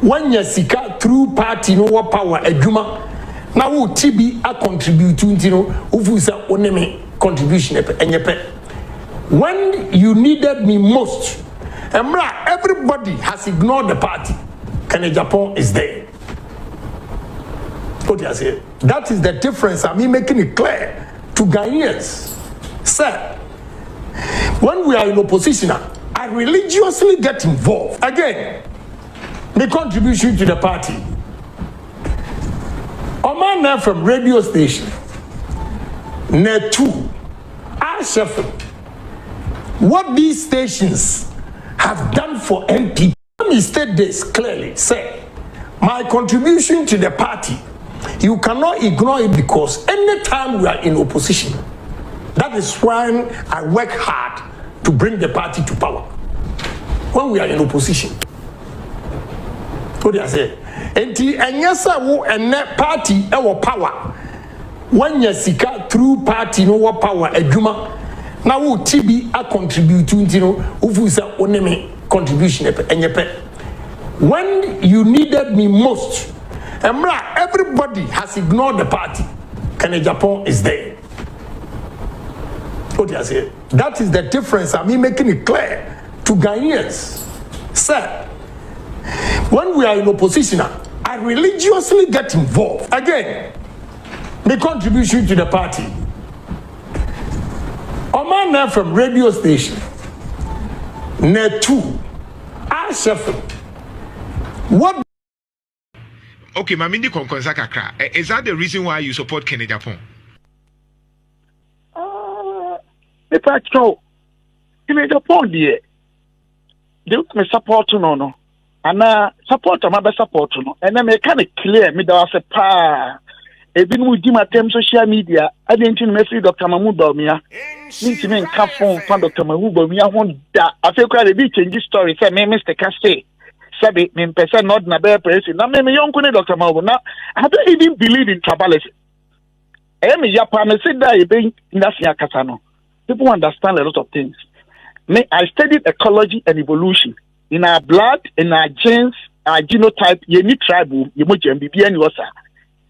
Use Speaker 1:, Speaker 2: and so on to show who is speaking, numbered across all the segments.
Speaker 1: when you sika through party no what power adwuma na wo TB a contribute to no ufusa oneme contribution enyepe. When you needed me most, everybody has ignored the party. Agyapong is there. What do you say? That is the difference. I mean, making it clear to Ghanaians. Sir, when we are in opposition, I religiously get involved. Again, the contribution to the party. Omana from radio station, Netu, Sheffield. What these stations have done for MP, let me state this clearly. Say, my contribution to the party, you cannot ignore it because anytime we are in opposition, that is when I work hard to bring the party to power. When we are in opposition. What do I say? And yes, and that party our power. When you sika through party no what power adwuma na wo TB a contribute to no ufusa oneme contribution enyepe. When you needed me most, everybody has ignored the party. Agyapong is there. What do I say? That is the difference. I mean, making it clear to Ghanaians. Sir, when we are in opposition, I religiously get involved. Again, the contribution to the party. Omana from radio station, Netu, Sheffield. What?
Speaker 2: Okay, Mamindi Konkonsa Kakra. Is that the reason why you support Agyapong?
Speaker 3: If I know, Agyapong, dear, they me support no, and support my best support no, and then make kind of clear me that was a pa. Ebin mu di matem social media, I didn't message Dr. Bawumia. Means me can't phone Dr. Bawumia won't da. I feel quite a bit change story. Say me Mr. Caste. Sabi me person not na bear person. Now me young Dr. Bawumia. I don't even believe in tribalism. I am Japan. I said that in Nasia Katano. People understand a lot of things. Me, I studied ecology and evolution. In our blood, in our genes, our genotype, you need tribal, you must be any wasa.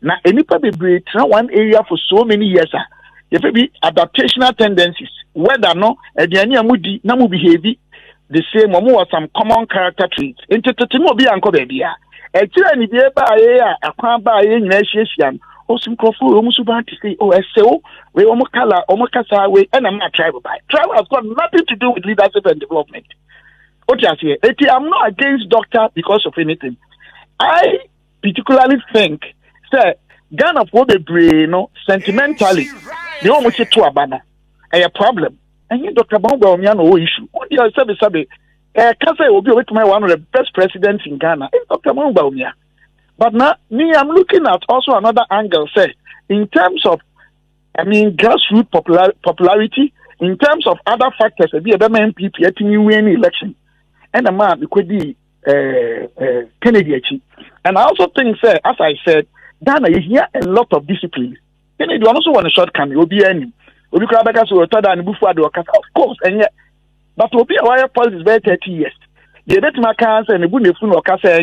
Speaker 3: Now, any people be one area for so many years. If it be adaptational tendencies, whether no, and the any amudi, namu behavior, the same or some common character traits. Entertainment be uncle baby. A tyranny be a crab by a nation. Oh, some crofo, almost about to say, oh, so we almost color, almost cassa way, and I'm not tribal by. Tribal has got nothing to do with leadership and development. What you say? I'm not against doctor because of anything. I particularly think, sir, Ghana for the brain, no, sentimentally, they almost say to a banner. A problem. And you, Dr. Bawumia, no issue. What you say, Kasa will be one of the best presidents in Ghana. It's Dr. Bawumia. But now, me, I'm looking at also another angle, say, in terms of, grassroots popularity, in terms of other factors, be a MPP at new election. And a man could be Kennedy. And I also think, sir, as I said, Ghana is here a lot of discipline. Kennedy also want a shortcoming. Will be any. Will be Krabakas or Tada and Buffalo, of course, and yet, but will be a wire policy is very 30 years. You bet my cancer and the Bundefun or Casa.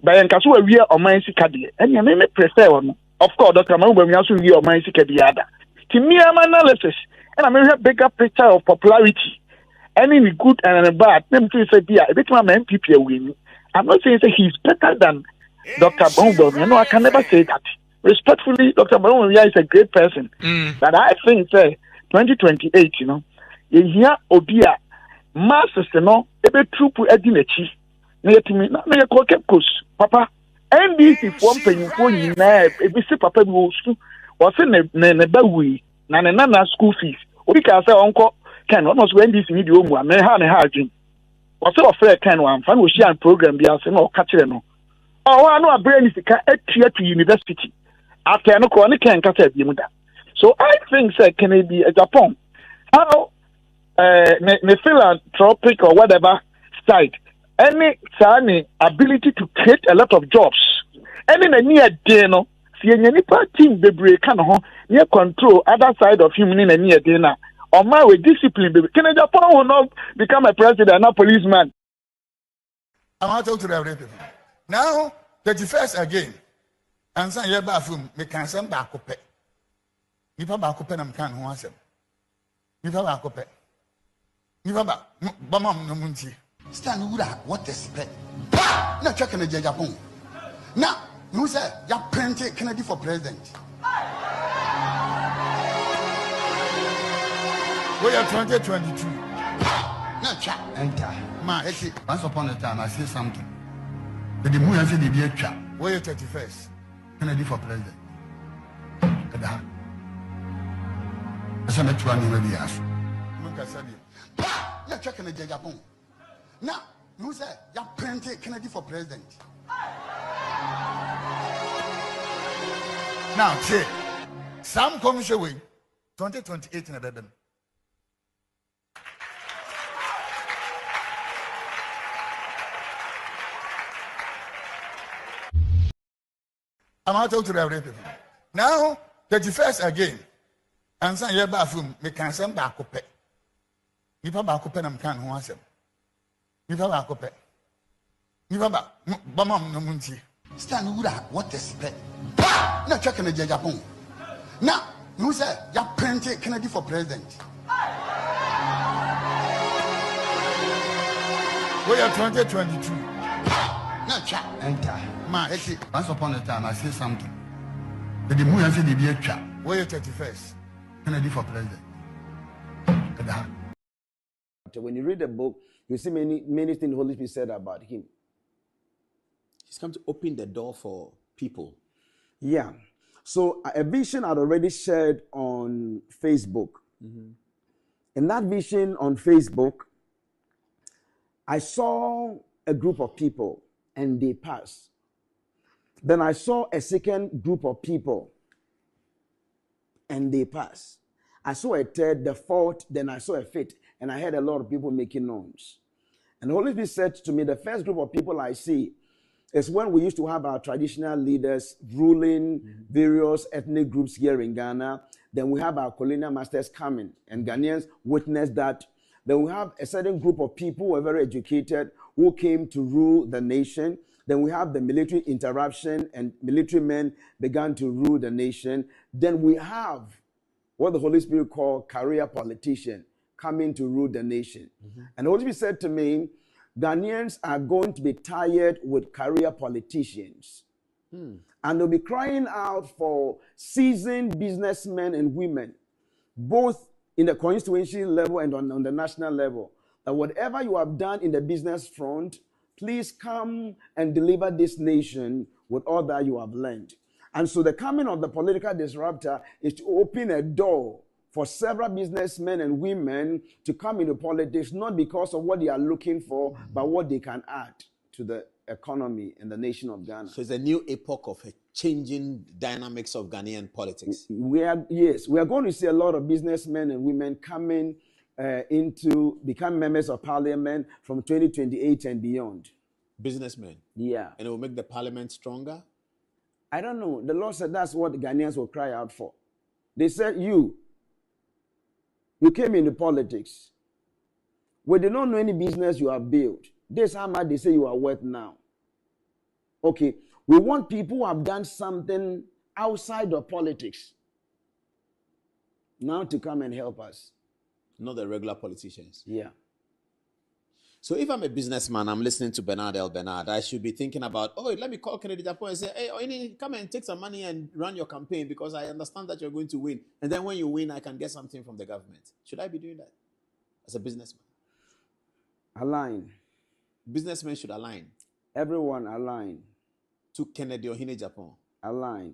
Speaker 3: By Encasu, we are on my Sicadi, and you may prefer one. Of course, Dr. Mawumia also we are my Sicadiada. To me, I'm analysis, and I may have bigger picture of popularity. Any good and bad, let me say, a bit my MPP win. I'm not saying that he's better than Dr. Bawumia. No, I can never say that. Respectfully, Dr. Bawumia is a great person. But I think, say, 2028, in here, Obia, masses, every troop Edinachi, near to me, not me a cockapus, Papa. NDC form penny for you, if we see Papa was in a Bawi, Nana school fees. We can say, Uncle, can almost when this need you, and may have a hard or so fair can one, fan will share program, be as no catcher. Oh, I know a brain is here to university. After no chronic can catch a so I think, sir, can it be Agyapong? How me philanthropic or whatever side, any sunny ability to create a lot of jobs. Any near dinner, see any party the break can near control other side of human in a near dinner. Or my way discipline, baby. Can Agyapong will not become a president, not policeman?
Speaker 4: I'm out to the people. Now, 31st again. And some year bathroom, we can send back up. If I'm back up and I'm can't want them. If I'm back up. If I'm back, Bamam no munti. Stand what is spread? Now, checking the Agyapong. Now, you say, you printed Kennedy for president. We are 2022. Now, chat. Enter. Ma, once upon a time, I say something. The moon said the dear chap. We are 31st. Kennedy for president. I said, that's one you already asked. Look, I said, you're checking the Agyapong. Now, you say, you printed Kennedy for president. Now, say, some commission way 2028 in a bedroom. I'm out to the people. Now, 31st again. And some year bathroom, we can send back up. If I'm back up, I'm can't want them. If I'm back up. If I'm back, Bamam no munti. Stand what is spread? Now, checking the Agyapong. Now, you say, you printed Kennedy for president. We are 2022. Now, chat. Enter. Ma, once upon a time, I say something. The moon said the dear chap. We are 31st. Kennedy for president.
Speaker 5: When you read the book, you see many things the Holy Spirit said about him.
Speaker 6: He's come to open the door for people.
Speaker 5: Yeah. So a vision I'd already shared on Facebook. Mm-hmm. In that vision on Facebook, I saw a group of people and they passed. Then I saw a second group of people and they passed. I saw a third, the fourth, then I saw a fifth, and I heard a lot of people making noise. And the Holy Spirit said to me, the first group of people I see is when we used to have our traditional leaders ruling various ethnic groups here in Ghana. Then we have our colonial masters coming, and Ghanaians witnessed that. Then we have a certain group of people who were very educated who came to rule the nation. Then we have the military interruption, and military men began to rule the nation. Then we have what the Holy Spirit called career politician coming to rule the nation. Mm-hmm. And the Holy Spirit said to me, Ghanaians are going to be tired with career politicians. And they'll be crying out for seasoned businessmen and women, both in the constituency level and on the national level, that whatever you have done in the business front, please come and deliver this nation with all that you have learned. And so the coming of the political disruptor is to open a door for several businessmen and women to come into politics, not because of what they are looking for, but what they can add to the economy and the nation of Ghana.
Speaker 6: So it's a new epoch of a changing dynamics of Ghanaian politics.
Speaker 5: We are going to see a lot of businessmen and women coming into become members of parliament from 2028 and beyond.
Speaker 6: Businessmen?
Speaker 5: Yeah.
Speaker 6: And it will make the parliament stronger?
Speaker 5: I don't know. The Lord said that's what the Ghanaians will cry out for. They said, you came into politics. We did not know any business you have built. This is how much they say you are worth now. Okay, we want people who have done something outside of politics now to come and help us.
Speaker 6: Not the regular politicians.
Speaker 5: Yeah.
Speaker 6: So if I'm a businessman, I'm listening to Bernard L. Bernard, I should be thinking about, let me call Kennedy Agyapong and say, hey, Oini, come and take some money and run your campaign because I understand that you're going to win. And then when you win, I can get something from the government. Should I be doing that as a businessman?
Speaker 5: Align.
Speaker 6: Businessmen should align.
Speaker 5: Everyone align.
Speaker 6: To Kennedy Agyapong.
Speaker 5: Align.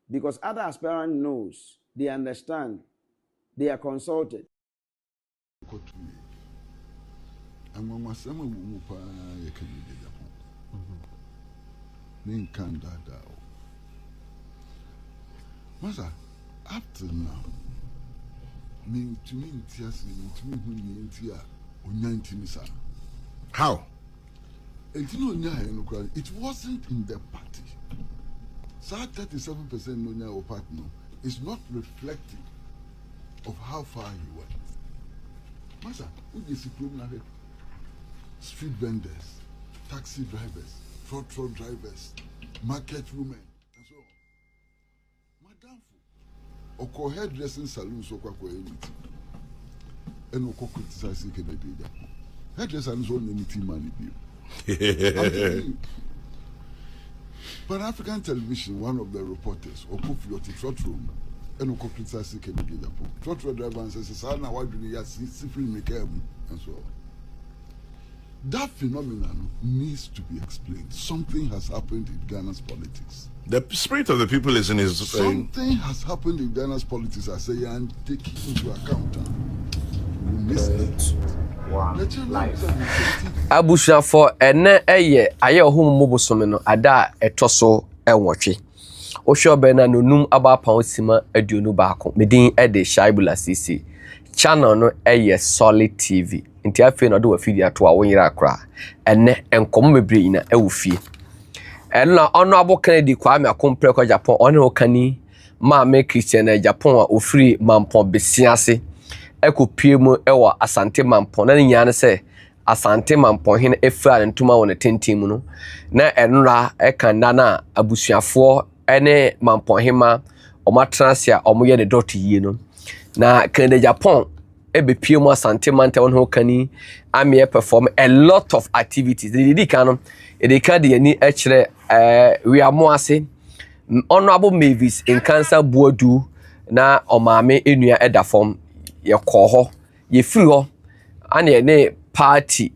Speaker 5: Because other aspirant knows, they understand, they are consulted.
Speaker 7: And when my son will move, you can be the Japan. Canada. Masa, up to now, mean to me, tears, to me, when you are 19. How? It wasn't in the party. So 37% no partner is not reflective of how far he went. Masa, who is the street vendors, taxi drivers, truck drivers, market women, and so on. Madam, oko hairdressing salons oko anything, and oko criticizing Kennedy. Hairdressing is only anything money bill. Pan-African television, one of the reporters, Okufioti Trotro, and oko criticizing Kennedy. Trotro driver says, "Sana, why do you see suffering make and so on." That phenomenon needs to be explained. Something has happened in Ghana's politics.
Speaker 8: The spirit of the people is in his...
Speaker 7: Something has happened in Ghana's politics, I say, and take it into account. We miss it.
Speaker 9: Abusha for ene eye aye ohum mobosome no ada etoso enwotwe. Osho be na nonum aba pa osima aduonu baako. Medin e de Shaibula CC. Channel no eye Solid TV. Nti afi no do wa fidi ato a wonyira akra. Ene enkom bebre ina e wo fie. Na ono Kennedy Kwame Akompre ko Japan one okani ma me Christian Japan a ofiri mampon besiase. Ekopie mu ewa Asante mampon na nya ne se Asante mampon hin efra ntuma won tentin mu no na enra ekanda na abusuafo ene mampon hima omatrasia omoye de dot yie no na Canada Japan ebepie mu Asante manta won ho kani ame perform a lot of activities the kanu edeka de ani ekire we amo ase honorable Mavis in cancer boadu na omame enua eda form ye koho ye free ho ane ne party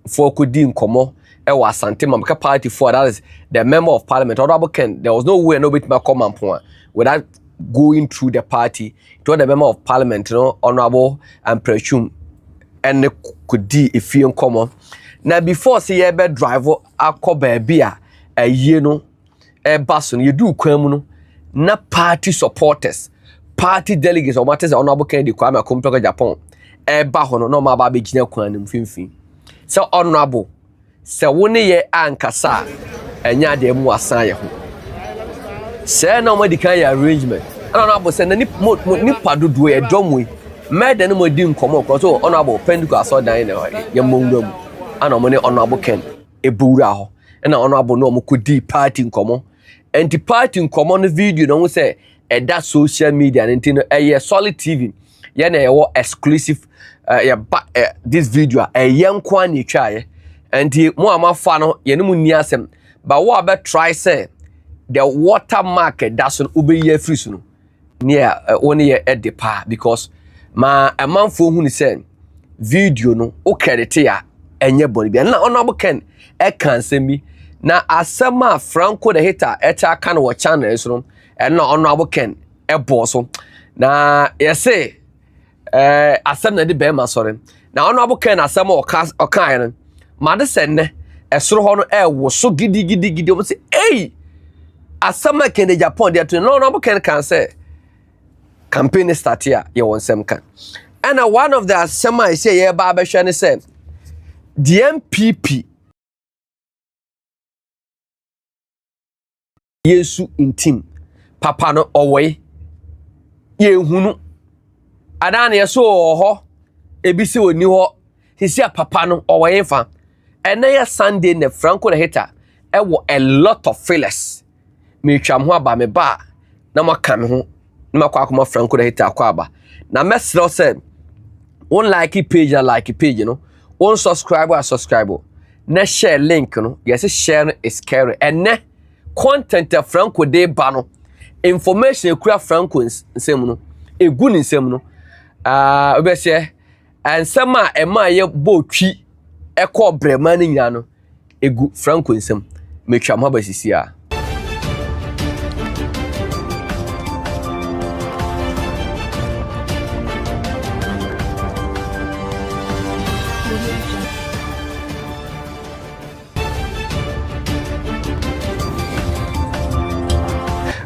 Speaker 9: for kodi nkomo e wa Asante mamka party for that is the member of parliament honorable Ken. There was no way nobody ma come ampon without going through the party to the member of parliament, you know, honorable and presume and kodi if you nkomo na before say ye be driver akoba bia a ye no e baso you do kwam no na party supporters party delegates or matters honorable Kennedy Kwame Akompre Japan ba ho no ma ba be gina kwan nim finfin so honorable se woni ye ankasa enya de mu asan ye ho se na mo di kan ya arrangement honorable se na ni padodo e domwe meda no mo di nkomo ko so honorable pendico aso dan na ye monwam ana mo ne honorable Ken ebura ho na honorable no mo kodi party nkomo anti party nkomo no video no say that social media and Solid TV ye na ye exclusive this video yen kwa ni twa ye anti mo amafa no ye no ni asem ba wo be try say the watermark that's on ube ye free so no near only ye edepa because ma amanfo hu ni say video no o credit ya enye boni bia na honorable Ken e kan semi na asema Franco the hater eta kan wo channel so no and no honorable Ken e boso na yese asem na de be ma sore na honorable Ken asem o kan no ma de senne esoro ho no e wo so gidi o say hey asem Ken de Japan de to no honorable Ken can say campaign start here ye won sem kan and one of the asem I say ye ba be hwe ne say the MPP Yesu intim papa no owe ye hunu adana ye so ho ebisi oni ho sisi papa no owe fa ene ye Sunday ne Franco the hater e wo a lot of fillers me twam ho aba me ba na maka me ho na makwa akoma Franco the hater akwa aba na mesro say one like page no one subscribe na share link no yes share is carry ene content of Franco de bano information ekura Franco nsem no egu ni nsem no obese ansem a ema ye botwi ekọ brema ni nya no egu Franco nsem metwa ma basisi a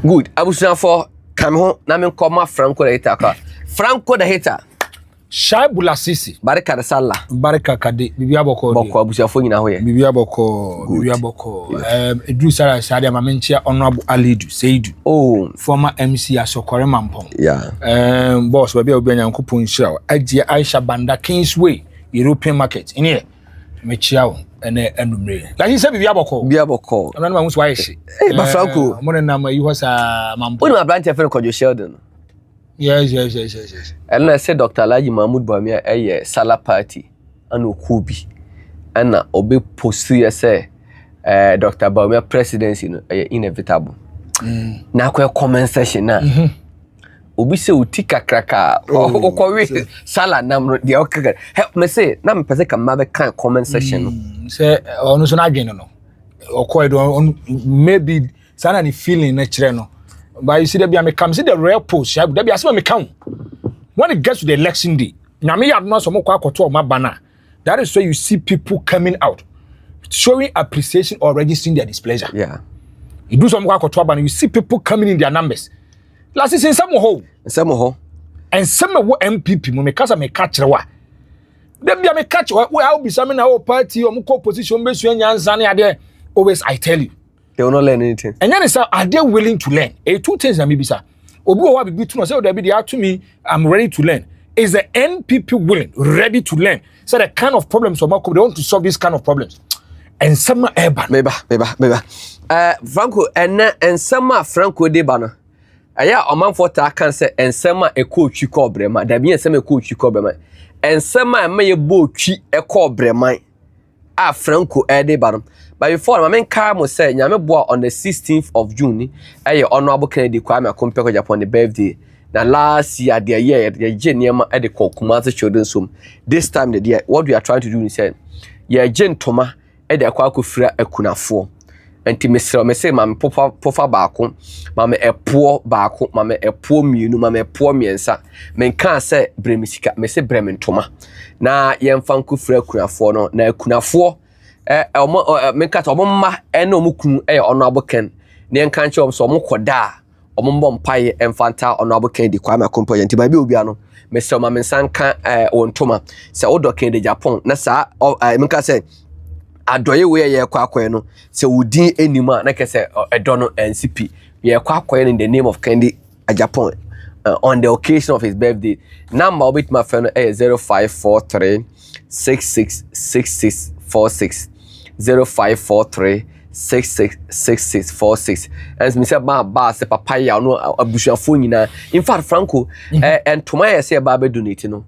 Speaker 9: good abusuna for come home na me koma Franco the hater ka Franco the hater
Speaker 10: Shaibula CC
Speaker 9: barika da sallah
Speaker 10: barika kade bibia boko
Speaker 9: abusia fo nyina ho ye
Speaker 10: bibia boko Edru Sara Sadia mamenchia honorable Alidu Seidu former MC Asokore Mampong boss baby obi anyankopon hira Agyapong Aisha Banda Kingsway European market in here mechia ene enumre like he said bia boko na ma musu wayeshi
Speaker 9: ba Franco
Speaker 10: mo na ma yi hosa mampo
Speaker 9: oni ma branch efe ko jo Sheldon
Speaker 10: yes
Speaker 9: and I said Dr. Alhaji Mahmoud Bawumia Sala party and Okubi and obe post ye say Dr. Bawumia presidency no inevitable na kwa comment section na obi se utika kraka okwe Sala nam de okaka help me say na me pese ka ma be kan comment section no
Speaker 10: say onu so na adwen no okwe do maybe sana ni feeling na kire no but you see there be am come see the real post there be asema me count when it gets to the election day nyame yad no so mo kwa akoto o mabana that is why you see people coming out showing appreciation or registering their displeasure you do some kwa akoto abana you see people coming in their numbers last is in some ho and some wo MPP mo me kasa me catch rewa there be am catch we how be some na o party o mo opposition be su anyansa na ade always I tell you
Speaker 9: they will not learn anything.
Speaker 10: And then are they willing to learn? Two things that maybe sir. Obi wa be to say they be to me I'm ready to learn. Is the NPP willing, ready to learn? So the kind of problems they want to solve this kind of problems. And some urban.
Speaker 9: Meba. Franco and some Franco de bana. Aya oman for ta can say and some a coach you call brema. There be some coach you call brema. And some may bo chi e call brema. Franco de bana. But before my main car was say nyame boa on the 16th of June honorable Kennedy Kwame Akompeko Japan the birthday na last year the year Jeniema at the Kumasi Children's Home. This time the year what we are trying to do is say Jen Toma at the Akwaku Fra Ekunafo and Timmy me say mam pofa baako mam e poor baako mam e poor mienu mam e poor miensa men kan say bremisika me say bremen Toma na yemfanku Fra Ekunafo no na Ekunafo mekata omomma ene omukunu honorable Ken ne enkanche om so omokoda omombo mpaye emfanta honorable Ken di Kwame Akompeko nti ba bi obia no mesel ma mensanka ontoma se odoken de Japan na sa meka se adoye we ye kwakwe no se wudin enima na kese edo no NCP ye kwakwe in the name of Kendi Agyapong on the occasion of his birthday. Number obit my friend 0543 666646 0543 666646 and me say ba se papaya no abusuafo nyina in fact Franco and to my say ba be donate no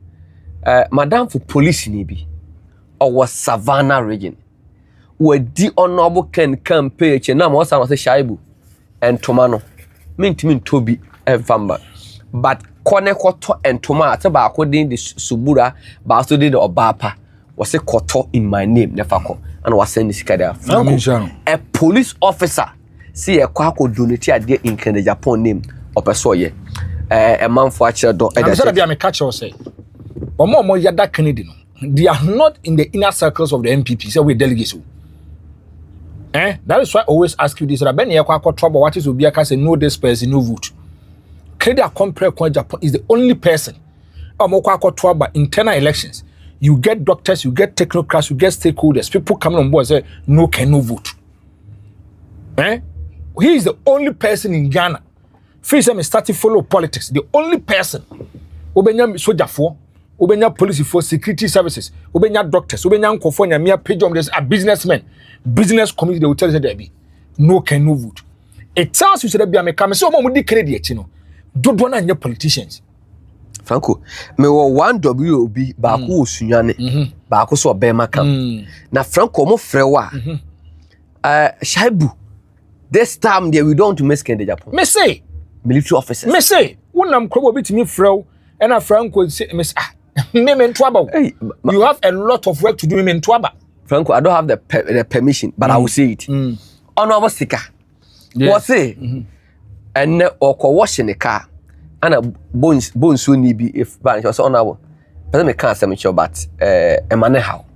Speaker 9: madam for police ni bi or Savannah region we di honorable Ken campaign che na mo say Shaibu and Tomano mint tobi enfamba but kone koto and Toma ate ba akodi the subura ba so dey the obapa was a koto in my name nefako and was send this there. A police officer see a kwako donate idea in Kenya Japan name of a soye a man for actual do
Speaker 10: I said be am catch or say but more yada Canadian they are not in the inner circles of the MPP so we delegates that is why I always ask you this that ben ye kwako trouble what is obiaka say no this person no vote Canada compare Japan is the only person kwako trouble internal elections. You get doctors, you get technocrats, you get stakeholders. People coming on board and say, no, can no vote. He is the only person in Ghana. First time starting follow politics. The only person. Obenya soldier for, obenya police for, security services, obenya doctors, obenya for, mere page there's a businessman, business community. They will tell you there be no can no vote. It tells you that be a come so many credit, you know. Don't want any politicians.
Speaker 9: Franco, me wo 1WOB baako osunyane baako so obema kam na Franco mo frewa Shaibu this time there we don't to miss Kenya Japan
Speaker 10: me say
Speaker 9: military officers
Speaker 10: me say wonam krobo bitimi frew and a Franco say me mentoaba you have a lot of work to do mentoaba
Speaker 9: Franco I don't have the permission but I will say it honorable sika what say and okwo washing the car ana bones so ni bi if ban so honorable person me can say me but emane how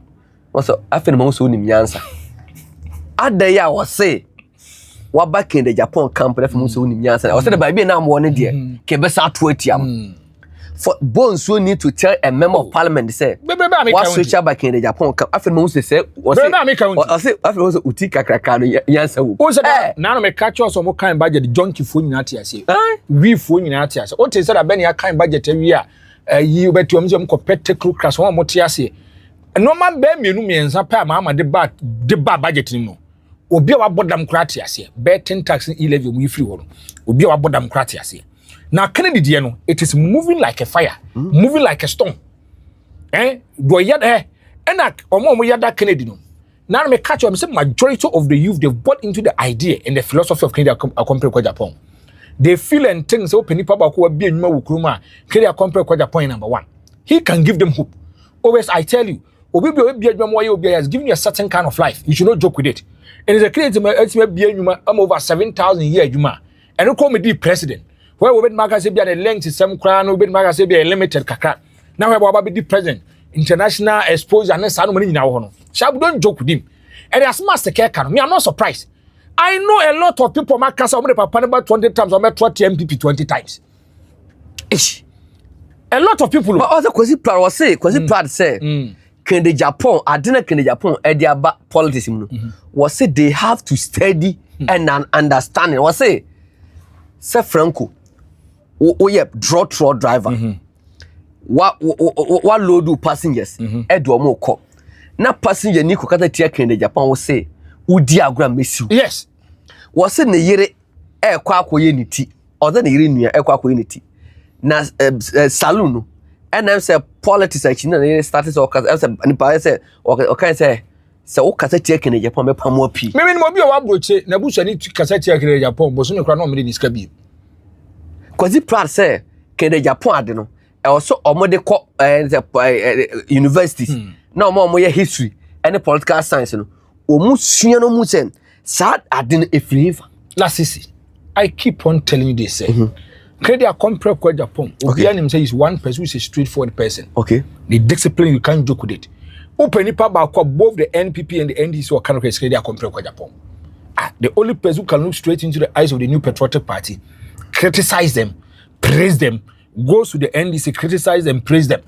Speaker 9: so afeni mo so ni nyansa adaye a wo say wa back in the Japan camp na mo so ni nyansa wo say the baby na mo ne de ke be sa to atiam for bones so need to tell a member of parliament say what switch back in the Japan camp afeni mo say wo say afeni so uti kakraka no nyansa wo
Speaker 10: say na no me catch us mo kan budget junkie fo nyina tia say we fo nyina tia say o te say da ben ya kan budget wi a yi betu am say mo ko technical class won mo tia say no man be me no me ensa pa ma de ba budget ni no obi a wabɔ democracy ase be 10 tax in 11 mu free ho no obi a wabɔ democracy ase na Kennedy de no it is moving like a fire moving like a storm do yada ena omo yada Kennedy no now me catch you say majority of the youth they've bought into the idea and the philosophy of Kennedy compare kwa Japan. They feel and think so penny papa ko be enuma wo kroma Kennedy compare kwa Japan number 1. He can give them hope. Always I tell you, obi be obi has given you a certain kind of life. You should not joke with it. And it's a creative be enuma over 7,000 year juma. And no call me the president. Where we maga say be an length some crown we maga say be a limited kakra. Now we about be the president. International exposure and sanu money na ho no. Shabu don't joke with him. And as master care can me I'm not surprised. I know a lot of people make case omo papa about 20 times or 20 MPP 20 times. Ish. A lot of people
Speaker 9: but also Kwesi Pratt was say Kwesi Pratt say Kennedy Japan adena Kennedy Japan e dey about politics no was say they have to study and an understanding was say Franco yeah draw driver what load passengers e do omo ko na passenger ni ko kata tia Kennedy Japan was say udi agura mesiu
Speaker 10: yes
Speaker 9: was say ne yere e kwa akoye ni ti oda ne yere nua e kwa akoye ni ti na saloon no and I say politics actually na started so cause I say nipa say okay say o kasa tia Kennedy Japan me pamo pi
Speaker 10: me mo bi o wa broche na busu ni kasa tia Kennedy Japan bo so me kra na o me ni ska bi
Speaker 9: Kwesi Pratt say Kennedy Japan ade no e also omode ko universities na omo ye history and political science no omu sua no mu sen sad ade no efriva
Speaker 10: la sisi I keep on telling you this Kennedy compare kwa Japan obi anim say is one person who is a straightforward person
Speaker 9: okay
Speaker 10: the discipline you can't joke with it open nipa ba kwa both the NPP and the NDC or kind of Kennedy compare kwa Japan the only person who can look straight into the eyes of the new patriotic party criticize them praise them goes to the NDC criticize them praise them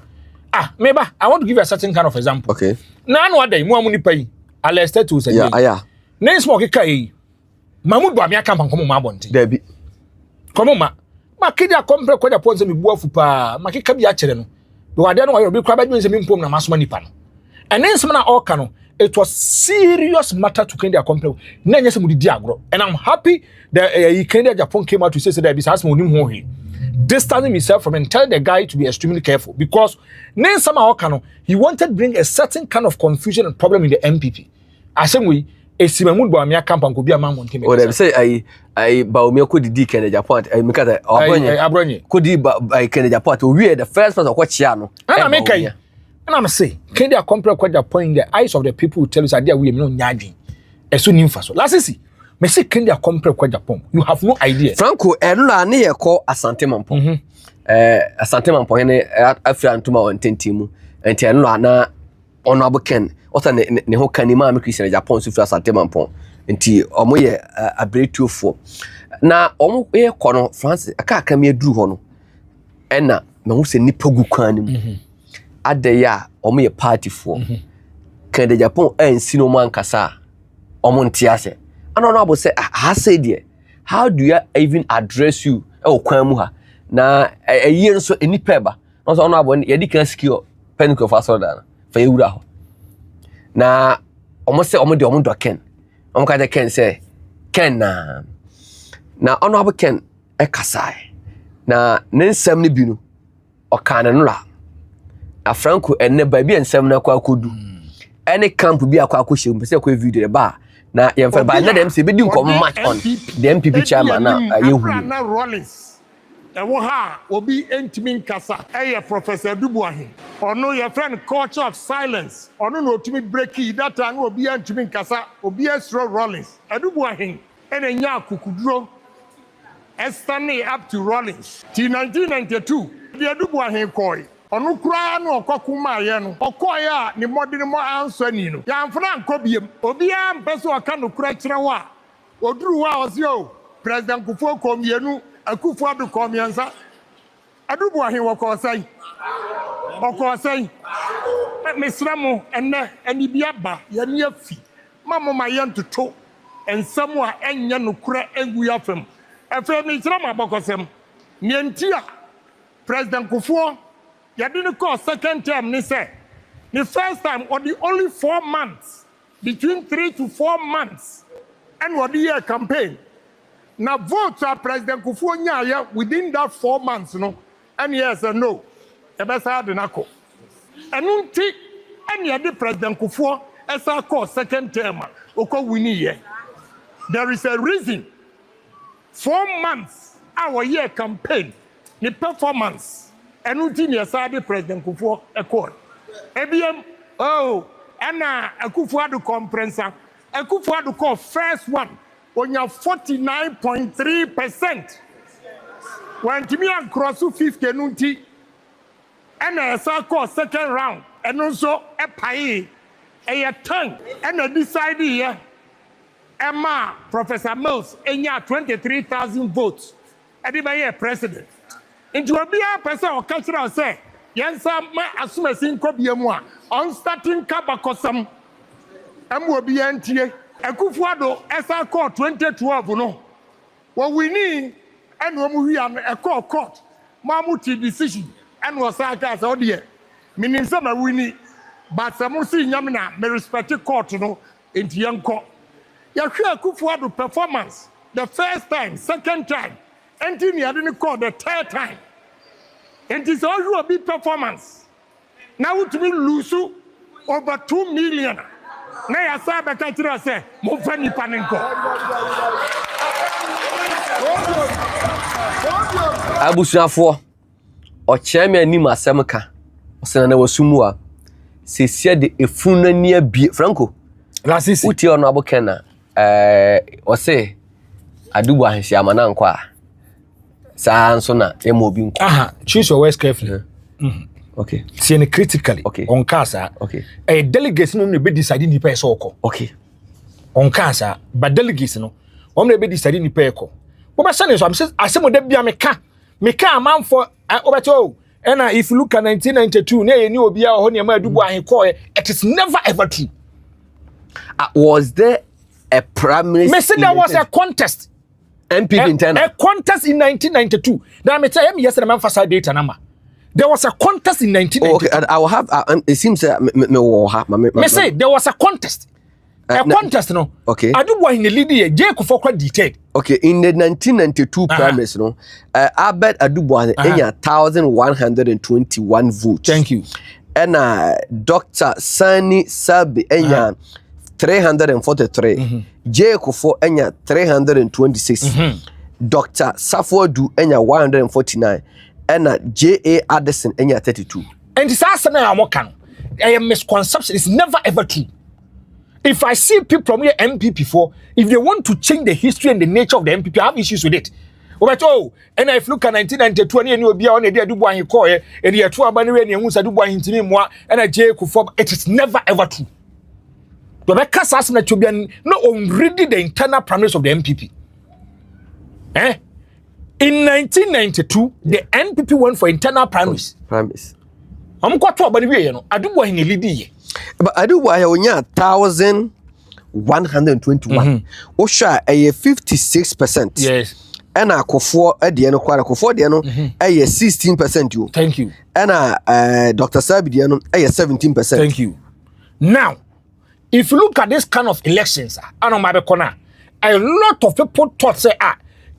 Speaker 10: maybe I want to give you a certain kind of example
Speaker 9: okay
Speaker 10: na no adai mu amuni pai Alester to say
Speaker 9: yeah
Speaker 10: na smoke kai Mahmoud Bawumia campaign komo ma bonti
Speaker 9: Debbie
Speaker 10: komo ma Kennedy compare kwa Japan se me buafu pa makeka bi a kire no do ade no wa bi kwa ba dwen se me mpom na masoma nipa no and then some na all kano it was serious matter to Kennedy compare na nyese mu didi agro and I'm happy that Kennedy Japan came out to say that this has mo nim ho he distancing himself from and telling the guy to be extremely careful because then some all kano he wanted to bring a certain kind of confusion and problem in the MPP asem we Mahmoud Bawumia campaign ko bi amamon keme
Speaker 9: o dem say I Bawumia ko didi Kennedy Japan me kata
Speaker 10: abronye
Speaker 9: ko di Kennedy Japan o we the first person ko chia no
Speaker 10: na me kai na me say Kennedy compare kwa Japan in the eyes of the people who tell us that we no nyadwen eso nimfa so last see me say Kennedy compare kwa Japan you have no idea
Speaker 9: Franco enla ne ye ko Asante Mampong Asante Mampong ne Afria Ntuma Wantentimu enti enla na honorable Ken ota ne ho kanima me Christian Japan so Asante Mampong enti omo ye abretuofo na omo ye ko no France aka me aduru ho no ena me ho se nipa gu kwan nim adeya omo ye party fo Kennedy Japan ansi no man kasa omo ntiase and honorable say I say there how do you even address you e kwan mu ha na year so eni peba no so honorable ye di kan skill penko fa so da fa yewura ho na omo say omo de omo do Ken omo ka de Ken say Ken na honorable Ken e kasai na nsem ne bi no o kan no la a Franco enne ba bi nsem na kwa akodu any camp bi akwa akohye mpese kwa video ba na yemfa ba na dem se be di nkom match on the MPP chairman na yehu
Speaker 1: na Rollins ewo ha obi entimin kasa Professor Dubuahin ono your friend culture of silence ono no otimi break that time obi entimin kasa obi esro Rollins Dubuahin enya akukuduro estani up to Rollins till 1992 the Dubuahin koi onu kura no okokuma ye no okoye a ni modern mo answer ni no ya mfra nkobiem obi a mpeso aka no kura kire wa oduru wa osio president Kufuor komienu Akufo adu komiensa Adubuahin wokosai mesramu enne biaba ye ne afi mamo ma ye ntoto ensam a enye no kura egu ya fam efe mesramu abokosem nientia president Kufuor yade ne call second term ni say The first time, or the only 4 months, between 3 to 4 months, and what the year campaign. Now, votes are President Kufuor Nyaya within that 4 months, no, and yes and no. The best hard than Ako. And until any other President Kufuor, as I call second term, Oko Winnie. There is a reason. 4 months, our year campaign, the performance, and until you saw the President Kufuor accord. ABM, oh, and Kufuor to compressor, Kufuor to call first one. On your 49.3%. When Timmy cross 50 nunti, and a circle second round, and also a pie, a tongue, and a decide here. Emma, Professor Mills, and ya 23,000 votes. And the president. Into a beer person or cultural say, Yansa, my assuming Kobiamwa, on starting Kabakosam, and will be NTA. Ekufuado esa court 2012 no. What we need and when we are a court, Mamuti decision and was aka so there. Meaning some we need, but some see Yamina may respect the court no in the young court. Yakia Ekufuado performance the first time, second time, and then you didn't call the third time. And it's also a big performance. Now to me lose over 2 million. Na ya sabe ka tira se mo fani panenko
Speaker 9: abusuafo o cheme anim asem ka o sena na wasumu a sesia de efunu na nia bie Franco
Speaker 10: la sisi
Speaker 9: uti ono aboken na o se adubu ahansi amana nko a saa nso na emobi nko
Speaker 10: aha choose your words carefully
Speaker 9: okay.
Speaker 10: See it critically.
Speaker 9: Okay.
Speaker 10: On casa.
Speaker 9: Okay.
Speaker 10: A delegates no be deciding the pay soko.
Speaker 9: Okay.
Speaker 10: On casa, but delegates no. One be deciding the pay ko. But my son is I say mo de bia meka man for obato. And if you look at 1992, na you obi a ho ne ma adubu ahen ko it is never ever true.
Speaker 9: Was there a primary?
Speaker 10: Me say there was a contest.
Speaker 9: MPP internal.
Speaker 10: A contest in 1992. Now me tell you yesterday man for data number. There was a contest in 1992.
Speaker 9: Okay, and I will have. It seems
Speaker 10: me say there was a contest. Contest, no.
Speaker 9: Okay.
Speaker 10: I do in the lead year. Jacob for quite detailed.
Speaker 9: Okay, in the 1992 primaries, no. Abed Adubu had 1,121 votes.
Speaker 10: Thank you.
Speaker 9: And Dr. Sani Sabi 343. Jacob for 326. Dr. Safodu 149. And J.A. Addison, 32.
Speaker 10: And it's asking a misconception. It's never ever true. If I see people from here MPP before, if they want to change the history and the nature of the MPP, I have issues with it. But and if you look at 1992, and you be on the Dubai he call and the 2 Abanwe and Musa Dubai into me, and a J. Kufob, it is never ever true. The Becca's asking to be not already the internal premise of the MPP. In 1992, the NPP went for internal primaries. I'm quite sure, but you know, I do want in the lead.
Speaker 9: But I do why only 1,121. Osha a 56%.
Speaker 10: Yes.
Speaker 9: And a Kofo at the end of Kofo Diano a 16% you.
Speaker 10: Thank you.
Speaker 9: And Dr. Sabidiano a 17%.
Speaker 10: Thank you. Now, if you look at this kind of elections, I know my corner, a lot of people thought say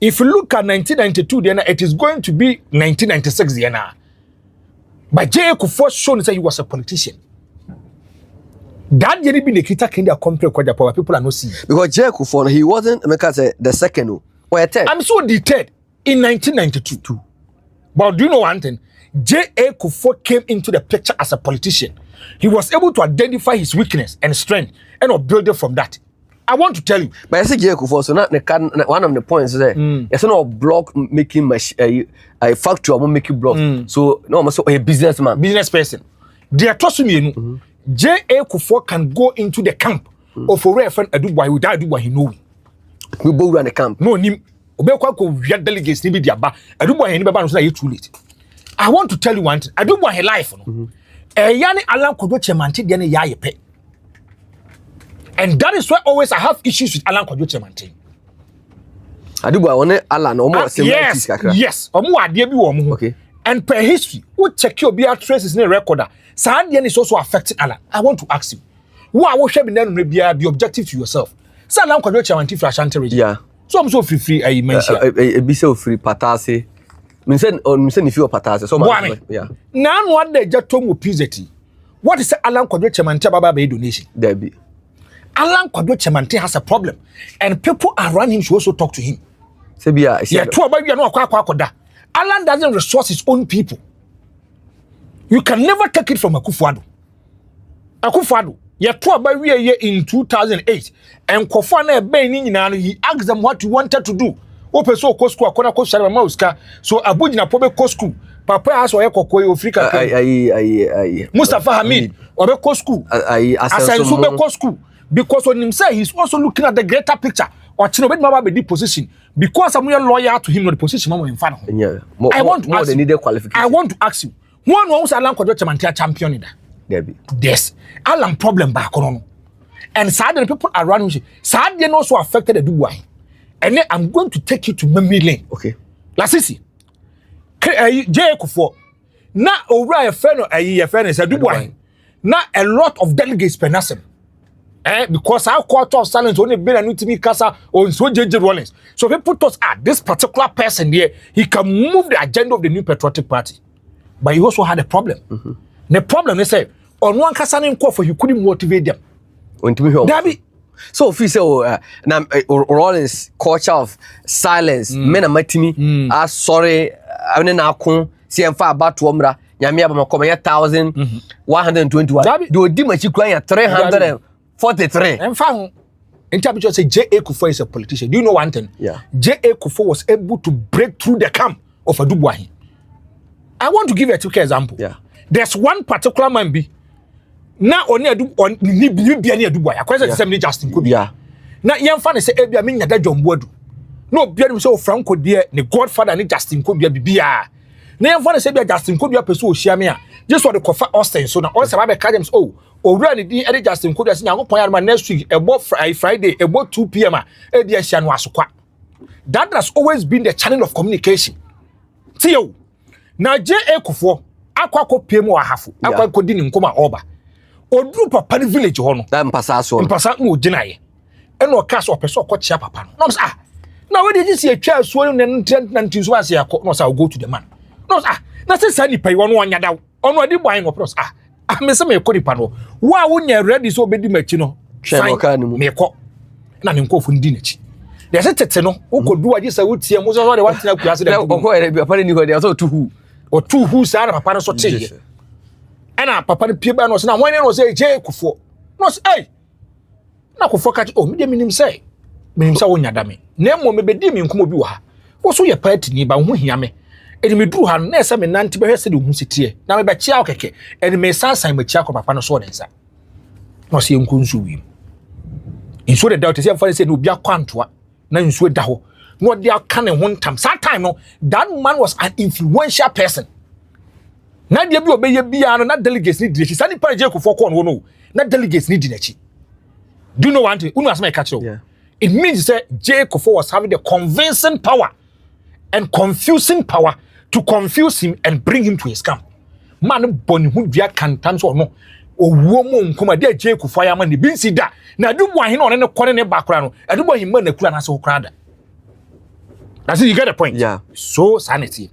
Speaker 10: if you look at 1992, then it is going to be 1996 then. But J. Kufuor shown that he was a politician. That didn't be the kita kind of compare kwa Japan people are not seeing.
Speaker 9: Because J. Kufuor he wasn't the second or a third.
Speaker 10: I'm so deterred in 1992. But do you know one thing? J.A. Kufuor came into the picture as a politician. He was able to identify his weakness and strength and build it from that. I want to tell you.
Speaker 9: But I say J. Kufuor, so not one of the points there. It's not a block making a factory or making block. So no, I'm a businessman.
Speaker 10: Business person. They are trusting me. J.A. Kufuor can go into the camp of a rare friend Adubai without doing what he knows.
Speaker 9: We both run the camp.
Speaker 10: No, we have delegates. Too late. I want to tell you one thing. I don't want her life. Yani Alan Kojo Chemanti dene ya yepe. And that is why always I have issues with Alan Kojo Chemanti.
Speaker 9: I do want Alan or more.
Speaker 10: Yes. Omu adie bi wo mu.
Speaker 9: Okay.
Speaker 10: And per history, who check your beer traces in a recorder. Sandian is also affecting Alan. I want to ask you, why will you be objective to yourself? San Alan Quadro Chamanti Frashanti region.
Speaker 9: Yeah.
Speaker 10: So I'm so free, I mention.
Speaker 9: A bit so free, Patase. Minsen if you are Patase. So much. Yeah.
Speaker 10: Now, what they just told me, Pizzeti. What is Alan Quadro Chamanti Baba Bay donation?
Speaker 9: Debbie.
Speaker 10: Alan Quadro Chamanti has a problem, and people around him should also talk to him.
Speaker 9: Sebia,
Speaker 10: yeah, two about you know Kwakwada. Alan doesn't resource his own people. You can never take it from Akufo-Addo. Akufo-Addo, yeah, two about we in 2008, and Kofana Benin, he asked them what you wanted to do. Open so Cosco, Akona Kosha Mauska, so Abujina Pobe Cosco, Papa has or Ekoko Africa. Mustafa Hamid, or Cosco, I said Super Cosco, because on himself, he's also looking at the greater picture. Or Chinobet Mama be the position because I'm loyal to him on the position in front of him.
Speaker 9: Yeah,
Speaker 10: I want to ask you,
Speaker 9: qualification.
Speaker 10: I want to ask you. One was Alan Quadro Chamanti champion in
Speaker 9: there.
Speaker 10: Yes, Alan problem back on. And sadly, people around him, sadly, also affected the Dubai. And then I'm going to take you to memory lane.
Speaker 9: Okay.
Speaker 10: Lasisi. J. Kufo. Now, over a friend is a Dubai. Now, a lot of delegates penasem. Because our quarter of silence only been a new to me casa or so JJ Rollins. So they put us at this particular person here, he can move the agenda of the new patriotic party. But he also had a problem. The problem is say on one casa name call for you couldn't motivate them.
Speaker 9: So if you say Rollins culture of silence, men are matimi, sorry, I mean now come see and far about to Omra, Yamia Bama 1,121. Do a dimachi crying 343.
Speaker 10: And found interpreter say J.A. Kufo is a politician. Do you know one thing?
Speaker 9: Yeah.
Speaker 10: J.A. Kufo was able to break through the camp of Adubuahi. I want to give you a quick example.
Speaker 9: Yeah.
Speaker 10: There's one particular man be now on Adubuahi. I question the same Justin Kubi.
Speaker 9: Yeah.
Speaker 10: Now young fan say Ebia mean that John Bodu. No, Bian so Franco dear, the godfather and Justin Kubi Bia. Now young fan say Justin Kubi pursue Shamia. Just what the Kofa Austin. So now all some academics already the Justin Kubi as now point next week about Friday about 2 p.m. That has always been the channel of communication. Tio. Now J.A. Kufo akwa PM wa hafu akwa ko di nkoma oba odru papa ni village ho no
Speaker 9: that mpasa so
Speaker 10: mpasa no gina ye eno oka so opeso okochia papa no no say na we dey see atwa so no nantin so ase akọ no say go to the man no say na say sa ni pai wono onya daw ono adi boy no pros me say me ko ni pa no wa wo nya ready so obedi machi no me ko na me nkofo ndi nachi dey say tete no ukodu agi say wutie mo so dey wantina kuase dey
Speaker 9: okọ ere bi papa ni ho dey so tuhu
Speaker 10: or two who say papa no so tey and papa ni pie ba no say na wan no say J Kufo no say hey na Kufo catch oh me dey minim say wonya da me na mo me bedi me nkomo bi wa ha wo so ye party ni ba ho hia me eni me duru ha na say me nante be hwese de hu sitie na me be chia okeke eni me sansan me chia ko papa no so densa no say nkunsu wi inso de doubt say am say no bi akwantoa na nsuo da ho no they are canning one time. That time, no, that man was an influential person. Na dia bi obeye bia no na delegates need dinechi. Sani pa J Kufo ko no. Na delegates need dinechi. Do you know one thing? Unu asma catch you.
Speaker 9: Yeah.
Speaker 10: It means that J Kufo was having the convincing power and confusing power to confuse him and bring him to his camp. Man boni hu bia kantam so no. Owo mo nkoma dia J Kufo ya man bi nsi da. Na du bo ahin no ne kone ne bakra no. Adu bo him man na kula na so kra da. That's it, you get the point.
Speaker 9: Yeah.
Speaker 10: So sanity.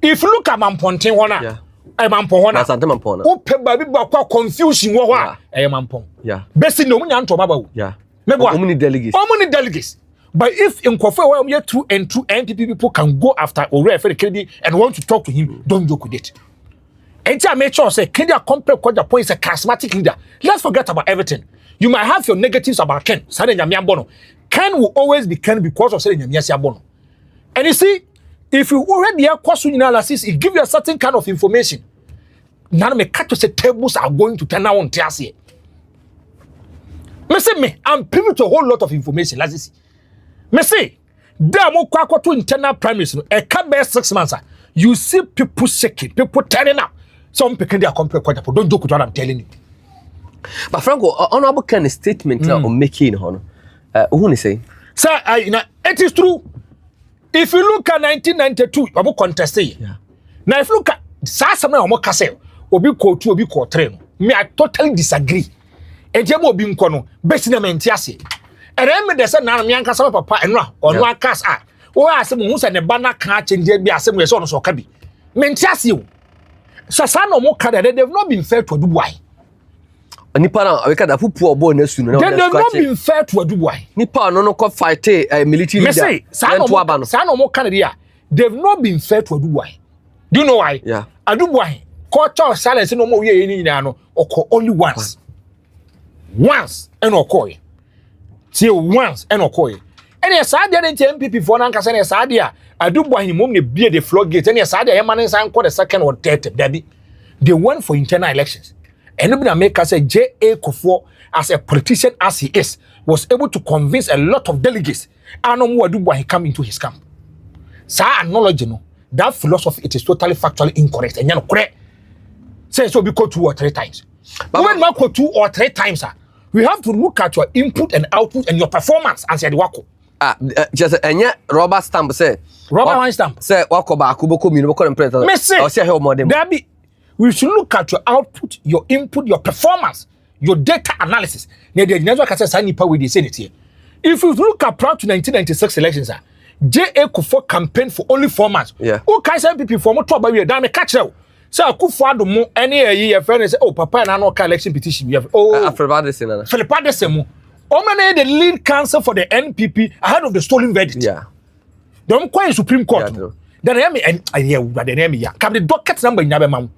Speaker 10: If you look at Mamponte Hona,
Speaker 9: yeah.
Speaker 10: Mampon Hona.
Speaker 9: That's Mampona.
Speaker 10: Who baby bakwa confusion wa Mampon.
Speaker 6: Yeah.
Speaker 10: Best no money anto maba.
Speaker 9: Yeah.
Speaker 10: How
Speaker 9: many delegates?
Speaker 10: How many delegates? But if in Kofa where we through and two NPP people can go after Ore Kennedy and want to talk to him, don't joke with it. And I make sure say Kenya compare Agyapong is a charismatic leader. Let's forget about everything. You might have your negatives about Ken. Ken will always be Ken because of saying Bono. And you see, if you already have question analysis, it gives you a certain kind of information. Now me catch to say tables are going to turn out on Tiasie. Me say me, I'm privy to a whole lot of information. Let's see. Me say, there mo kwa to internal primaries. A couple 6 months. You see people shaking, people turning up. Some people they are comparing Agyapong. Don't joke with what I'm telling you.
Speaker 9: But Franco, honorable kind of statement on making who is saying?
Speaker 10: Sir, it is true. If you look at 1992, I'm contesting.
Speaker 9: Yeah.
Speaker 10: Now if you look at Sasama or Mokase, Obi ko 2, Obi ko 3, me I totally disagree. Ejemo obi nko no besi na mentiase. Ere me de se na me anka sama papa enwa ono akas a. O asem hu se ne ba na ka chenje bi asem we so no so ka bi. Mentiase o. Sasa no mo ka de they've not been fair to Adubuai.
Speaker 9: Nipa na we ka da pupu obo na su no.
Speaker 10: They've not been fair to Adubuai.
Speaker 9: Nipa no ko fight military leader.
Speaker 10: Me say sa no mo ka de dia. They've not been fair to Adubuai. Do you know why?
Speaker 9: Yeah.
Speaker 10: Adubuai culture silence no mo we ni nyina no oko only once. Once and okoy. See once and okoy. And yes, I didn't MPP for Nankas and Sadia. I do buy him only beer the floodgate. And yes, I did man and called the second or third. Daddy. They won for internal elections. And nobody make us say J.A. Kufuor, as a politician as he is, was able to convince a lot of delegates. I know what do why he come into his camp. So I acknowledge you know, that philosophy it is totally factually incorrect. And you know correct. Say so because 2 or 3 times. But when we go 2 or 3 times, we have to look at your input and output and your performance and say the wako.
Speaker 9: Just enya rubber stamp say.
Speaker 10: Rubber stamp.
Speaker 9: Say wako ba kuboko mi no ko impress.
Speaker 10: I say here more them. Dabi, we should look at your output, your input, your performance, your data analysis. If you look at prior to 1996 elections, J.A. Kufuor campaigned for only 4 months.
Speaker 9: Yeah.
Speaker 10: Who can say people for more trouble? We are catch out. So Kufuor do more any year friend say, oh papa and I know election petition. We have Philip Adesemu. Omane the lead counsel for the NPP ahead of the stolen verdict.
Speaker 9: Yeah.
Speaker 10: Don't quite Supreme Court.
Speaker 9: Yeah,
Speaker 10: then I mean and I hear the name ya. Come the docket number in Yabema.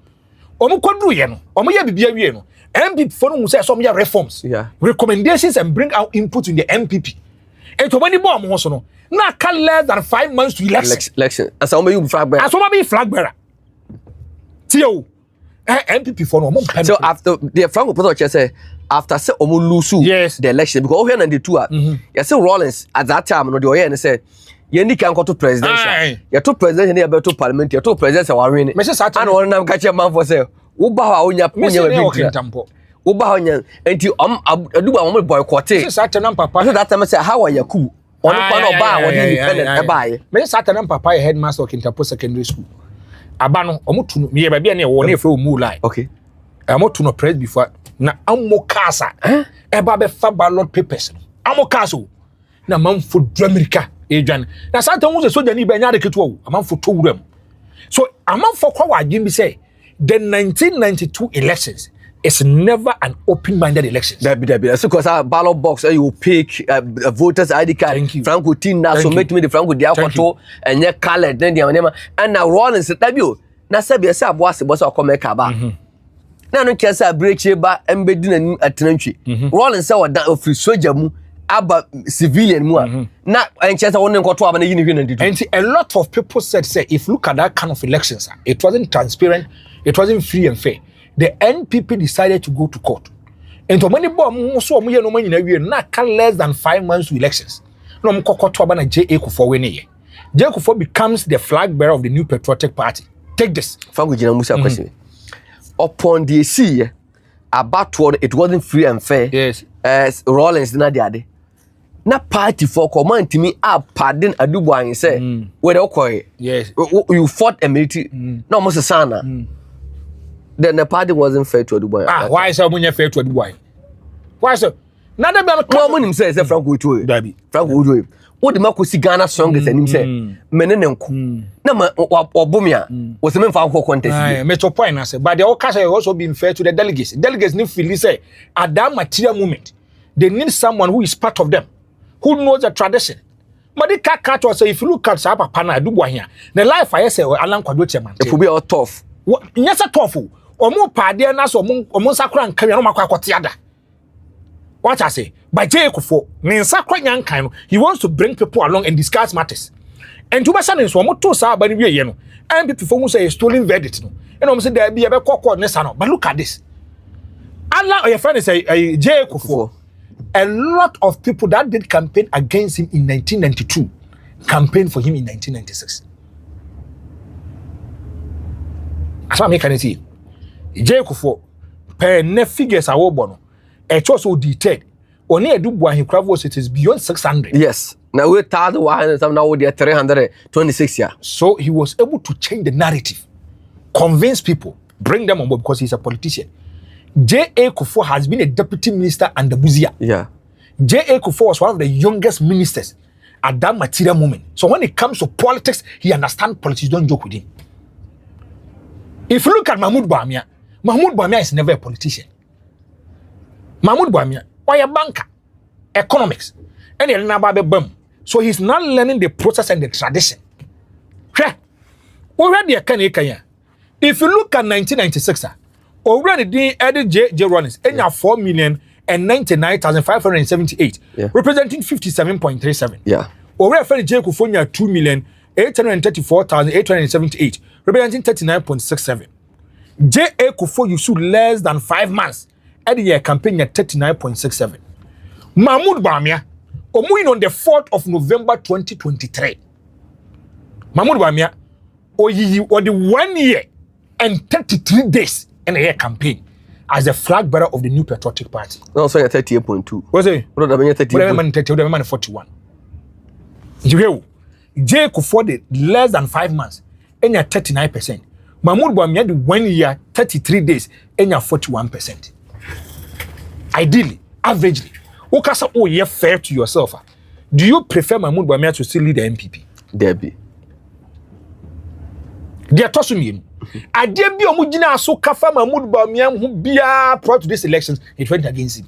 Speaker 10: Omo kodru ye no. Omo ye bibia wie no. NPP for no say some reforms.
Speaker 9: Yeah.
Speaker 10: Recommendations and bring out input in the NPP. And to many more mo so no. Na can less than 5 months to election.
Speaker 9: As some you flag bearer.
Speaker 10: As some be flag bearer. Tio. NPP for no.
Speaker 9: So after the Franco Poto say after say omo lose the election because here 92 you say Rollins at that time no the oye say you need can go to presidential you to president you about to parliament you to president wa win and one nam catch man for say wo ba ha onya wo ba onya enti aduba omo boycott
Speaker 10: Satanam papa
Speaker 9: so that time say how are Yakubu on no ba wo independent e buy
Speaker 10: me Satanam papa headmaster of Kintampo secondary school abano omo tunu me ba bia na wo na efe omu lie
Speaker 9: okay
Speaker 10: omo tunu press before na amokasa eba be fa ballot papers amokaso na manfo America edwan na Satan wo se soja ni ba nya de keto wo amanfo to wuram so amanfo kwa wagin bi say the 1992 elections is never an open-minded election.
Speaker 9: That be. So because our ballot box, you pick voters ID card. Franco Tina, so make me the Franco Diakoto and your color. Then the name and now Rollins that you. Na sabi say aboase boss akome kaba. Na no kesa break ba embedin at tenantry. Rollins say what free soldier mu aba civilian mu na enchesa won nkoto aba na yini hwe na didu.
Speaker 10: And a lot of people said say if you look at that kind of elections, it wasn't transparent, it wasn't free and fair. The NPP decided to go to court. And to many bomb so mo ye no man nyina na can less than 5 months to elections. No mo kokoto aba na J.A. Kufuor we ne ye. J.A. Kufuor becomes the flag bearer of the new patriotic party. Take this.
Speaker 9: Franco Gina Musa question. Upon the sea about it wasn't free and fair.
Speaker 10: Yes.
Speaker 9: As Rollins na de ade. Na party for command to me pardon Adubuai say where they okoy.
Speaker 10: Yes.
Speaker 9: You fought a military. No mo sana. Then the party wasn't fair to Adubuai.
Speaker 10: Why is someone fair to Adubuai? Why so? Nada be
Speaker 9: no money say Franco Utoe.
Speaker 10: Dabi.
Speaker 9: Franco Utoe. What the Marco Ghana strongest and him say menenenko. Na Bawumia was the main for contest.
Speaker 10: Metro point I say but the Okasa also being fair to the delegates. Delegates need feel say at that material moment they need someone who is part of them, who knows the tradition. But the cat was say if you look at Sapa Pana Adubuai here, the life I say Alan Kwadwo chairman.
Speaker 9: It will be all tough.
Speaker 10: Yes, a tough. Omo pade na so omo sakra nkan no makwa kotiada. What I say? By J.A. Kufuor, he wants to bring people along and discuss matters. And to be honest, omo to sa ba ni wie ye no. And people for say stolen verdict no. And omo say there be a be kokko nesa no. But look at this. Allah your friend say J.A. Kufuor. A lot of people that did campaign against him in 1992 campaigned for him in 1996. As I make an see. J.A. Kufuor per ne figures are bono. It also detailed. Only Adubuai he travels it is beyond 600.
Speaker 9: Yes. Now we thought 100 now we are 326 years.
Speaker 10: So he was able to change the narrative. convince people, bring them on board because he's a politician. J.A. Kufuor has been a deputy minister under Buzia.
Speaker 9: Yeah.
Speaker 10: J.A. Kufuor was one of the youngest ministers at that material moment. So when it comes to politics, he understands politics. Don't joke with him. If you look at Mahmoud Bawumia is never a politician. Mahmoud Bawumia, why a banker? Economics. And he'll never be bum. So he's not learning the process and the tradition. Already a can. If you look at 1996, already the added J. Rollins, and 4,099,578, representing 57.37.
Speaker 9: Yeah.
Speaker 10: Already for J. Kufuor 2,834,878, representing 39.67. J.A. Kufuor you should less than 5 months at the year campaign at 39.67. Mahmoud Bawumia, on the 4th of November 2023. Mahmoud Bawumia, or the 1 year and 33 days in a year campaign as the flag bearer of the New Patriotic Party.
Speaker 9: No, so 38.2.
Speaker 10: What's it?
Speaker 9: What about
Speaker 10: 30? 41. You hear? J. Kufuor less than 5 months and you're 39%. Mahmoud Bawumia the 1 year, 33 days and you're 41%. Ideally, averagely, Okasa, oh, you're fair to yourself. Do you prefer Mahmoud Bawumia to still lead the MPP?
Speaker 9: Debbie.
Speaker 10: They are tossing you. I dare be a Mujina so Kafa Mahmoud Bawumia who be prior to these elections, it went against him.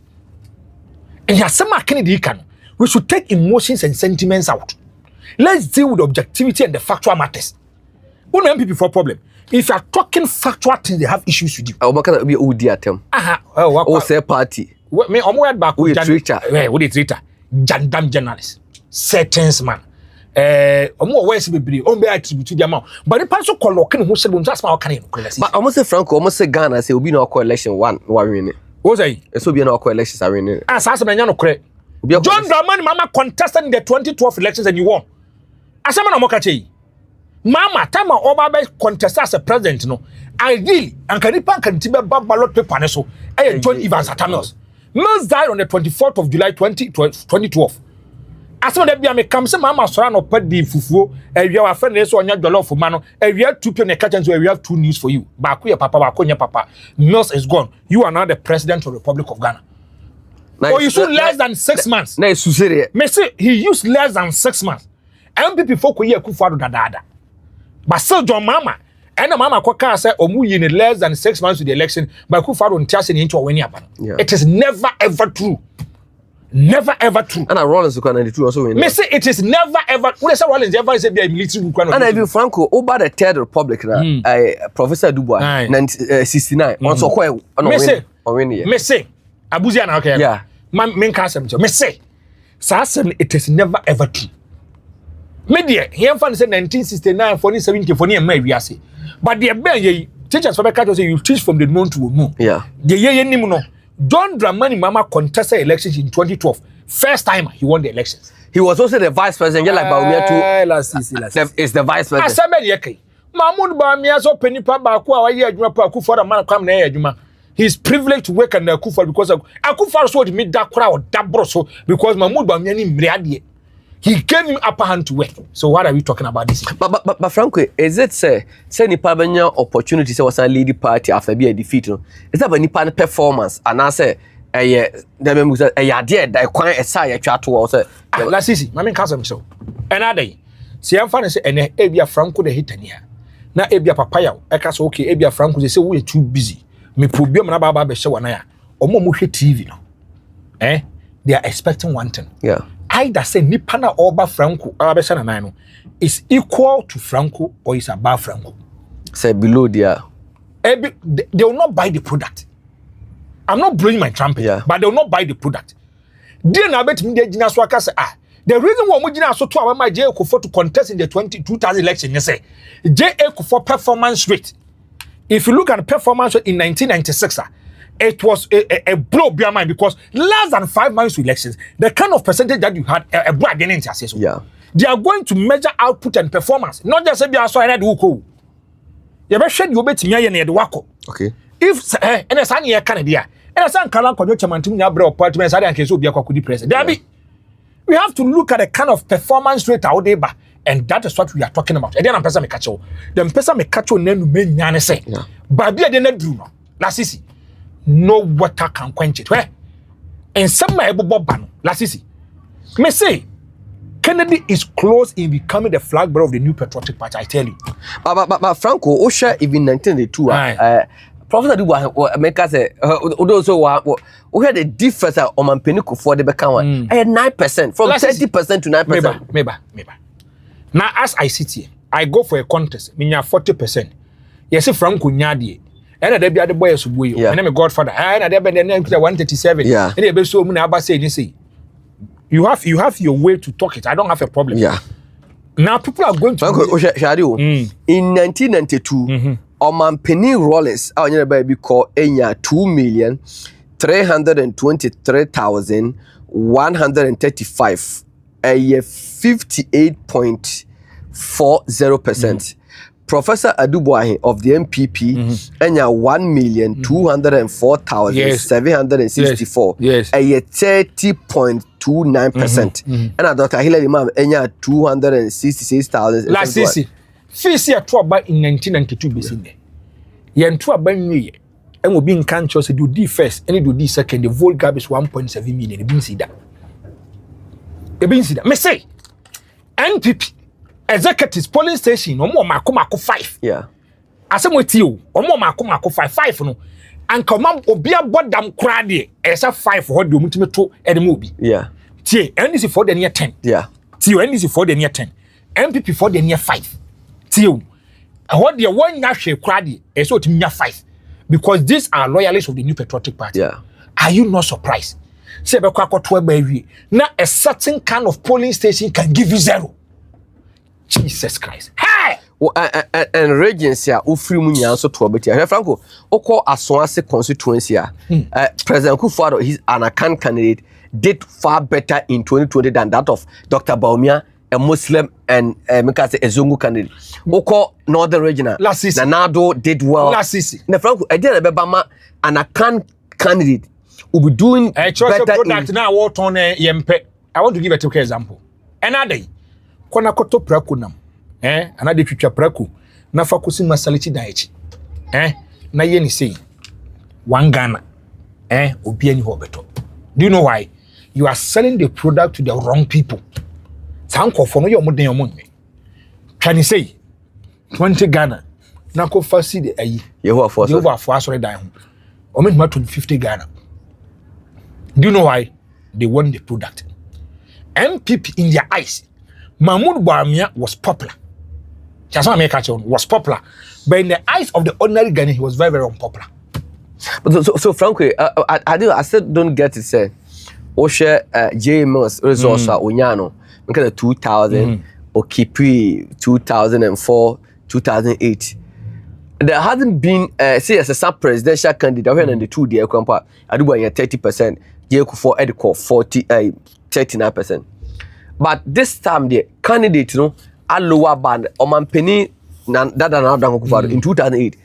Speaker 10: And he has some Kennedy can. We should take emotions and sentiments out. Let's deal with objectivity and the factual matters. Who know MPP for problem? If you are talking factual things, they have issues with you.
Speaker 9: What can be OD at them? Say party.
Speaker 10: Me, I'm word back
Speaker 9: with Twitter.
Speaker 10: What is Twitter? Jandam journalists. Settings man. Omo where se bebre on be attribute to them but the person colloquing who said just ma can
Speaker 9: but almost say Franco almost say Ghana say obi na election one win
Speaker 10: what say
Speaker 9: so be na elections are winning
Speaker 10: as me nya no kore John Dramani mama contested in the 2012 elections and you won asema na mo ka che mama time oba be contest as a president no ideally and can nipa kan tibe ballot paper ne so John Evans Atamios Mills died on the 24th of July 2012. As soon as I come, some mama sorrow no pet the fufu. We have a friend so on your jollof mano. We have 2 people catch so we have 2 news for you. Bakuya papa, bakuya papa. Mills is gone. You are now the president of the Republic of Ghana. Nice. Or you should less than 6 months.
Speaker 9: Nice,
Speaker 10: me say he used less than 6 months. MPP folk we Kufuor dada. But still John Mama. And mama kwaka say omu yin less than 6 months to the election. But Kufuor on tiase into a winning happen. It is never ever true. Never ever true.
Speaker 9: And Rollins is 92 also win.
Speaker 10: Me say it is never ever. When say Rollins ever say be a military requirement.
Speaker 9: And even Franco over the Third Republic na Professor Dubois 1969 once okwa
Speaker 10: me say Abuja na okay.
Speaker 9: Yeah.
Speaker 10: Me can say me say it is never ever true. Me there here fan say 1969 4070 for near we say. But the be teachers for the say you teach from the moon to the moon.
Speaker 9: Yeah.
Speaker 10: The year nimu no. John Dramani Mama contested elections in 2012. First time he won the elections.
Speaker 9: He was also the vice president, like Bawumia too. Is the vice president.
Speaker 10: Asabe yeke. Mahmoud Bawumia so penipa ba ku awaye adwuma pa Kufuor da man kwam na adwuma. He's privileged to work under Kufuor because Kufuor so the mid da kra or dabro so because Mahmoud Bawumia ni mriade. He gave him upper hand to work. So what are we talking about this?
Speaker 9: But Franco, is it say nipa benya opportunity say was a lead party after be a defeat no? Is that nipa performance and I say dem mu say there da kwan esa ya twa to say
Speaker 10: la sisi mama nka sam so. Enade. Si amfa ne say ene ebia Franco the hitania. Na ebia papa ya e ka so okay ebia Franco say we too busy. Me problem na baba be hye wana ya. Omo mo hwe TV no. They are expecting one thing.
Speaker 9: Yeah.
Speaker 10: Either say nipa na oba Franco abesha na nan no is equal to Franco or is above Franco.
Speaker 9: Say below there.
Speaker 10: They will not buy the product. I'm not blowing my trumpet, but they will not buy the product. They na bet me dey so aka say the reason why we so to our J.A. Kufuor to contest in the 2000 election, you say J.A. Kufuor performance rate. If you look at the performance rate in 1996, it was a blow beyond mind because less than 5 months to elections, the kind of percentage that you had, a blow against us.
Speaker 9: Yeah.
Speaker 10: They are going to measure output and performance, not just say they are so ahead who. You better shed you bet me near the wako.
Speaker 9: Okay.
Speaker 10: If and a sunny Canada, and a son Kalan Kojo Chamantum Yabra apartments, I can so be a cockudi president. There be We have to look at the kind of performance rate out there, and that is what we are talking about. And then I'm person me catch you. The person me catch you nenu me nyane say. Baby ade na dru no. Lasisi. No water can quench it. Where? And some my boba no. Lasisi. Me say Kennedy is close in becoming the flag bearer of the new patriotic party. I tell you.
Speaker 9: But Franco, Osha even 1992. Professor Dubois make us say also we had a difference on Mampenico for the become 9% from 30% to 9%.
Speaker 10: Maybe. Now as I sit here, I go for a contest, meaning 40%. Yes, Franco Nyadi. And there be other boys who you. And I'm a godfather. And there be 137.
Speaker 9: Yeah.
Speaker 10: And there be so many about saying say. You have your way to talk it. I don't have a problem.
Speaker 9: Yeah.
Speaker 10: Now people are going to
Speaker 9: in 1992. Omampeni Rollins, our baby called Enya 2,323,135, a 58.40%. Professor Aduboahe of the MPP, Enya 1,204,764, a 30.29%. And Dr. Hilary Mam, Enya 266,000.
Speaker 10: Last season. Fisi ya tuwa ba in 1992 besinde. Yen tuwa ba nye and will be in country say do D first and do D second. The vote gap is 1.7 million. The bin see that. Me say NPP executives polling station omo mako 5.
Speaker 9: Yeah.
Speaker 10: Asem with you omo mako 5 no. And come obi abodam kra de esa 5 ho de omutime to edem obi.
Speaker 9: Yeah.
Speaker 10: Tie NDC for the near 10.
Speaker 9: Yeah.
Speaker 10: Tie NDC for the near 10. MPP for the near 5. Till what the one national crowd is so to 5 because these are loyalists of the new patriotic party.
Speaker 9: Yeah.
Speaker 10: Are you not surprised? Say now a certain kind of polling station can give you 0. Jesus Christ. Hey!
Speaker 9: And Regency ufri munya so to obeti. Franco, oko Aswance constituency President Kufuor, he's an Akan candidate, did far better in 2020 than that of Dr. Bawumia, a Muslim and a Zungu candidate. Oko Northern Regional. Nanado did well. Na Franco, I did a Bama an Akan candidate will be doing better
Speaker 10: product in now what on yempe. I want to give a typical example. Another day, kona koto praku nam. Another twitwa praku. Na fakusi masaliti daichi. Na ye ni say 1 Ghana. Obi ani ho beto. Do you know why? You are selling the product to the wrong people. Sanko for no your modern your money. Can you say 20 Ghana? Na ko fasi de ayi. Yehovah for sorry die ho. O me 50 Ghana. Do you know why? They want the product. MPP in their eyes, Mahmoud Bawumia was popular. Was popular. But in the eyes of the ordinary Ghanaian, he was very, very unpopular.
Speaker 9: But so frankly, I still don't get it, say, Osha JMS resource Onyano, because of 2000, Okipi 2004, 2008. There hasn't been, say, as a sub-presidential candidate, when the 2 year compa, I do 30%, for Edco 39%. But this time the candidate, a lower band Omampeni in 2008.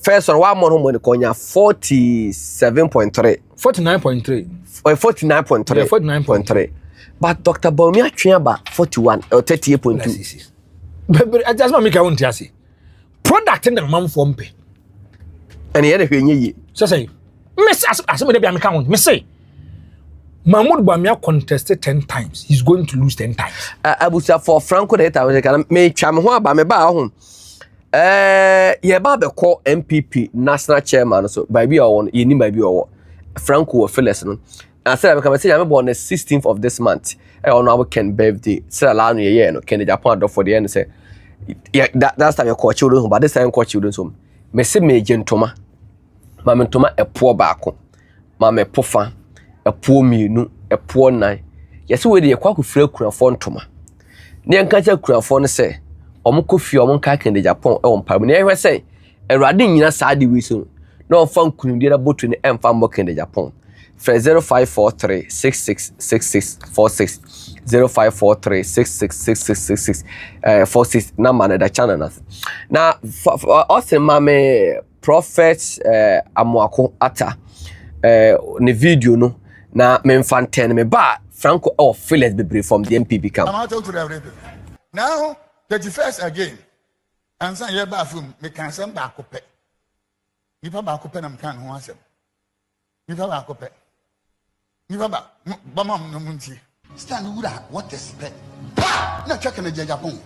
Speaker 9: First one month when Konya 47.3. 49.3. But Dr. Bawumia Chiamba 41 or 38.2.
Speaker 10: But I just want to make a one say. Product in the man for pay.
Speaker 9: And the other thing
Speaker 10: so say, Miss as somebody be account, me say. Mahmoud Bawumia contested 10 times. He's going to lose 10 times.
Speaker 9: I would say for Franco that I was me cham ho ba me ba ho. Ye ba be call MPP national chairman so by be on ye ni by be o Franco Phyllis no. I said I come say I'm born the 16th of this month. On our Ken birthday. Say allow me year no Ken Japan for the end say. Yeah, that's time you call children home, but this time call children home. Me say me gentoma. Ma me ntoma e poor baako. Ma me pofa. A poor minu, a poor nine. Yes, we de kwa kufre kurafon toma. Ne nkacha kurafon say, omuko fi omunka kan de Japan e won pam. Ne ehwe say, Erade nyina saade wi so. Na on fan kunu de botu ne emfa mbo kan de Japan. Fre 0543 666646 0543 666666 46 number na da channel na. Na also mame prophet Amoako ata ne video no na me mfantene me ba Franco or feelings be from the MPP camp.
Speaker 4: I'm out to the radio. Now, 31st again. And some year bathroom, me can send back up. If I back up and I'm can't answer. If I back up. If I back, Bamam no munti. Stand what is spec? Now check in the Agyapong.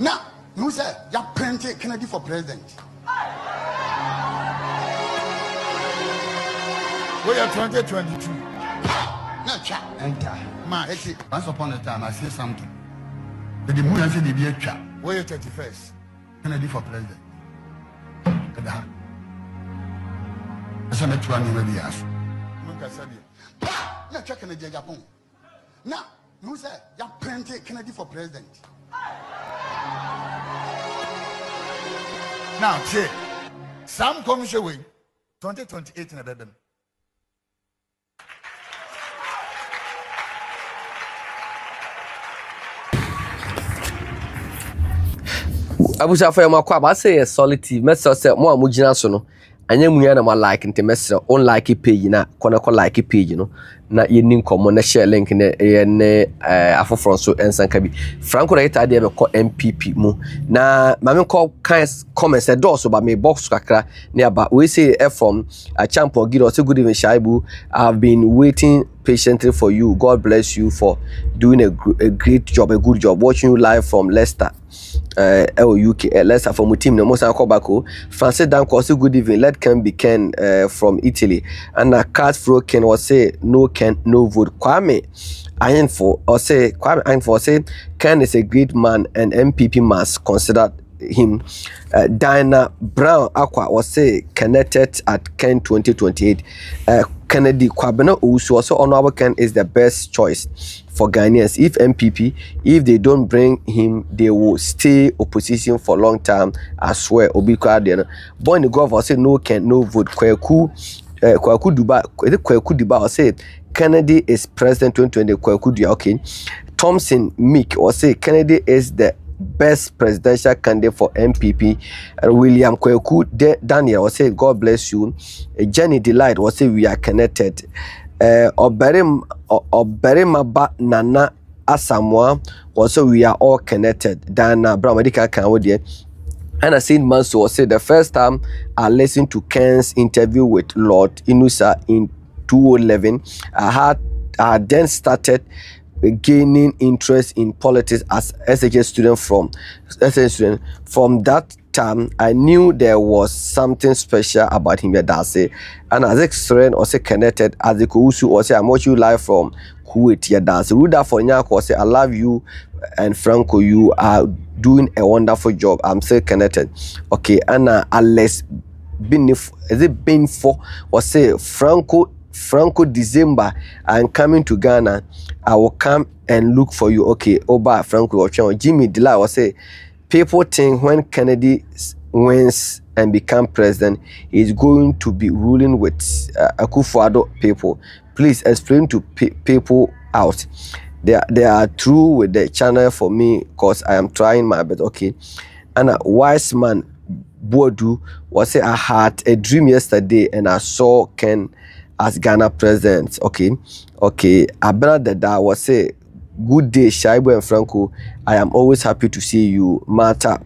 Speaker 4: Now, you say, you printed Kennedy for president. We are 2022. Now, chat. Enter. Ma, once upon a time, I see something. The moon and the dear chat. We are 31st. Kennedy for president. That's a net one already asked. Now, check in the Agyapong. Now, you say, you printed Kennedy for president. Now, check. Some commission way 2028 in a bedroom.
Speaker 9: Abuja for my kwaba say a solid TV message say mo amugina so no anya muya na ma like nte message on like page na kona ko like page no na yenin komo na share link na ne afoforo so ensanka bi Franco Rita dey be ko MPP mu na mame ko kan comments e do so ba me box kakra ne aba we say from Agyapong Gido say good evening Shaibu, I've been waiting patiently for you. God bless you for doing a great job, a good job. Watching you live from Leicester, UK. Leicester from the team. No more Bako. Francis Danko say good evening. Let Ken be Ken from Italy. And a cat fro Ken was say no Ken no vote. Kwame Ainfo say Ken is a great man and MPP must consider him. Diana Brown Aqua was say connected at Ken 2028. Kennedy Kwabena Usu also honorable Ken is the best choice for Ghanaians. If they don't bring him, they will stay opposition for a long time. I swear. Obikwa born the governor say no Ken no vote. Kwaku Duba said Kennedy is president 2020. Kwaku Duba okay. Thompson Meek or say Kennedy is the best presidential candidate for MPP. William Kwaku Daniel was say God bless you. Jenny Delight was say we are connected. Oberima Ba Nana Asamoah was say we are all connected. Dana Bramadika Kanwodie. And I seen Manso was say the first time I listened to Ken's interview with Lord Inusa in 2011, I then started gaining interest in politics as SHS student from that time. I knew there was something special about him. Yadase and as friend also connected as the Kuusu or say I'm watching you live from Kuwait. Yadase Ruda for Nyako say I love you and Franco, you are doing a wonderful job. I'm still connected. Okay, Anna Alex Binif is it Binfo or say Franco December I'm coming to Ghana. I will come and look for you. Okay, Oba Franco or Jimmy Dela will say people think when Kennedy wins and become president, he's going to be ruling with Akufo-Addo people. Please explain to people out. They are true with the channel for me because I am trying my best. Okay, and a wise man Bodu was say I had a dream yesterday and I saw Ken as Ghana president. Okay. Abena Dada was say good day Shaibu and Franco. I am always happy to see you. Mata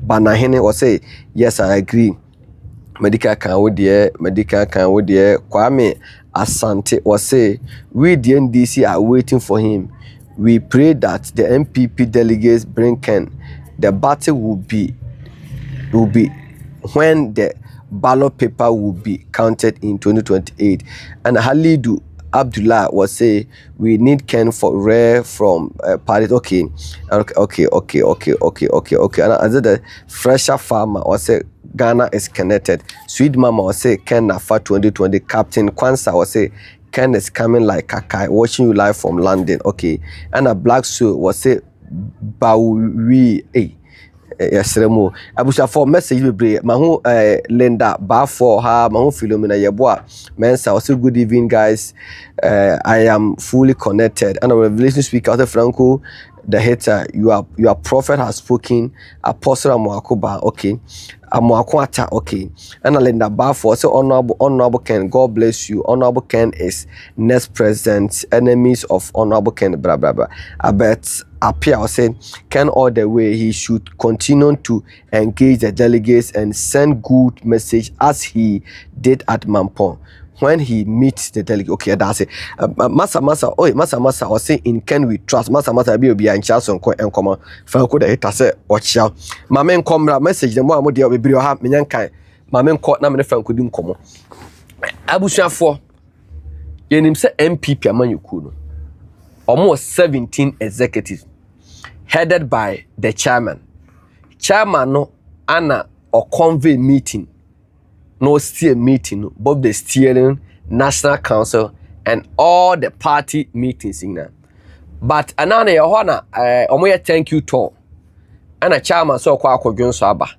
Speaker 9: Banahene was say yes I agree. Medical can with Kwame Asante was say we the NDC are waiting for him. We pray that the MPP delegates bring Ken. The battle will be when the ballot paper will be counted in 2028. And Halidu Abdullah was say we need Ken for rare from party. Okay. And as the fresher farmer was say Ghana is connected. Sweet Mama was say Ken Nafa 2020. Captain Kwanzaa was say Ken is coming like Kakai. Watching you live from London. Okay. And a Black Soul was say Bawumia'S. Yes, Remo. Abusha for message be mahu Linda ba for her mahu Philomena Yeboa Mensa also good evening guys. I am fully connected and a revelation speaker of Franco the hater, your prophet has spoken, Apostle Amoakoba, okay, Amoakwata, okay, and Linda Barfor, so honorable Ken, God bless you. Honorable Ken is next president, enemies of honorable Ken, blah blah blah. I bet appear or say Ken all the way, he should continue to engage the delegates and send good message as he did at Mampong. When he meets the delegate, okay, that's it. Massa, I was saying in Can We Trust? Massa, be in charge on and come on. Franco, the hater say, watch out. My man come message, the more I'm deal with Brio Hap, Minyankai. My man caught Naman Franco didn't come on. Abusha for Yenim say MPP among you almost 17 executives headed by the chairman. Chairman no Anna or convey meeting. No steer meeting, both the steering, National Council, and all the party meetings in there. But anana yohana omoye thank you to. And a chairman so kwa akwadwon so aba.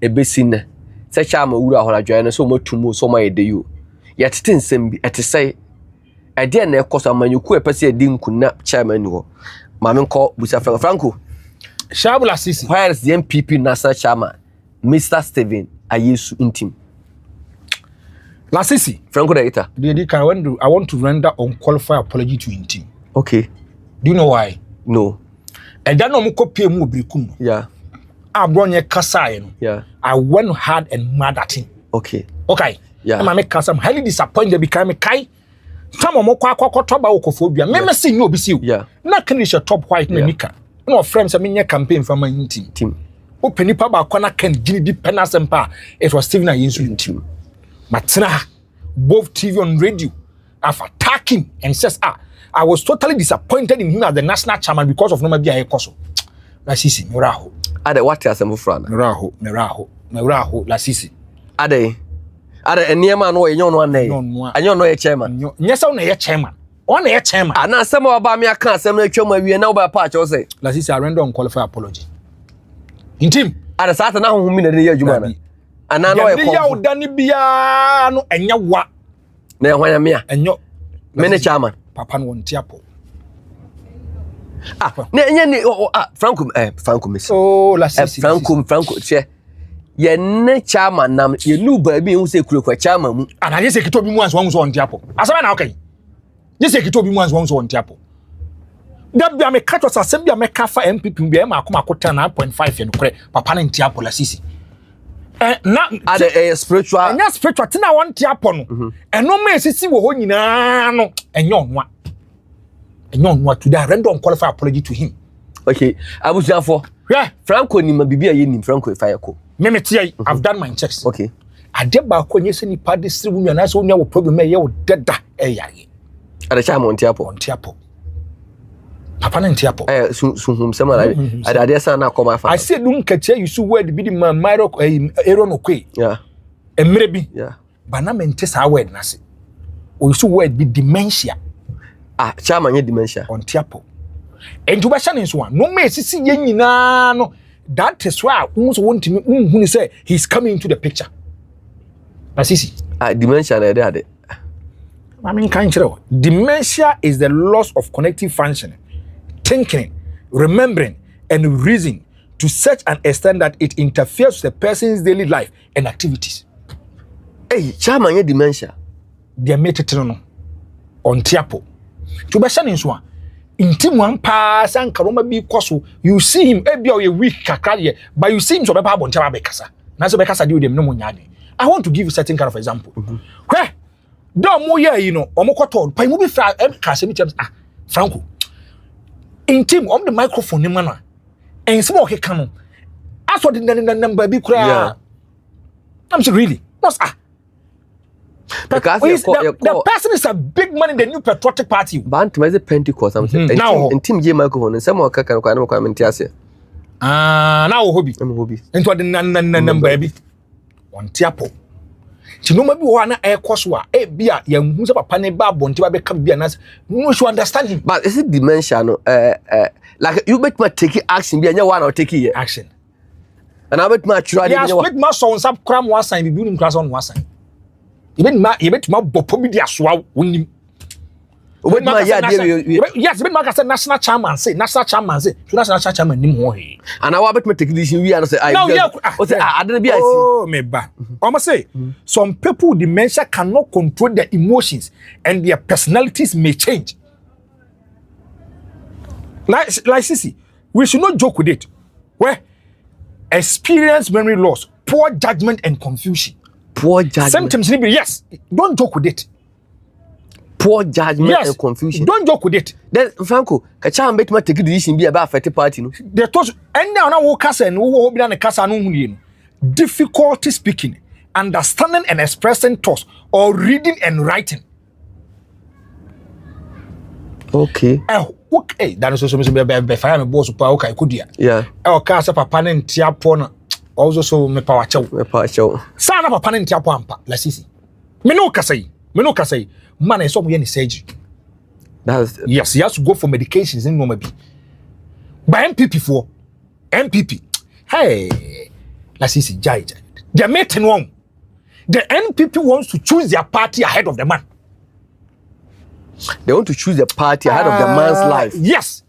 Speaker 9: Ebesin se chairman wura hona dwan so motumu so my de you. Yet nsem bi etesai e de na ekoso amanyuku epese edi nkuna chairman ni ho. Mame nko busa Franco.
Speaker 10: Shabula Sisi.
Speaker 9: Where is the MPP National Chairman, Mr. Steven Ayesu Intim?
Speaker 10: La Sisi.
Speaker 9: Franco Daita.
Speaker 10: I want to render unqualified apology to Intim.
Speaker 9: Okay.
Speaker 10: Do you know why?
Speaker 9: No.
Speaker 10: And then I'm copy mu brekum.
Speaker 9: Yeah.
Speaker 10: I brought your kasa.
Speaker 9: Yeah.
Speaker 10: I went hard and mad at him.
Speaker 9: Okay.
Speaker 10: Okay.
Speaker 9: Yeah.
Speaker 10: I'm highly disappointed because kai. Some of kwa talk about okophobia. Me see no be see.
Speaker 9: Yeah.
Speaker 10: Na can is your top white nika. No friends I mean your campaign for my team. Open nipa ba kwa na can gini di penasempa. It was Stephen Ayensu team. Matina, both TV and radio have attacked him and says, I was totally disappointed in him as the national chairman because of Noma Bia Ekoso. La Sisi, Meraho.
Speaker 9: Ade what else am frana?
Speaker 10: Meraho, La Sisi.
Speaker 9: Ade enema no enyo no anay. Anyo no ye chairman.
Speaker 10: Nyesa no ye chairman. On ye chairman.
Speaker 9: Ana asem oba me aka asem na twam awie na oba pa cho say.
Speaker 10: La Sisi I render unqualified apology. In team.
Speaker 9: Ade sata na honhumi na ye adwuma na. Ana no ye
Speaker 10: ya udani bia no enya wa
Speaker 9: na ehwan me a
Speaker 10: enyo
Speaker 9: me chairman
Speaker 10: papa no ntiapo
Speaker 9: na enya ni Franco Messi
Speaker 10: La Sisi
Speaker 9: Franco che ye ne chairman nam ye lu ba bi hu se kurekwa chairman mu
Speaker 10: ana ye se kito bi mu anso won so ntiapo asaba na okay ye se kito bi mu anso won so ntiapo da bia me kato asem bia me ka fa MPP bia ma akoma akota 9.5 ye no kure papa na ntiapo La Sisi na
Speaker 9: spiritual
Speaker 10: anya spiritual tina want apo no eno ma esisi wo ho nyina no enyo onwa today I render unqualified apology to him.
Speaker 9: Okay abusuafo
Speaker 10: yeah
Speaker 9: Franco ni mabibia ye nim Franco ifayeko
Speaker 10: me tie I've done my checks.
Speaker 9: Okay
Speaker 10: ade ba ko nyese ni padi siri wu na so nya wo problem e ye wo deda e yare
Speaker 9: ade cha mo ntiapo
Speaker 10: papa na ntiapo
Speaker 9: sunhum sema ade sa na koma fa
Speaker 10: I said dun kache you so word bi di man myro ero no kwe
Speaker 9: yeah
Speaker 10: emre bi
Speaker 9: yeah
Speaker 10: bana mente sa word na se o so word bi dementia
Speaker 9: chairman ye dementia
Speaker 10: on tiapo entu ba shane so no me sisi ye nyina no that is why so wontimi unhunu say he's coming into the picture na sisi
Speaker 9: dementia na ade
Speaker 10: I mean kan kire dementia is the loss of connective functioning, thinking, remembering and reasoning to such an extent that it interferes with a person's daily life and activities.
Speaker 9: Hey, chairman ye dementia
Speaker 10: dia metete no on tiapo to be shane so intim wan pa san karoma bi koso you see him e bia o ye weak kakra ye but you see him so be pa aboncha ba bekasa na so bekasa dey dem no munyade. I want to give you certain kind of example. Where don mo ye you know omokoto pa mu bi fra ka se mi terms Franco intim on the microphone ni mana en se mo ke kan no aso de number bi kura I'm saying really what's the person is a big man in the new patriotic party.
Speaker 9: But is it Pentecost? I'm saying. And Tim J. Microphone and some more can comment.
Speaker 10: Now hobby. I'm hobby. Into the number baby. On tiapo. Tino maybe one air coswa. Bia, young who's a papa ne babon to be come be an answer. No, you understand him.
Speaker 9: But is it dementia? No, like you bet my take action, be a one or take action. And I bet my try.
Speaker 10: Yeah, split my sons up cram one sign, be building class on one sign. Even my bopobi dia swa wonim Yes, but Mark said national chairman say. So national chairman nim ho he.
Speaker 9: And I want to take this we are say I didn't be
Speaker 10: me ba. Almost say some people with dementia cannot control their emotions and their personalities may change. Like Sisi, we should not joke with it. Where experience memory loss, poor judgment and confusion.
Speaker 9: Poor judgment.
Speaker 10: Symptoms, yes. Don't joke with it.
Speaker 9: Poor judgment and confusion.
Speaker 10: Don't joke with it.
Speaker 9: Then Franco, kacha mbet ma take decision be about 30 party no.
Speaker 10: They told and now wo kasa no wo bi na ne kasa no hunu no. Difficulty speaking, understanding and expressing thoughts or reading and writing.
Speaker 9: Okay.
Speaker 10: Okay, that is so be fire me boss pa okay kudia.
Speaker 9: Yeah.
Speaker 10: O ka sa papa ne ntiapo no also so me power chew. Sa na papa ne ntiapo ampa la sisi. Me no kasa yi. Man is some yen surgery. Yes, he has to go for medications in normal be. By MPP. Hey, let's see, Jai. They're making wrong. The NPP wants to choose their party ahead of the man.
Speaker 9: They want to choose the party ahead of the man's life.
Speaker 10: Yes.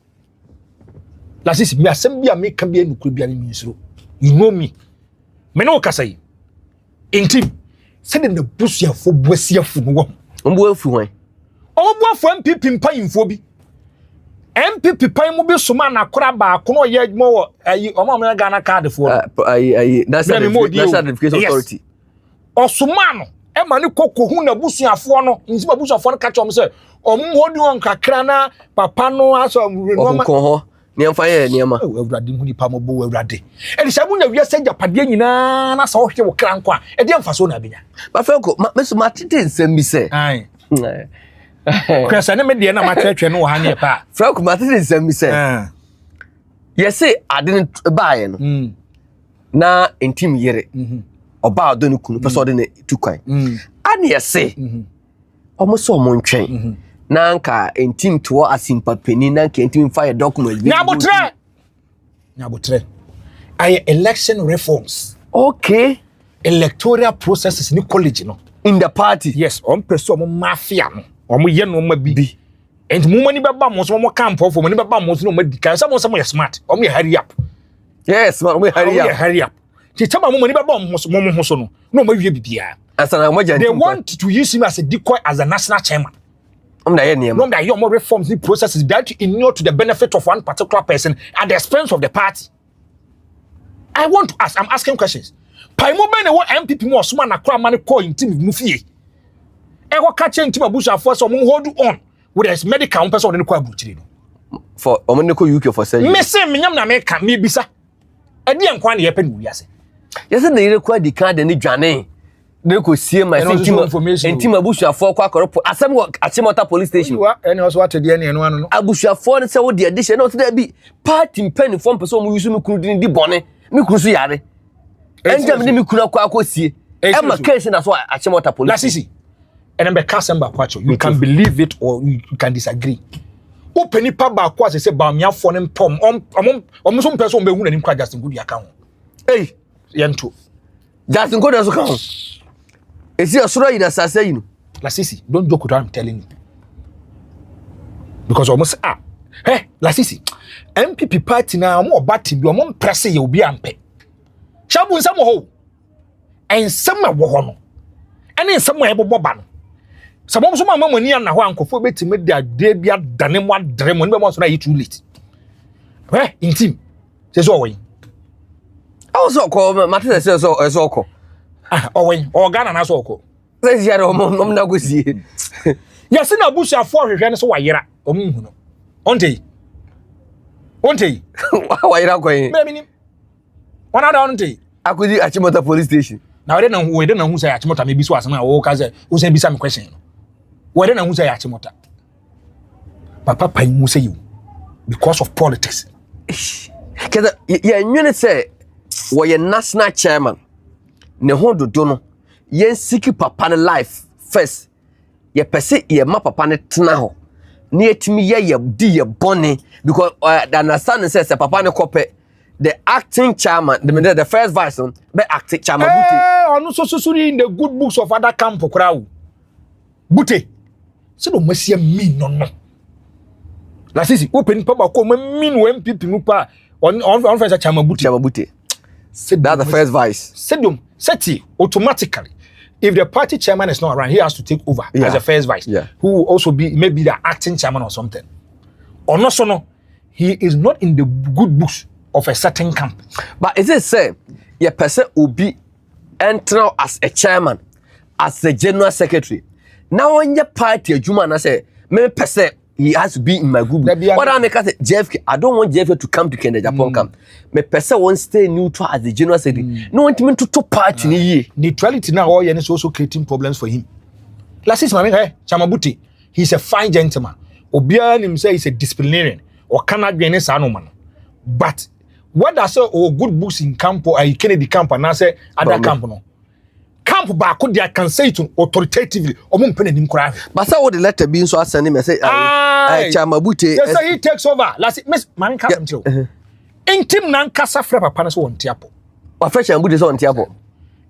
Speaker 10: Let's see, me assembly me can be you know me. Me no kasai. Intim. Send in the bush ya for bosia fu no.
Speaker 9: Ombuafu wan.
Speaker 10: Ombuafu MPP mpanyimfo bi. MPP pan mu bi soma na kora ba ko no ye adwuma wo ayi omamna Ghana card fo.
Speaker 9: That's the Education Authority.
Speaker 10: Osoma no e ma ne kokko hu na busuafo no nzima busuafo no ka chom se omhodi won kakra na papa no aso no ma
Speaker 9: ko niamfa ye niama
Speaker 10: awurade hu ni pa mo bo awurade e sha bunya wi se japade nyina na sa wo hwe wo kra nko a e de mfaso na benya
Speaker 9: ba Franco meso matete nsem bi se
Speaker 10: ai kwesa ne me de na matwetwe no ha ne pa
Speaker 9: Franco matete nsem bi se yes ade ne baaye no na intim yere oba do ne kunu pese ode ne tukwan ane yese omo so omo ntwen nanka intim to asimpa peni nanka intim fire document
Speaker 10: nyabotre ay election reforms.
Speaker 9: Okay.
Speaker 10: Electoral processes in college no
Speaker 9: in the party.
Speaker 10: Yes, on person mafia no omo ye no ma bi and mumani baba mo so mo camp for money baba mo so no ma di kan some smart omo ye hurry up.
Speaker 9: Yes, man, omo
Speaker 10: hurry up. Chama mumani baba mo so no ma wie bibia. They want to use him as a decoy as a national chairman. More reforms, the processes that inure to the benefit of one particular person at the expense of the party. I want to ask, I'm asking questions. Paimo bene wo MPP mo suma na kra mane call intim mufie. E wo ka che intim abusa for so mo hold on with his medical person on the kwa buchiri no.
Speaker 9: For omoneko UK for say.
Speaker 10: Me say me nyam na me ka me bisa. E de enkwa na ye pe ni wiase.
Speaker 9: Yes na ire kwa di kan de ni dwane. They could see my intim abushia for kwa korpo asem wo Achimota police station
Speaker 10: any also what dey any no no
Speaker 9: abushia for say wo dey addition no dey be party pen form person mo use me kunu din di bone me kunu so yare enjam ni me kunu akosie e ma case na so Achimota police
Speaker 10: lasisi and be kasemba kwacho you can believe it or you can disagree open pa ba kwa say Bawumia'S ne pom om so person be hu na nim kwa Justin Goody aka ho eh yento
Speaker 9: Justin Goody so ka ho. Is he a sura in assassin? You know,
Speaker 10: Lasisi, don't joke with what I'm telling you. Because almost hey, Lasisi, MPP party now more batty, you are pressing you'll be ampe. Shabu in some hole, and some wohono, and in somewhere boban. Some of my money and now uncle for to make their debut done one dream when we want to eat too late. Where in team, says always.
Speaker 9: I also call Matter says so call.
Speaker 10: Owen or Ghana na so ko
Speaker 9: says ya mom na go see
Speaker 10: yes na bushia for hwehwe ne so wayera omuhu no onte
Speaker 9: wayera ko yin
Speaker 10: me ni wana da onte
Speaker 9: akudi Achimota police station
Speaker 10: na we de na hu say Achimota me bi so asem na wo ka say wo say bi some question no we de na hu say Achimota papa pan mu say you because of politics
Speaker 9: keda ya nwene say wo ye national chairman ne ho dodo no yen siki papa ne life first ye pese ye ma papa ne tena ho ne etimi ye di ye bone because the understanding says papa ne kope the acting chairman the first vice be acting chairman Bute
Speaker 10: onu so in the good books of other camp kura Bute Se do masia mean no. La sisi open papa ko mean when people mu pa on friends Chamabuti.
Speaker 9: That's the first vice.
Speaker 10: Seti automatically. If the party chairman is not around, he has to take over as a first vice. Who will also be maybe the acting chairman or something. Or not so no, he is not in the good books of a certain camp.
Speaker 9: But is it say your person will be enter as a chairman, as the general secretary? Now when your party a Juma na say me person he has to be in my group. What I make say JFK, I don't want JFK to come to Agyapong camp. Me person won't stay neutral as the general secretary. No want him to party ni.
Speaker 10: Neutrality now all is also creating problems for him. Last is my Chamabuti, he's a fine gentleman. Obian himself is a disciplinarian or cannot be any man. But what does good books in camp or Kennedy camp and I say other camp no? Camp back could they can say it authoritatively or mun pen him cry.
Speaker 9: But so what the letter being so send him and say Chamabuti.
Speaker 10: Yes, he takes over. Last Miss man come to. Intim nan kasa fra papa na so on tiapo.
Speaker 9: Or fresh and good on tiapo.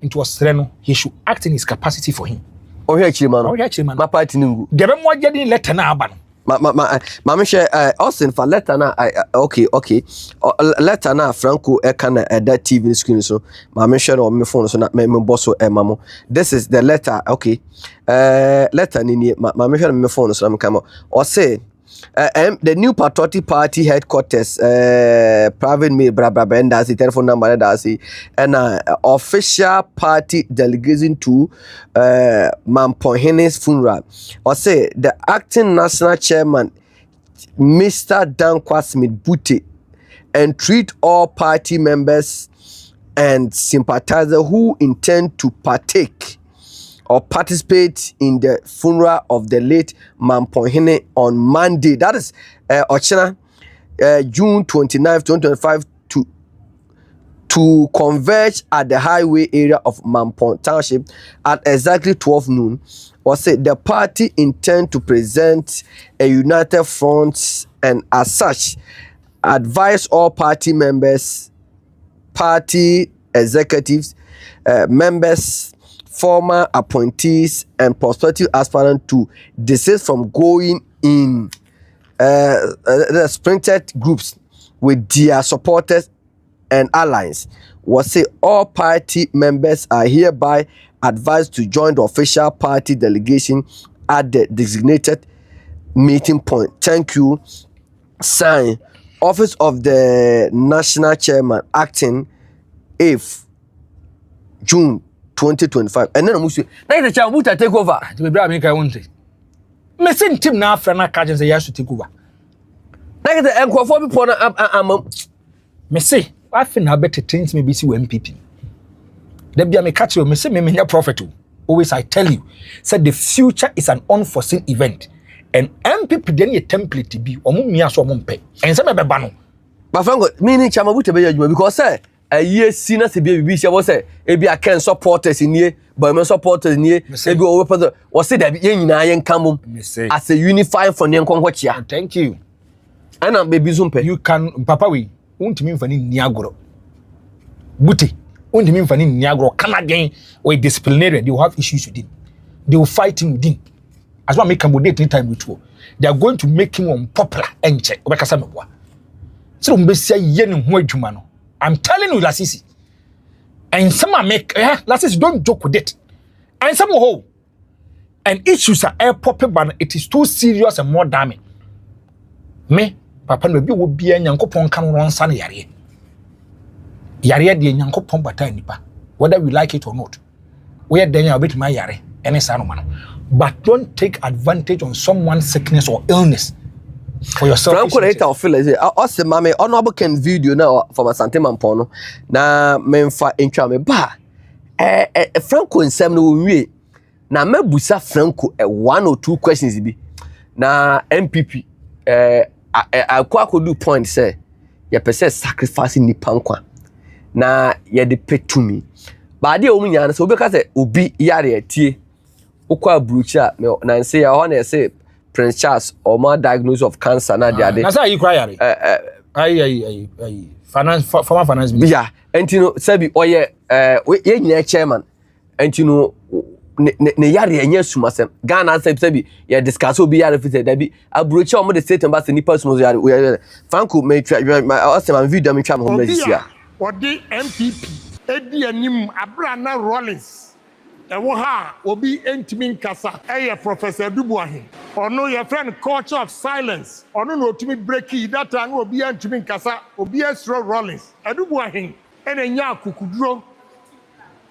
Speaker 10: Into a sereno, he should act in his capacity for him.
Speaker 9: Or here Chiman. My party ningu.
Speaker 10: Give him what getting letter na aban.
Speaker 9: Mama share Austin for letter na okay letter na Franco ekana that TV screen so mama share on my phone so na me boss so mamo this is the letter okay letter ni mama share on my phone so am come or say the new patriotic party headquarters private mail blah blah blah and that's the telephone number that's and official party delegation to Mampohene's funeral or say the acting national chairman Mr. Dankwa Smith Butte entreat all party members and sympathizers who intend to partake or participate in the funeral of the late Mampohene on Monday. That is Ochena, June 29th, 2025 to converge at the highway area of Mampon Township at exactly 12 noon. Or say the party intend to present a united front and as such advise all party members, party executives, members, former appointees and prospective aspirants to desist from going in the sprinted groups with their supporters and allies. Was say all party members are hereby advised to join the official party delegation at the designated meeting point. Thank you. Sign, Office of the National Chairman, acting 8th June 2025. And then I'm say, now the Chamabuti take over.
Speaker 10: To be make I want it. Me send team na afra na catch say he has to take over.
Speaker 9: Now the enkwafo people na
Speaker 10: me say, I think I better things maybe see MPP. There be me catch you, me say me menya prophet. Always I tell you, said the future is an unforeseen event. And MPP then a template to be omu mia so omu pay. And say me be ba no.
Speaker 9: But Franco, meaning Chamabuti be judgment because say a year senior to be BBC was say ebi a can supporters in here, but me supporters in here ebi o weapon was say that be yen nyina yen kam as a unifying for yen konkochia.
Speaker 10: Thank you.
Speaker 9: And am baby zumpe.
Speaker 10: You can papa we won't mean for ni agoro. Buti won't mean for ni agoro Canadian or disciplinarian they will have issues with him. They will fight him with him. As one make accommodate anytime with you. They are going to make him unpopular and check. So mbesi yen ho adwuma no. I'm telling you, Lasisi. And some make Lasisi don't joke with it. And some ho. And issues are air popping, but it is too serious and more damning. Me, Papa no bi wo bia Nyankopon kan ron sa na yare. Yare de Nyankopon bata nipa. Whether we like it or not. We are then bit my yare. Any sa no man. But don't take advantage on someone's sickness or illness. For yourself.
Speaker 9: Franco later feel like us mama honorable can video now from Asante Mampono na memfa entwa me ba Franco nsem no wi na mabusa Franco one or two questions bi na MPP akwa do point say ye pese sacrifice nipa nkwa na ye de petumi ba de omunya na so obeka say obi yare atie ukwa brucha na say ya ho na say Prince Charles or more diagnosis of cancer na dia de.
Speaker 10: Na say you cry yare. Finance former finance minister.
Speaker 9: Yeah, and you know sabi oye ye nyina chairman and you know ne yare enye sumasem Ghana say bi ye discuss obi yare fit da bi abrochi o mo de state embassy nipa sumo yare Franco me my video me twa mo magisia
Speaker 1: odi MPP edi anim Abrana Rollins ewo ha obi entimi nkasa Professor Dubuahin ono your friend culture of silence ono no otimi breaki that time obi entimi nkasa obi esro Rollins Dubuahin enya akukuduro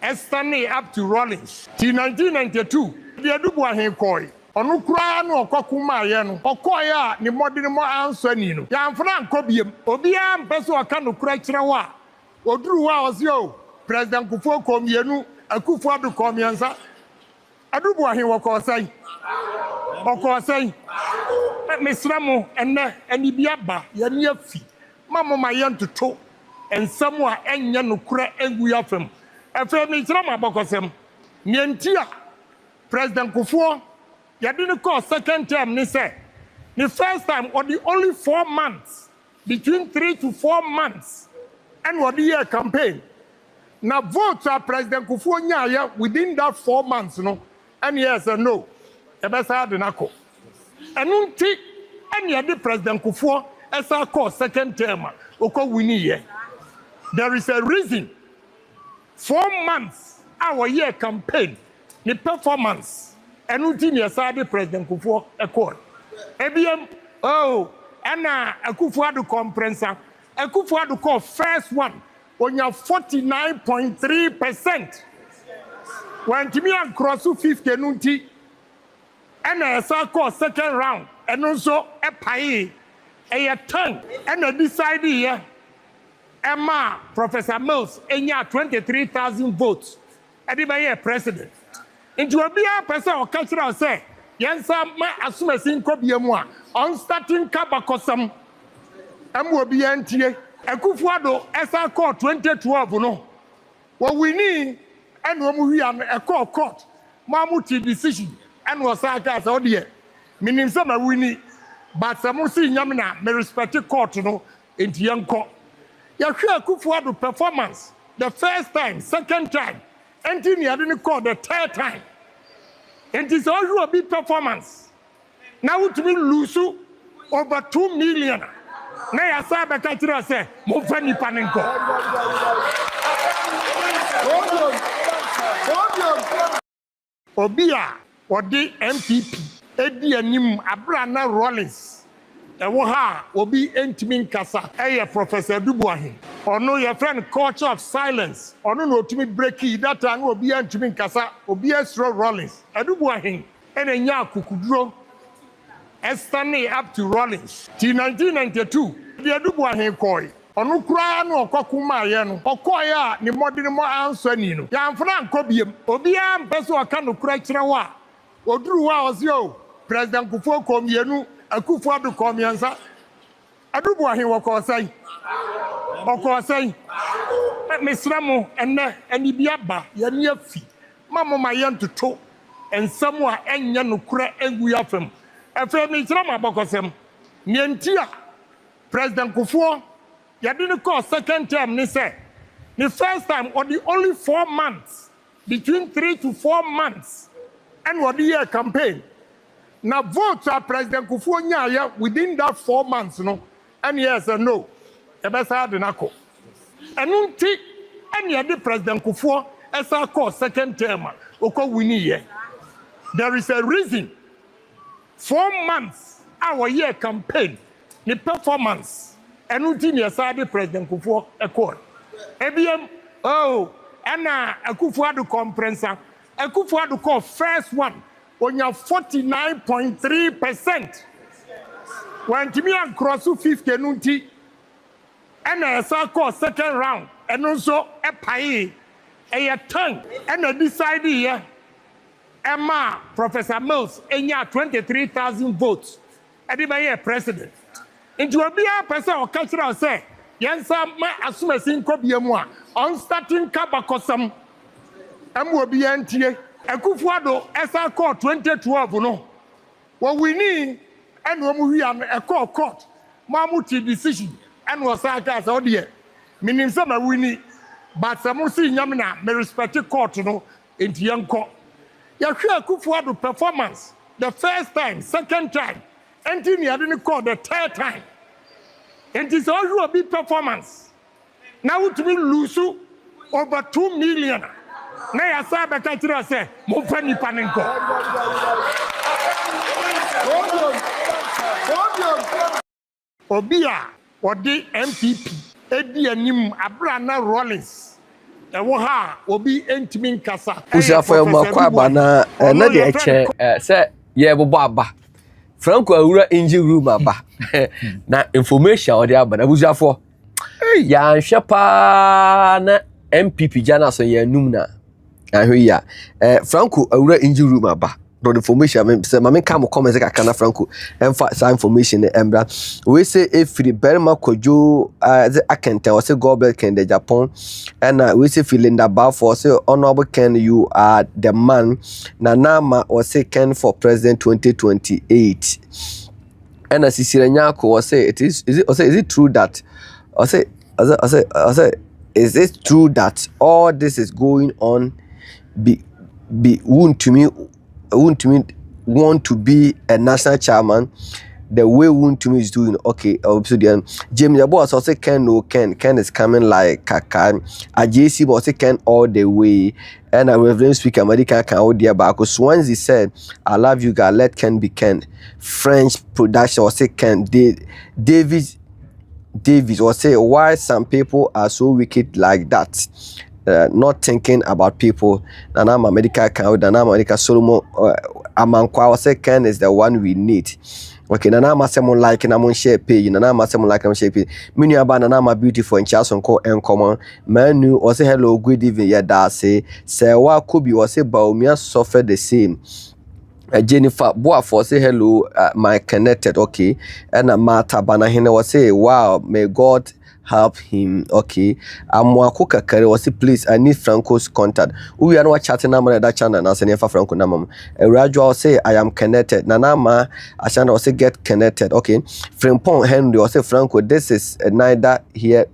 Speaker 1: Estani up to Rollins. Till 1992, the Dubuahin koi. Onu kura no okokuma ye no. Okoya ni modern mo answer ni no. Ya mfana nkobiem. Obi a mpeso aka no kura kire wa. Oduru wa ozio. President Kufuor komienu, Akufo-Addo komiensa. Dubuahin wokosai. Okosai. Mesramo ene biaba ye ne afi. Mamo ma ye ntoto. Ensamo a enya no kura engu ya fam. Efe mi tira ma bokosem nientia President Kufuor ya didn't call second term ni say the first time or the only 4 months between 3 to 4 months and what the year campaign now vote for President Kufuor nya within that 4 months no and yes and no e be sa de nako enunti and ya the President Kufuor esa call second term oko wini ye there is a reason 4 months our year campaign the performance and routine aside President Kufuor accord ebiem and Akufo-Addo comprensa Akufo-Addo call first one on your 49.3% when Timian cross 50 nunti and a call second round and also a pay a turn and a decide here Emma, Professor Mills, enya 23,000 votes. Everybody president. Into a beer person or cultural say, Yansa, my assuming Kobiamwa, on starting Kabakosam, MWBNTA, Akufo-Addo, SR Court 2012, no. What we need, and when we are a court, Mamuti decision, and was Sagas all year. Meaning some we need, but some see Yamina, may respect the court, no, into young court. You hear Akufo-Addo performance the first time, second time, and then you didn't call the third time. It is also a big performance. Now to me lose over 2 million. Now I saw the country say, Mufani Panenko. Obia or the MPP, Eddie Anim Abrana Rollins. Ewo ha obi entimi nkasa Professor Dubuahin ono your friend culture of silence ono no otimi breaki that time obi entimi nkasa obi esro Rollins Dubuahin enya akukuduro Estani up to Rollins till 1992 the Dubuahin koi ono kura no okokuma ye no okoya ni modern mo answer ni no ya mfana nkobiem obi a mpeso aka no kura kire wa oduru wa ozio President Kufuor komienu Akufo-Addo komiensa Dubuahin wokosai okosai mesramo ene biaba ye ne afi mamo ma ye ntoto ensamo a enya no kura engu ya fam efe mi tira ma bokosem nientia President Kufuor ya didn't call second term ni say the first time or the only 4 months between 3 to 4 months and what the year campaign. Now vote for President Kufuor nya within that 4 months, no, and yes and no. Ebesa de nako. Enunti any the President Kufuor esa call second term oko wini ye. There is a reason. 4 months our year campaign, the performance. Enunti ni aside President Kufuor accord. Ebiem and Akufo-Addo comprensa. Akufo-Addo call first one. On your 49.3%. When Timian cross 50 nunti, and a call second round, and also a pay a turn, and a decide here, Emma, Professor Mills, enya 23,000 votes. Everybody president. Into a beer person or cultural say, Yansa, my assuming Kobiamwa, on starting Kabakosam, MWBNTA. Akufo-Addo SR Court 2012 no. What we need and when we are a court, Mamuti decision and was Sagas all year. Meaning some we need, but some see Yamina may respect the court no into young court. Yahweh Kufuor performance the first time, second time, until you didn't call the third time. It is also a big performance. Now to me lose over 2 million. Now I saw the country say, Mufani Panenko. Obia or the MPP, Eddie Anim Abrana Rollins. Ewoha obi entimi nkasa.
Speaker 9: Usia for makwa na na de eche say ye bobo aba. Franco awura engine room aba. Na information o de aba na usia for. Ya nhwe pa na MPP jana so ya num na. Ahwe ya. Franco awura engine room aba. The information say mama come comment ka kana Franco emphasize information embra we say if the berma kojo akenta or say God bless Ken the Japan and we say feeling that bad for say honorable Ken you are the man nanama or say Ken for president 2028 and as Siranyako or say is it true that or say is it true that all this is going on be want to be a national chairman the way Wontumi is doing. Okay, obviously James Yabo also say Ken is coming like Kaka AJC but say Ken all the way and a reverend speaker America can hold their back. Swansea said I love you guys, let Ken be Ken. French production or say Ken Davis or say why some people are so wicked like that. Not thinking about people. Nana America can Nana America Solomon Amankwa say Ken is the one we need. Okay, Nana Masemon like Namon share pay, Nana Masemon like Namon share pay. Many about Nana beautiful and Charles Uncle and common. Manu or say hello, good evening, yeah, that say what could be or say Bawumia'S suffer the same. Jennifer Boafo say hello, my connected, okay. And Martha Banahina was say, wow, may God help him, okay. Amwako Kakari was say, please, I need Franco's contact. We are not chatting number that channel and sending for Franco Namam. Raju say, I am connected. Nanama, Ashana was say, get connected, okay. Frimpong Henry was say, Franco, this is neither here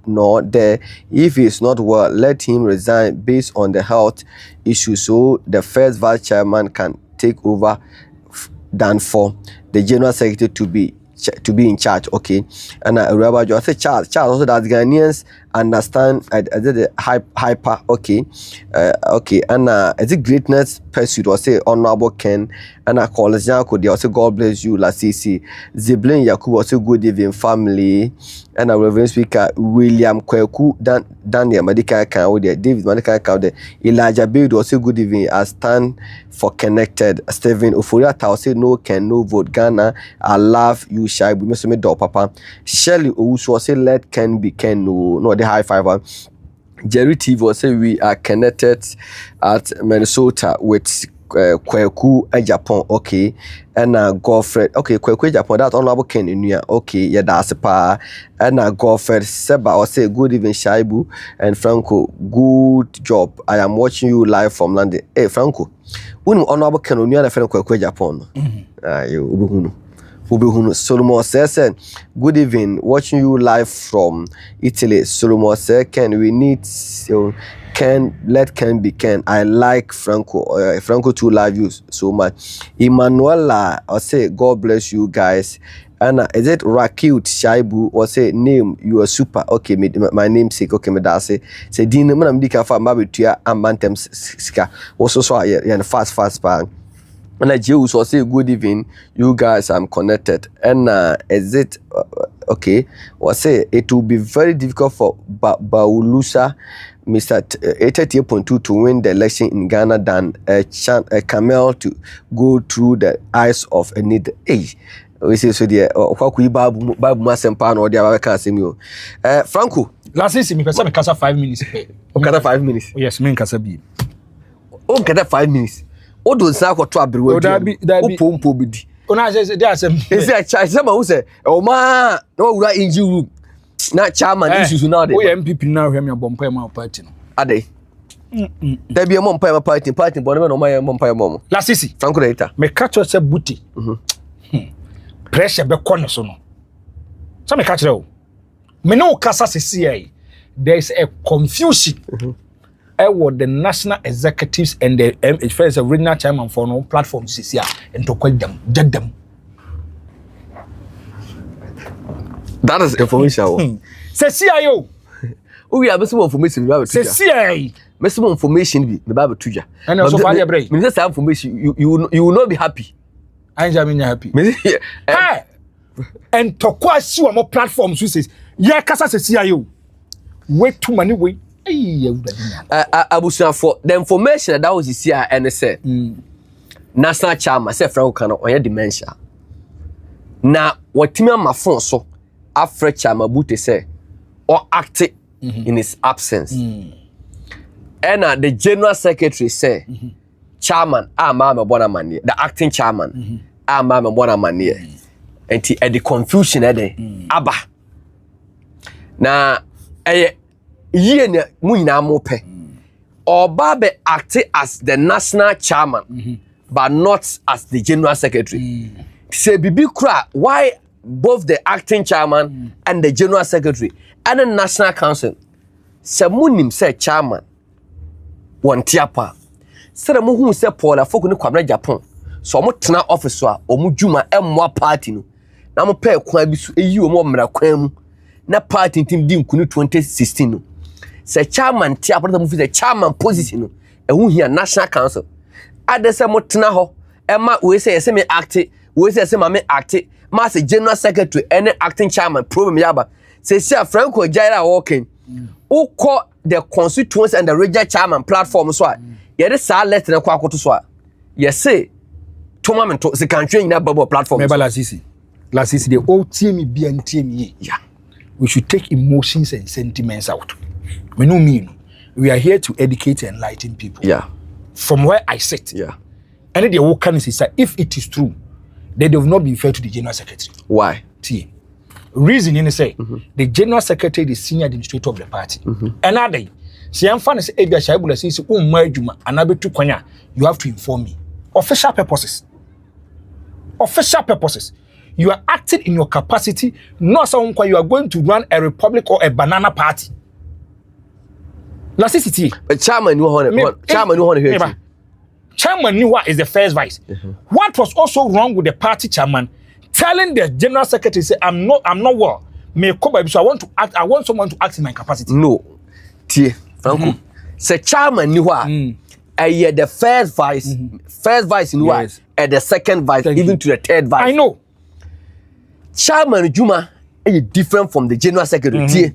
Speaker 9: nor there. If he is not well, let him resign based on the health issue so the first vice chairman can take over than for the general secretary to be in charge, okay. And Rabbi I say Charles also that Ghanaians understand the hyper, okay, okay. And as a greatness pursuit or say honorable Ken and college could they also God bless you la CC Ziblin Yakub also good evening family and Reverend Speaker William Kweku Daniel medical account there David medical account there Elijah Build also good evening I stand for connected Stephen Oforiata also no Ken no vote Ghana I love you shy we must do papa Shelley Owusu say let Ken be Ken no the high five. Jerry TV will say we are connected at Minnesota with Kweku Agyapong, okay, and Godfred, okay, Kweku Agyapong, that's honorable Ken in New York, okay, yeah, that's a pa, and Godfred Seba will say good evening Shaibu and Franco, good job. I am watching you live from London. Hey Franco, when honorable Ken in New York, Kweku Agyapong, you. Solomon says, good evening, watching you live from Italy. Solomon says, Ken, we need Ken, let Ken be Ken. I like Franco. Franco to love you so much. Emanuela, I say, God bless you guys. And is it Rakute Shaibu or say name you are super okay my namesake okay me that say din man am dika fa ma betua ambantem sika also so yeah fast bang. And Jews will say good evening, you guys I'm connected. And is it okay? Or say it will be very difficult for Bawulusa Mr. 88.2 to win the election in Ghana than a camel to go through the eyes of a needle. Hey, we say so there. Babu Masempa or the other can't see me. Franco.
Speaker 10: Last thing, me person kasa 5 minutes.
Speaker 9: Okay, 5 minutes.
Speaker 10: Yes, me kasa bi.
Speaker 9: Okay, 5 minutes. Odo nsa akɔto aberewa bi opompo bi di
Speaker 10: ona say dey asem
Speaker 9: ese a chai say ma wo say o ma na wura engine room na chairman issues now dey
Speaker 10: o MPP na hwe me bompa ma party no
Speaker 9: ade da bi mo mpa ma party bo no ma ye mo mpa mo
Speaker 10: la sisi
Speaker 9: Franco data
Speaker 10: me catch you say booty pressure be kɔ no so no so me catch you me no kasa sisi ai there is a confusion what the national executives and the first regional chairman for no platforms is here and to call them, get them.
Speaker 9: That is information.
Speaker 10: Say CIO.
Speaker 9: Oh, we have some information about
Speaker 10: Say CIA.
Speaker 9: Some information about Tuja.
Speaker 10: And also for the break.
Speaker 9: Minister information, you will not be happy.
Speaker 10: I'm happy. Hey, and to quite see more platforms who says, yeah, Casa say CIO. Wait too many way.
Speaker 9: Abusia for the information that was here and say national chairman say Franco Kano on dementia. Na what me my phone so after chairman Bute say or act in his absence. And the general secretary say chairman mama bonamani, the acting chairman mama bonamani. And the confusion abba. Na ye ne muina mope Obabe acted as the national chairman but not as the general secretary. Say bibi kra why both the acting chairman and the general secretary and the national council say munim say chairman one tiapa say mo hu say Paul Afoko ne kwabra Agyapong so mo tena office a omo djuma emwa party no na mo pay kwan bi so eyi omo mra kwan mu na party team di nkunu 2016 no say chairman tiapa na mo fi the chairman position no ehun here national council ade say mo tena ho ema we say me act we say me act ma say general secretary any acting chairman problem yaba say Franco Jaira walking who call the constituency and the regional chairman platform so ye say let na kwa akoto so ye say tomamento se country in that bubble platform
Speaker 10: me lasisi the old team BNTM
Speaker 9: yeah
Speaker 10: we should take emotions and sentiments out. We know mean we are here to educate and enlighten people.
Speaker 9: Yeah.
Speaker 10: From where I sit.
Speaker 9: Yeah.
Speaker 10: And the whole can say if it is true, they have not been fair to the general secretary.
Speaker 9: Why?
Speaker 10: Reason in say the general secretary, the senior administrator of the party. Another day, see I'm fine say Ebia Shaibula says Juma anabetu kwanya, you have to inform me. Official purposes. Official purposes. You are acting in your capacity, not someone you are going to run a republic or a banana party. Lassity.
Speaker 9: Chairman knew here.
Speaker 10: Chairman knew what is the first vice. What was also wrong with the party chairman telling the general secretary say I'm not well. May come so I want to act. I want someone to act in my capacity.
Speaker 9: No, Franco. Say chairman knew what. The first vice, knew what, and the second vice, even to the third vice.
Speaker 10: I know.
Speaker 9: Chairman Juma is different from the general secretary.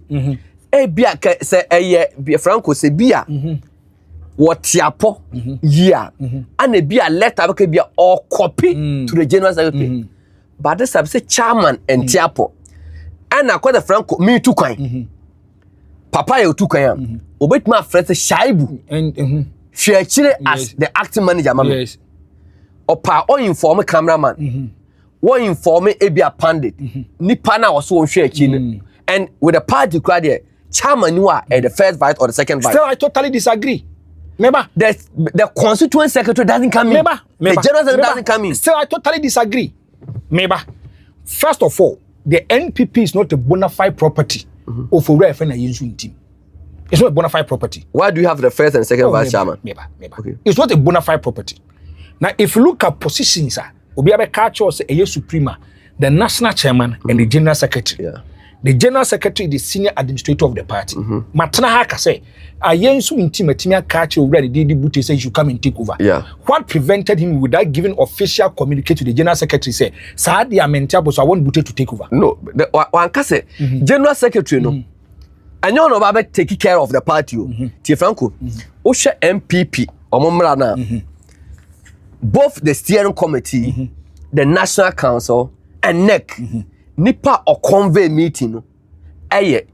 Speaker 9: Bia say Franco say bia what tiapo yeah and a bia letter be or copy to the general secretary. But this say chairman and tiapo and I call the Franco me too kind. Papa you too kind. Obet my friend Shaibu and she as the acting manager mama.
Speaker 10: Yes.
Speaker 9: Opa or inform cameraman. One inform Ebia pandit. Nipa na was so share and with the party crowd chairman you are at the first vice or the second vice.
Speaker 10: Still, I totally disagree. Remember,
Speaker 9: the constituent secretary doesn't come in.
Speaker 10: The
Speaker 9: general secretary doesn't come in.
Speaker 10: Still, I totally disagree. Remember, first of all, the NPP is not a bona fide property of a FN team. It's not a bona fide property.
Speaker 9: Why do you have the first and second vice chairman?
Speaker 10: Okay. It's not a bona fide property. Now, if you look at positions, Obiabe Kacho say a suprema, the national chairman and the general secretary.
Speaker 9: Yeah.
Speaker 10: The general secretary, the senior administrator of the party. Matana Haka say, Ayensu intimatimia Kacho already did Bute say you should come and take over.
Speaker 9: Yeah.
Speaker 10: What prevented him without giving official communique to the general secretary say, Saadi Amentia, so I want Bute to take over?
Speaker 9: No, one can say, general secretary, no. And you know about taking care of the party. Tia Franco, Osha MPP, Omomrana, both the steering committee, the national council, and NEC. Nipa or convey meeting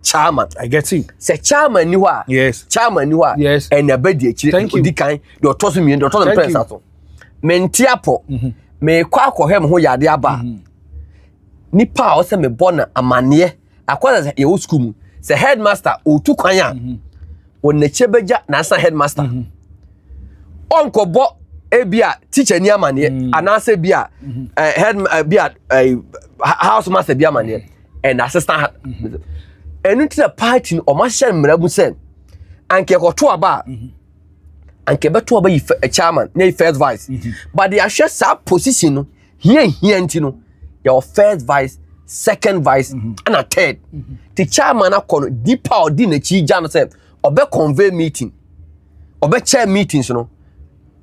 Speaker 9: chairman.
Speaker 10: I get it.
Speaker 9: Say chairman you are.
Speaker 10: Yes.
Speaker 9: Chairman you are.
Speaker 10: Yes.
Speaker 9: And a bedi
Speaker 10: thank you.
Speaker 9: You're tossing me and you're tossing press out. Mentiapo. Me kwa hem ho yade aba. Nipa o se me bona amane. Akwa ye school. Say headmaster o tu kwanya. O nechebeja na sa headmaster. Onko bo ebia teacher ni amane anase bia head bia house master bia amane and assistant and into the party o ma share mrabu sen anke ko to aba anke beto oba a chairman na first vice but they are share sa position no here nti no your first vice second vice and a third the chairman akọ no deeper odi na chi ja no say obe convey meeting obe chair meetings no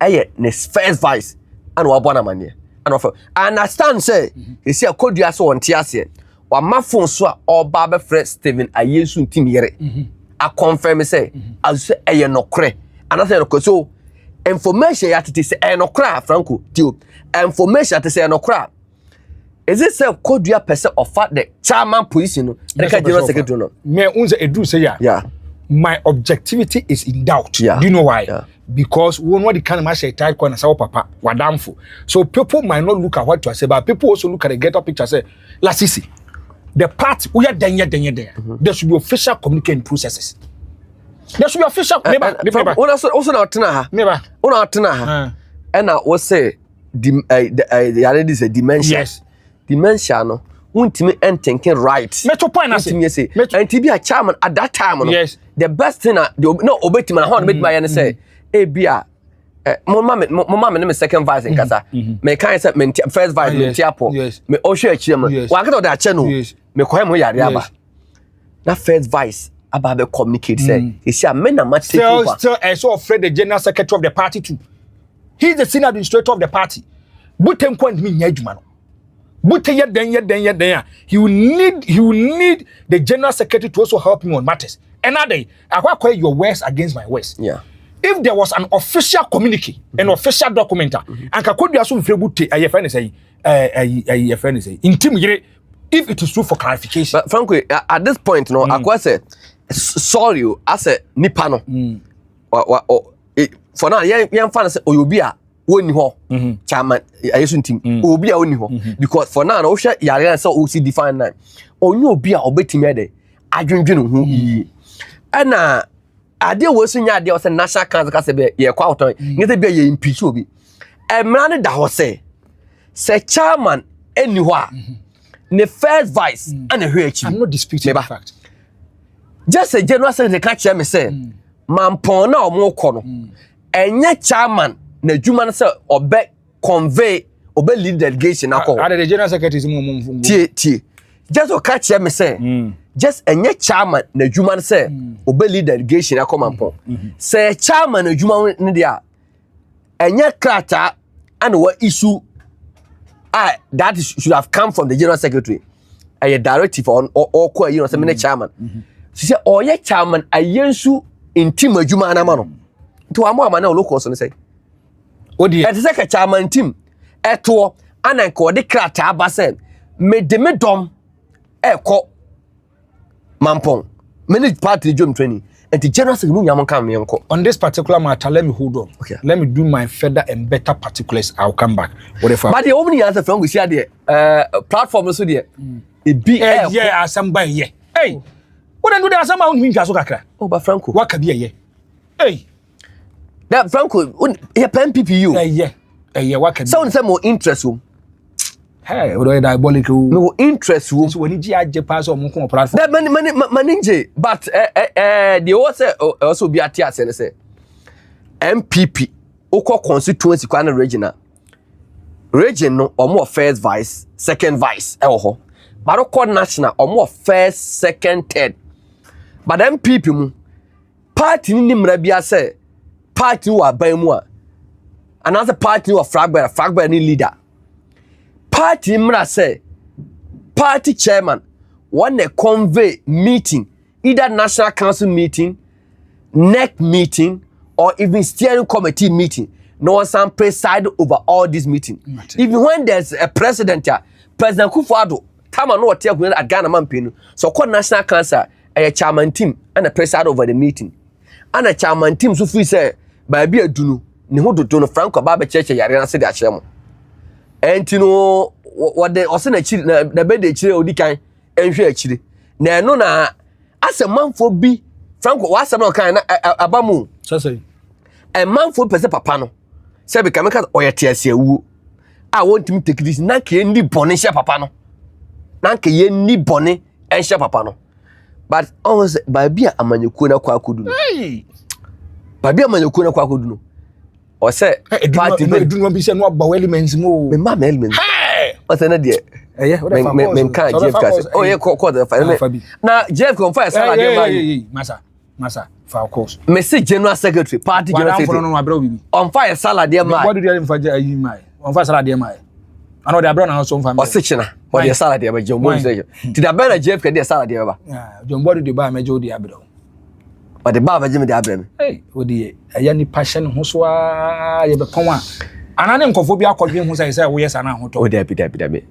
Speaker 9: aye ne first vice and wa bona mane and of I understand say he say akodua so wonte ase wa mafon so a oba be fresh Steven Ayesu ntim yere a confirm say as say aye nokre and I say no so information ya tete say aye nokra Franco tio information tete say nokra is it say kodua person of fact the chairman position no the general secretary no
Speaker 10: me unze edu say
Speaker 9: yeah
Speaker 10: my objectivity is in doubt.
Speaker 9: Yeah.
Speaker 10: Do you know why?
Speaker 9: Yeah.
Speaker 10: Because we know the kind of match tight corner say papa wadamfo. So people might not look at what you say, but people also look at the get up picture say, la sisi. The part we are there. There should be official communication processes. There should be official
Speaker 9: also na otena ha.
Speaker 10: Neba.
Speaker 9: Una otena ha. And I was say the other is a dementia.
Speaker 10: Yes.
Speaker 9: Dementia no. Untimi and thinking right.
Speaker 10: Metro point I say.
Speaker 9: And to be a chairman at that time no.
Speaker 10: Yes.
Speaker 9: The best thing no obey man how make my say e bia mama me second vice in kasa me kan say me first vice me tiapo me ohwe achire man wa kata da che no me ko hem yare aba na first vice aba be communicate say he say me na ma take over
Speaker 10: still so afraid the general secretary of the party too. He is the senior administrator of the party. Butem kwant me nya adwuma no. But he will need the general secretary to also help him on matters. Another day, I acquire your words against my words.
Speaker 9: Yeah.
Speaker 10: If there was an official communique, an official document, and could be assumed if it is true for clarification.
Speaker 9: But frankly, at this point, no, I say sorry, I say nipano. For now, young fans say Oyobia. Woni ho chairman Ayesu ntim obi a woni ho because for now no hwe yare say o si define nine onye obi a obetimi ade adwendwene ho yi ana ade wo so nya ade o say national council ka say be ye kwa oton ngete be ye impeach obi emra ne da ho say chairman eni ho a ne first vice and hwe achi.
Speaker 10: I'm not disputing the fact.
Speaker 9: Just a general secretary ka chairman say mampon na o mo kọ no enye chairman na juma na say obe convey obe lead delegation akọ
Speaker 10: the general secretary is mo
Speaker 9: tie just o catch me say just enye chairman na juma na say obe lead delegation akọ mampon say chairman na juma ne dia enye krata and what issue that should have come from the general secretary a directive on or ko you know say me chairman so say oye chairman Ayensu intim adwuma na ma no to ama na local so say
Speaker 10: Odi
Speaker 9: e say ka chairman team eto ananko de krata abasen me de me dom eko mampong manage party job training and the general secretary nyam kan me enko
Speaker 10: on this particular matter. Let me hold on.
Speaker 9: Okay.
Speaker 10: Let me do my further and better particulars. I'll come back. Whatever.
Speaker 9: But the only answer from we see there platform so there e be
Speaker 10: yeah asamba yeah hey what do the asamba on hinja so kakra
Speaker 9: oh but Franco
Speaker 10: what ka be yeah hey
Speaker 9: that Franco you pen PPU
Speaker 10: yeah what ka be
Speaker 9: so more interest room
Speaker 10: hey we do diabolic
Speaker 9: no interest room
Speaker 10: so when ji age pass on ko platform
Speaker 9: that many but the also be atia say MPP oko constituency kwana region no omo first vice second vice ho but oko national omo first second third but MPP mu party ni mra bia say party wa ban mu a another party wa fragber ni leader party mra say party chairman want a convey meeting either national council meeting NEC meeting or even steering committee meeting. No one preside over all these meetings. Even when there's a president here, President Kufuor, time no what at Ghana man so called national council a chairman team and a preside over the meeting. And a chairman team so free say by be a dunu ni ho do no Franco Baba Church yare na se da chemo. And you know what the osena chiri na be de chiri odikan enhwe achiri. Na eno na asemanfo bi Franco wa asem no kan na abamu.
Speaker 10: So say
Speaker 9: a man for person papa no say be kameka oyete ase awu a want me take this na ke ni bone hye papa no na ke ye ni bone hye papa no but almost by bia amanyekuo na kwa kodu no by bia amanyekuo na kwa kodu no or say
Speaker 10: party do not be said no about elements mo.
Speaker 9: Me ma elements. What's an idea?
Speaker 10: Yeah, what
Speaker 9: men can't Jeff Cass. Oh, yeah, call the fire. Now, Jeff confess. Massa, for course. Messi General Secretary, Party General Secretary. On fire salad, dear my. What do you for my? On fire salad, dear my. I know they are brown house on family. Or Sitchina, or the salad, dear, but John Boy. Did I better Jeff can dear salad, dear? John, what did you buy, Major Diablo? But the Baba Jimmy Diablo. Hey, what the a young passion, Hoswa, Yabapoma. And I didn't phobia called him who says, oh, yes, and I'm oh, deputy. The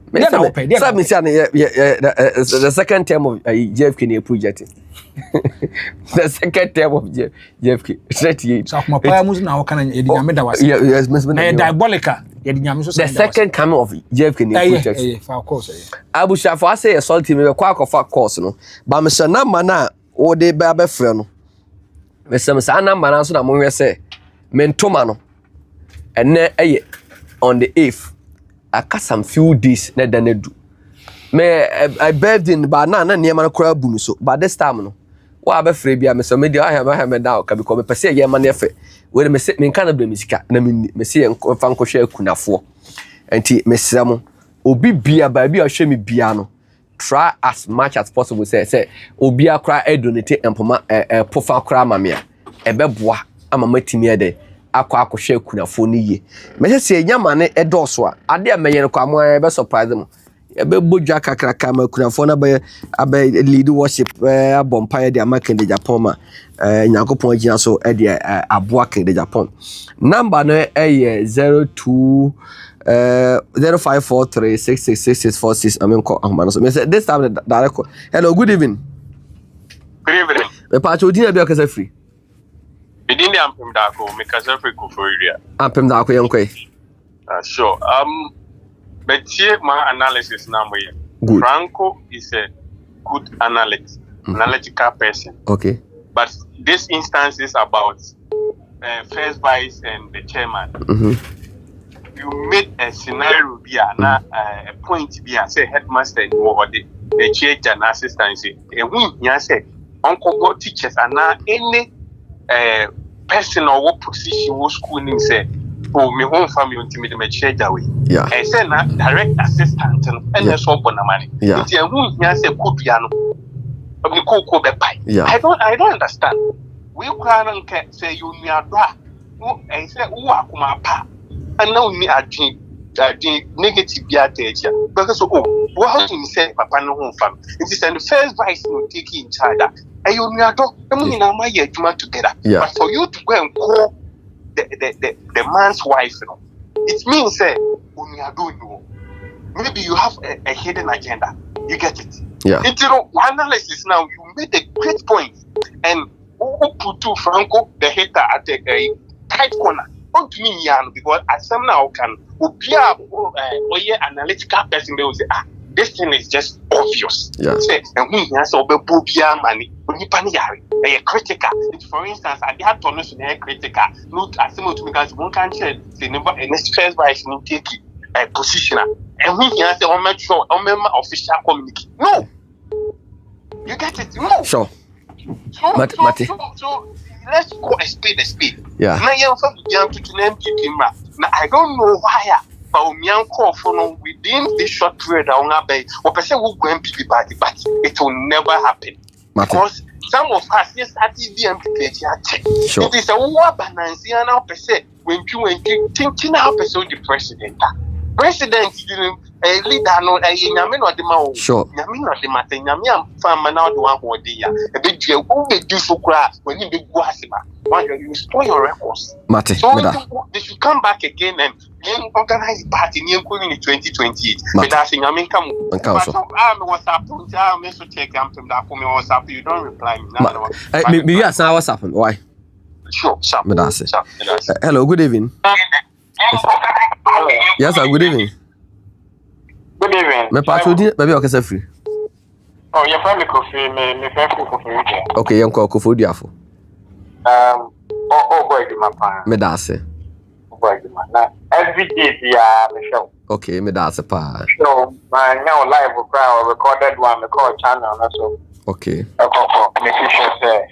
Speaker 9: second term of Jeff Kinney project. The second term of Jeff Kinney. So, my poems now can yes, Miss Diabolica. The second coming of Jeff Kinney project. Of course, I wish I say a salty me a quack of fat course, no. But Mr. Namana, or de Babe Friend. Mr. Sana Manaso, I'm going to say, Mentomano. And then on the 8th, I got some few days na than do. I bathed in but now near my crowd boom so. But this time no, what I be free be so media I have now can become a per se year money effort. Where me sit me can be musica. Na me see and fan share kunafo. And me samo obi bia baby or show me piano. Try as much as possible say obi a cry e donate empoma pofa cry mamia. Ebeboa ama matimi de. Akwa share kunafo ni ye. Me say nyama ne edoso a ade a meye no kwa mo be surprise them. E be bodwa kakraka ma kunafo na be lead worship abompire de amaken de Japan ma Nyankopon agina so e de aboa ken de Japan. Number no e 02 0543666646 I mean call amano so me say this time direct. Hello, good evening.
Speaker 11: Good evening.
Speaker 9: Me pa cho din e be okasa free.
Speaker 11: Within the Ampem Dako, make a self for area.
Speaker 9: Ampem Dako, young quay.
Speaker 11: Sure. But here my analysis now. Franco is a good analytical person.
Speaker 9: Okay.
Speaker 11: But this instance is about first vice and the chairman. You made a scenario be a point be a say headmaster or the chair and assistant. And we say Uncle God teachers are now any person or what position was schooling say, oh, my home family ultimately me change away.
Speaker 9: Yeah.
Speaker 11: I say na direct assistant and the so bona money.
Speaker 9: Yeah.
Speaker 11: It's a who here say kopiano. Of the cocoa be pie.
Speaker 9: Yeah.
Speaker 11: I don't understand. We can say you near bra. I say who akuma pa. And now me agin negative be at here. Because oh, what you say papa no home family. It is the first vice no take in charge. You near dog, together.
Speaker 9: Yeah.
Speaker 11: But for you to go and call the man's wife, you know, it means maybe you have a hidden agenda. You get it?
Speaker 9: Yeah.
Speaker 11: It's analysis now. You made a great point, and put to Franco the hater at a tight corner. On to me, because as some now can be analytical person, they will say, this thing is just obvious.
Speaker 9: Yeah.
Speaker 11: And we have so bobia money. When you panic, a critical. For instance, I had to know critical. Not as similar to because one can change the number and next first vice no take a position. And we have to make sure a member official communicate. No. You get it? No.
Speaker 9: Sure.
Speaker 11: So let's go a speed.
Speaker 9: Yeah.
Speaker 11: Now you have to name people. Now I don't know why. Bawumia'S within this short period, or person will go MPP party, but it will never happen. Because some of us, yes, at the MPP,
Speaker 9: sure.
Speaker 11: It is a war balance now per se when you think how person the president. President, a leader, no, a yamin or the mouth.
Speaker 9: Sure.
Speaker 11: Yamin or the matter, Yamiam, farmer now the one who dear. A big deal, who they do so cry when you be guasima. Why you spoil your records?
Speaker 9: Mate,
Speaker 11: so they should come back again and organize a party in 2028. But that's in Yamin come. I'm what's up? I'm so check from that for me. What's up? You don't reply me.
Speaker 9: Maybe yes, now what's happened? Why?
Speaker 11: Sure,
Speaker 9: hello, good evening. Yes, sir, good evening.
Speaker 11: Good evening.
Speaker 9: My pastor, maybe I can free.
Speaker 11: Oh, your family coffee, me coffee.
Speaker 9: Okay, young call for Diafo.
Speaker 11: Boy, my pan.
Speaker 9: Medase.
Speaker 11: Boy, my every day, yeah, Michelle.
Speaker 9: Okay, Medase pa.
Speaker 11: So, my now live crowd recorded one, the call channel, also.
Speaker 9: Okay.
Speaker 11: Make sure say.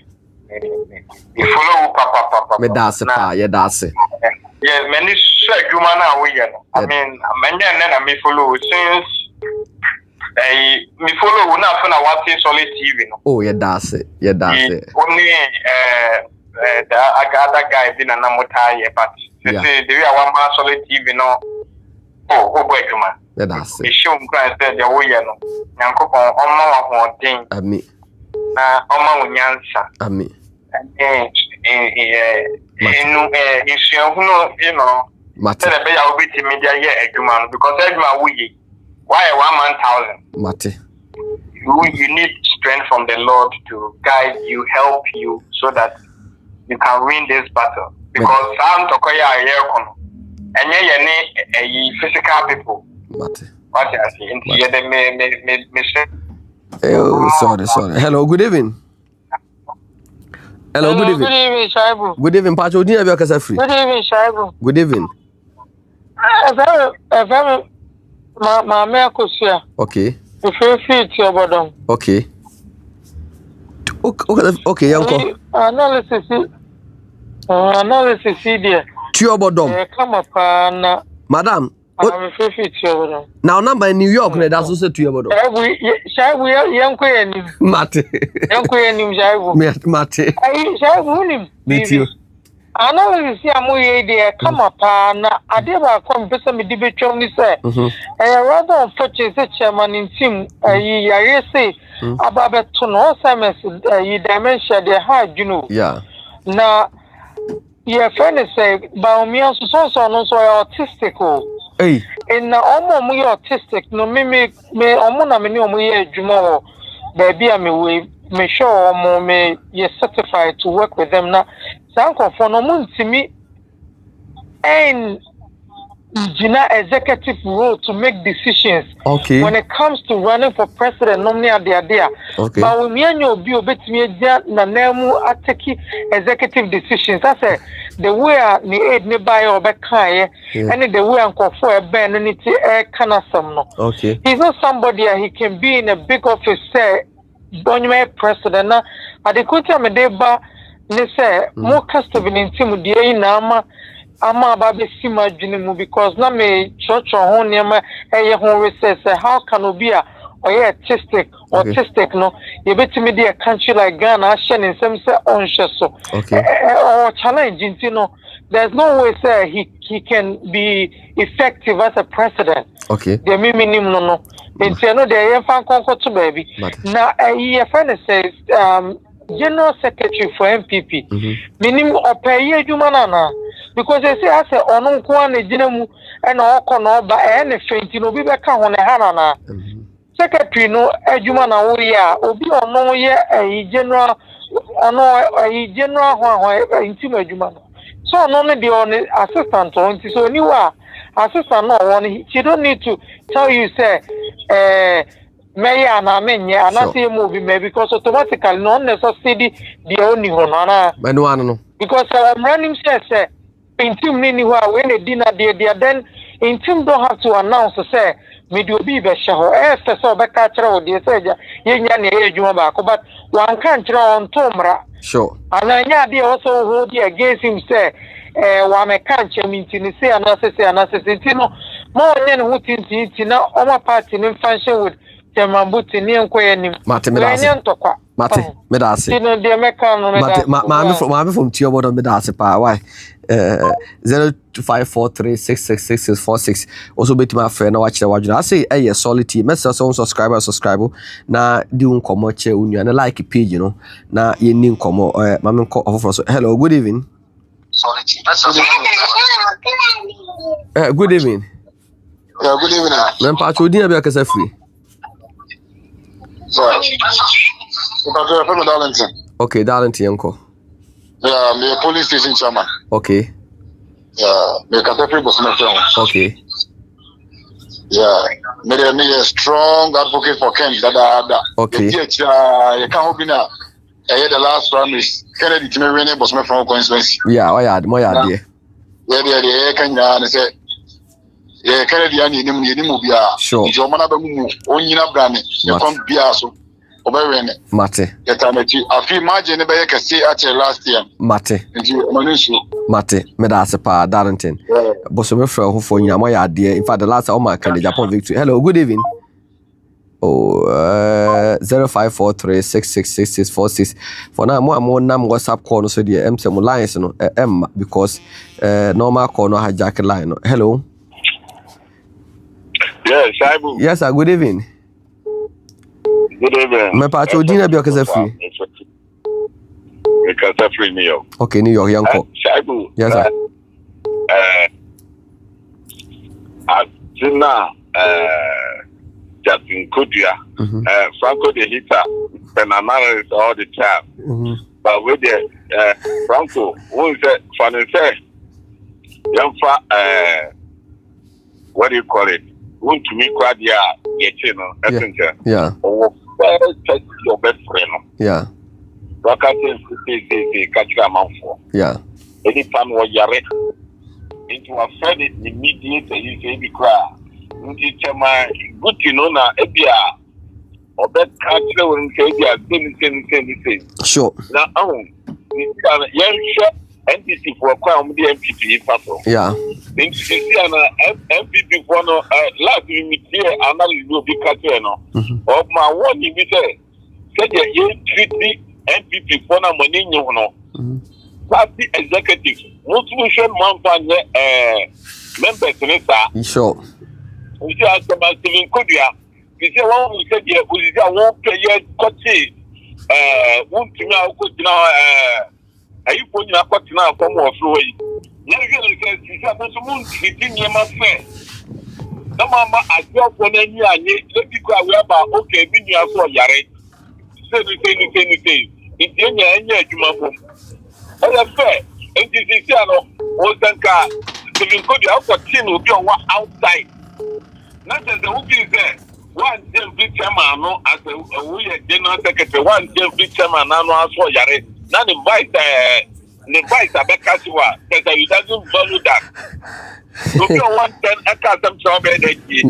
Speaker 11: You follow Papa.
Speaker 9: Medase pa, yeah, that's it.
Speaker 11: Yes, many sure you man are we. I mean, many and then I may follow since me follow when I found watching solid TV.
Speaker 9: Oh, yeah, that's it. Yeah, that's it.
Speaker 11: Only the other guy didn't know what I but they say they are one man solid TV no. Oh, boy, you man.
Speaker 9: Yeah, that's it.
Speaker 11: The show Christ said the way no. Yanko on one thing.
Speaker 9: Ami.
Speaker 11: Oma unyansa.
Speaker 9: Ami.
Speaker 11: You know,
Speaker 9: Mate.
Speaker 11: Media here, because why 1,000?
Speaker 9: Mate.
Speaker 11: You need strength from the Lord to guide you, help you, so that you can win this battle. Because some Tokoya and you physical people.
Speaker 9: Mate.
Speaker 11: What I say?
Speaker 9: Oh, sorry. Hello, good evening. Hello, good evening.
Speaker 12: Good evening, Shaibu.
Speaker 9: Good evening, Pacho. Did you have free?
Speaker 12: Good evening, Shaibu.
Speaker 9: Good evening.
Speaker 12: My Mercusia.
Speaker 9: Okay.
Speaker 12: If you fit your bottom.
Speaker 9: Okay. Okay, uncle.
Speaker 12: Analysis there.
Speaker 9: To your bottom.
Speaker 12: Come up,
Speaker 9: Madam. Now, number in New York, that's also to your bottom.
Speaker 12: Shaibu, young queen.
Speaker 9: Mate.
Speaker 12: Young queen, Shaibu.
Speaker 9: Mate.
Speaker 12: Shaibu,
Speaker 9: me too.
Speaker 12: Analysis here, my dear, come up, I did come to some debate on this. Rather unfortunate chairman in team, I say about to know some dementia, they had, you know.
Speaker 9: Yeah.
Speaker 12: Now, your friend say, Bawumia'S so autistic.
Speaker 9: Hey.
Speaker 12: And now, almost autistic, no, me, Omuna, me, Jumo, baby, I me sure, me, you're certified to work with them now. Sanko for no moon to me and Gina executive role to make decisions.
Speaker 9: Okay.
Speaker 12: When it comes to running for president, nominee at the idea.
Speaker 9: Okay.
Speaker 12: But when me and you be obey me, na nemu ateki executive decisions. I say the way ni aid ni buy or back and the way and for a ban and it's kana some no.
Speaker 9: Okay.
Speaker 12: He's not somebody he can be in a big office say Bawumia'S president na at the country me deba. They say more custom in team the nama ama babe sima junimu because na me church on nema research how can be a autistic no you bet me the country like Ghana in some say on so or challenge you know there's no way say he can be effective as a president.
Speaker 9: Okay.
Speaker 12: The minimum no it's no the fan conquer to baby now your friend says General Secretary for MPP. Minimum or pay ye jumanana. Because they say I say on one a and all corner by anything to be back on a hanana. Secretary no a jumana obi or no ye a general or no a general intimate jumana. So none of the only assistant on so you are assistant no one she don't need to tell you say May and I mean, yeah, and I see a movie, maybe because automatically not necessarily the only one. Because I'm running, say, in team anywhere when a dinner there, then in team don't have to announce, say, me do be the show, so back at the say, but one can't draw on Tomra.
Speaker 9: Sure.
Speaker 12: And I also hold against him, say, one I can't mean to say, and I say, more than who thinks now, all my party in function with. Mate,
Speaker 9: medase. Mami from Tiobodo medase pa. Why? 0254366646. Also bet my friend watch the watch. I say hey solid team. Message on subscriber. Na di unkomo che unu and like page you know. Na ye ni unkomo mami ko offer. Hello, good evening.
Speaker 13: Solid team.
Speaker 9: Good evening.
Speaker 13: Yeah, good evening.
Speaker 9: Men pa chodi na be akasa free.
Speaker 13: Darlington.
Speaker 9: Okay, Darlington, uncle.
Speaker 13: Yeah, I'm a police station chairman.
Speaker 9: Okay.
Speaker 13: Yeah, me Caterpillar was my friend.
Speaker 9: Okay.
Speaker 13: Yeah, me a strong advocate for Ken.
Speaker 9: Okay.
Speaker 13: You can't hope in a the last one is Kennedy to me winning was my friend constituency.
Speaker 9: Yeah, I had my idea.
Speaker 13: Yeah, can say. Yeah, Kennedy and you sure. Your man, only brand, you can't be so. obewene
Speaker 9: Mate.
Speaker 13: yetamachi afi margin be ye kese ache last year
Speaker 9: Mate.
Speaker 13: nti manishu
Speaker 9: Mate. Me da sepa Darlington. Boso me frɛ ho fo nyama ya de. In fact the last time I can Japan victory. Hello, good evening. Oh, 0543666646. For now, more nam WhatsApp call no so the some lines no because normal call no hijack line. No. Hello.
Speaker 14: Yes, Shaibu.
Speaker 9: Yes, sir. Good evening.
Speaker 14: Good evening.
Speaker 9: Me pa cho dinner bi okese free.
Speaker 14: Because free New York.
Speaker 9: Okay, New York yanko.
Speaker 14: Shaibu.
Speaker 9: Yes, sir.
Speaker 14: Asina Justin Kudia, Franco the hitter, Penanaris all the time. But with the Franco, who said, funny say, Yamfa, what do you call it? Who to me, Quadia, Yetino, Messenger.
Speaker 9: Yeah.
Speaker 14: Or take your best friend.
Speaker 9: Yeah.
Speaker 14: Rockets is catch a mouth for.
Speaker 9: Yeah.
Speaker 14: Anytime what you're into a friend immediately, you say, be cry. Good to know now, Ebia or that culture when say,
Speaker 9: sure.
Speaker 14: Now, young entity for a crime, the MPP, Papa.
Speaker 9: Yeah.
Speaker 14: Then she an MPP for no last week here, another will be Cateno. Of my one, you say, said you treat the MPP for no money, you know. Party executive, motivation mountain members,
Speaker 9: sure.
Speaker 14: We see as the Steven Kudia. We see one who said, yeah, we see a one player coachy. One to now, coach now, you put in a coach now from more flowy. Young girl says, she's supposed to move 15 years fair. No, Mamma, I go for any year, let me go about okay, be near for Yare. Say the same. It's in your end, you must. That's fair. And this is was then car. Steven Kudia, for team will be outside. Not as the who is there. One Jeffrey chairman, no, as a general secretary, one Jeffrey chairman, no, as for Yare. None invite a Bekasiwa, because he doesn't value that. So you want 10 acres of job energy.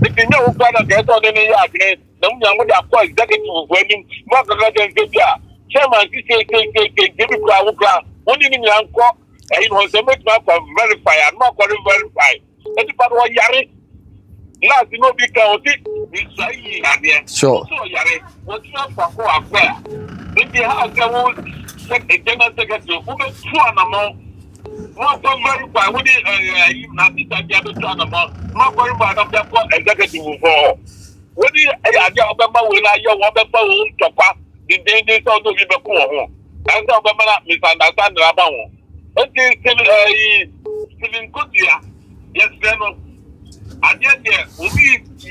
Speaker 14: If you know what I get on any yard, then you would have called executive when you work against the chairman, he say, give me crowd, one in your uncle, and he was a make verify, and not verify. Everybody was Yare. Last, you know, because we say,
Speaker 9: sure.
Speaker 14: Yare, what's not for affair? In the house, I will check a general secretary who will 2 amount. Not verify, would it not be that the other 2 amount? Not verify, not that executive for. Would you, Alabama will I your Wababa will top up the days of the Viva. And Alabama misunderstand Rabao. Okay, Steven Kudia. Yes, Venom. And yet, we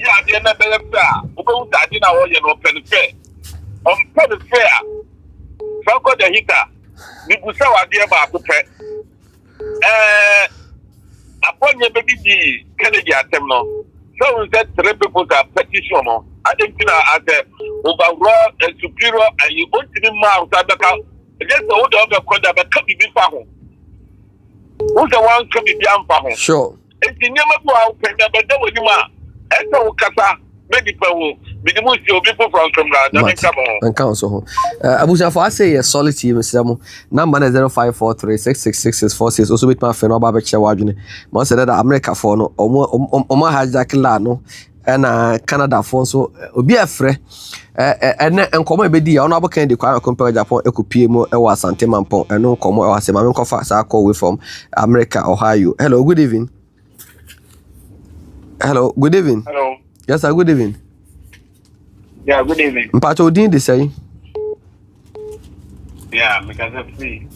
Speaker 14: are the other who that in our open fair. On pen fair, Franco the hitter, the Busawa dear Bakupe. Upon your baby Kennedy Atemno. So we said 3 people are petition. I think as a overall and superior, and you want to be mouth at the count. Just the order of the conduct, but come be found. Who's the one coming down for him?
Speaker 9: Sure.
Speaker 14: It's the name of our pen, but there was you are. And so, Kasa, many people, people from
Speaker 9: and council. Abuja for I say a solid team, Mr. Number 0543666646. Also with my friend Oba Beche Wajuni. Most of that America for no, Oma hijack Lano, and Canada for so be a free. And come be the honorable candy quite compare Japan, Ekupimo, Ewa Santimampon, and no come or Semamin Kofa, I call we from America, Ohio. Hello, good evening. Hello, good evening.
Speaker 14: Hello.
Speaker 9: Yes, sir, good evening.
Speaker 14: Yeah, good evening.
Speaker 9: Mpacho din de say.
Speaker 14: Yeah, because of free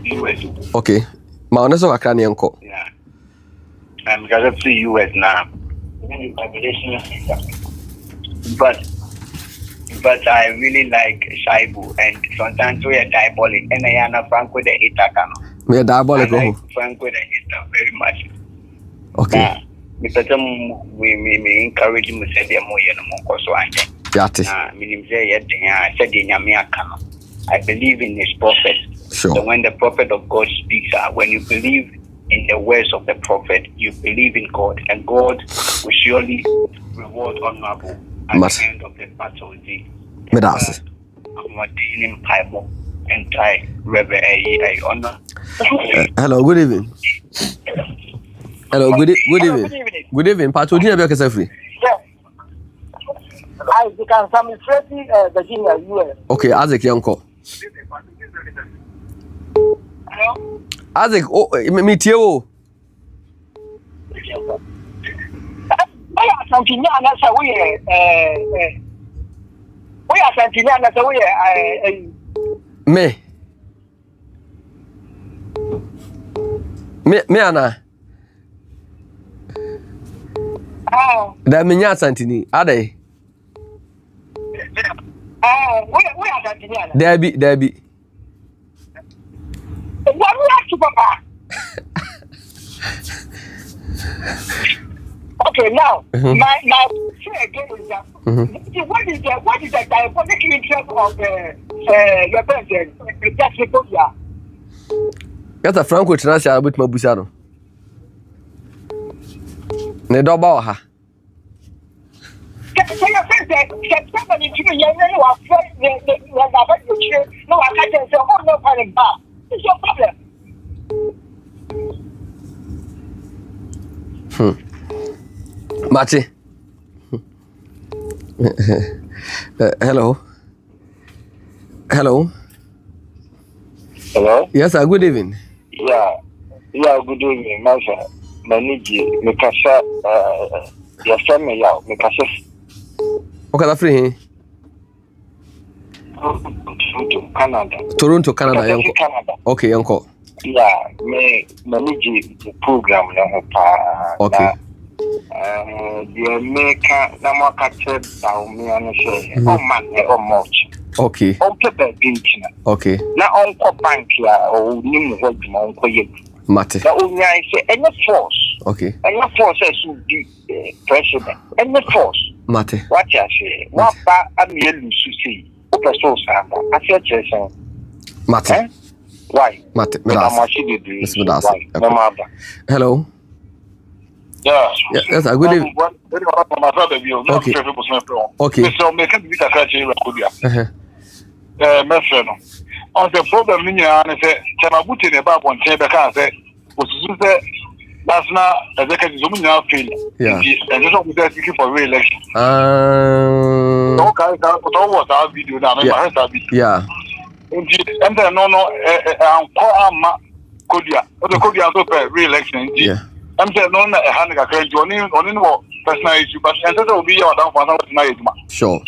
Speaker 14: US.
Speaker 9: Okay. Ma ono so akra ne enko.
Speaker 14: Yeah. Because of free US now. But I really like Shaibu, and sometimes we are diabolic, and I am Franco the hitter.
Speaker 9: Me are diabolic.
Speaker 14: I like Franco the hitter very much.
Speaker 9: Okay.
Speaker 14: Because we encourage him to say the more so I believe in his prophet.
Speaker 9: Sure.
Speaker 14: So when the prophet of God speaks, when you believe in the words of the prophet, you believe in God, and God will surely reward honorable
Speaker 15: at the end of the battle.
Speaker 9: Medas.
Speaker 15: I'm dealing Bible and try Reverend A honor.
Speaker 9: Hello, good evening. Hello, good evening. Good evening. Pato Dina Beka free.
Speaker 12: I become some Freddie Virginia US.
Speaker 9: Okay, Isaac Yanko. Isaac, oh, meet you.
Speaker 12: We are something that's a way. We are something that's a way.
Speaker 9: Me, Anna.
Speaker 12: Oh,
Speaker 9: that means Santini, are they?
Speaker 12: We are something.
Speaker 9: Debbie.
Speaker 12: What we have to Papa? Okay, now, my say again is that what is the diabolic interest of your president? That's it, yeah.
Speaker 9: That's a Franco International with Mabusano. Ne double ha.
Speaker 12: Say your friend that somebody to me, you know, our friend, no, I can't say, oh, no, panic bar. It's your problem.
Speaker 9: Mati. Hello.
Speaker 15: Hello?
Speaker 9: Yes, sir. Good evening.
Speaker 15: Yeah, good evening, Master. Maniji, Mikasa, your family, Mikasa.
Speaker 9: Okay, that's free. Toronto, Canada. Okay, uncle.
Speaker 15: Yeah, me manage program
Speaker 9: okay.
Speaker 15: The America Namaka Bawumia'S oh man, much.
Speaker 9: Okay.
Speaker 15: On paper,
Speaker 9: okay.
Speaker 15: Now on bank or new work,
Speaker 9: Mate.
Speaker 15: The only I say any force.
Speaker 9: Okay.
Speaker 15: Any force should be president. Any force.
Speaker 9: Mate.
Speaker 15: What I say? What I'm here to see. Okay, so I said, Jason.
Speaker 9: Mate.
Speaker 15: Why?
Speaker 9: Mate. Hello.
Speaker 15: Yeah.
Speaker 9: Yes, I good evening. Okay. Okay.
Speaker 14: So me can be a catchy on the problem in your answer, Chamabuti about one chamber can say, was that's not a decade is now feeling.
Speaker 9: Yeah.
Speaker 14: And just with that looking for re-election.
Speaker 9: Okay,
Speaker 14: what our video now,
Speaker 9: yeah.
Speaker 14: And then no, Kodia, the Kodia to re-election.
Speaker 9: Yeah.
Speaker 14: I'm saying no, a hand I can't do only personal issue, but and that will be your down for tonight.
Speaker 9: Sure.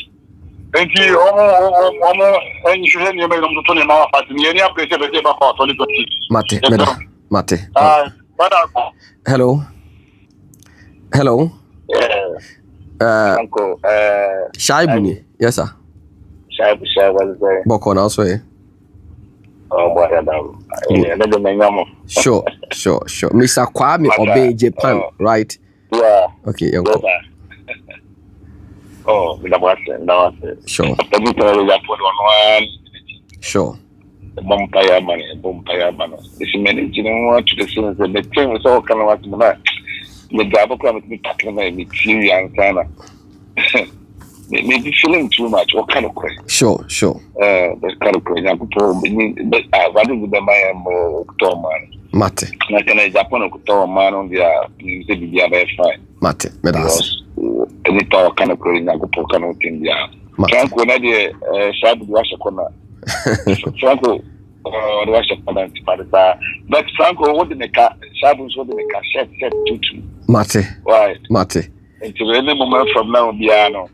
Speaker 14: And you almost and you should have made them to 20 hours at the place of the table for 2020.
Speaker 9: Mate. Hello.
Speaker 15: Uncle,
Speaker 9: Shaibuni. Yes, sir.
Speaker 15: Shaibu, what is there?
Speaker 9: Boko also, eh?
Speaker 15: Oh, boy,
Speaker 9: Sure. Mr. Kwame Obey Japan, right?
Speaker 15: Yeah.
Speaker 9: Okay,
Speaker 15: oh,
Speaker 9: sure. Sure.
Speaker 15: Bumpire money. It's managing what to the scenes and the thing was all kind of what the double come with me talking about me, TV and Sana. Maybe feeling too much. What kind of question?
Speaker 9: Sure.
Speaker 15: The kind of question. But I rather with the man more man.
Speaker 9: Mate.
Speaker 15: Like an Agyapong man on the music fine.
Speaker 9: Mate. Medas.
Speaker 15: Any talk kind of question. I go poke on India. Franco, Nadia, Shab Washa Kona. Franco, but Franco, what the Shabus, what the cassette tutu.
Speaker 9: Mate.
Speaker 15: Right.
Speaker 9: Mate.
Speaker 15: Until any moment from now, Biano.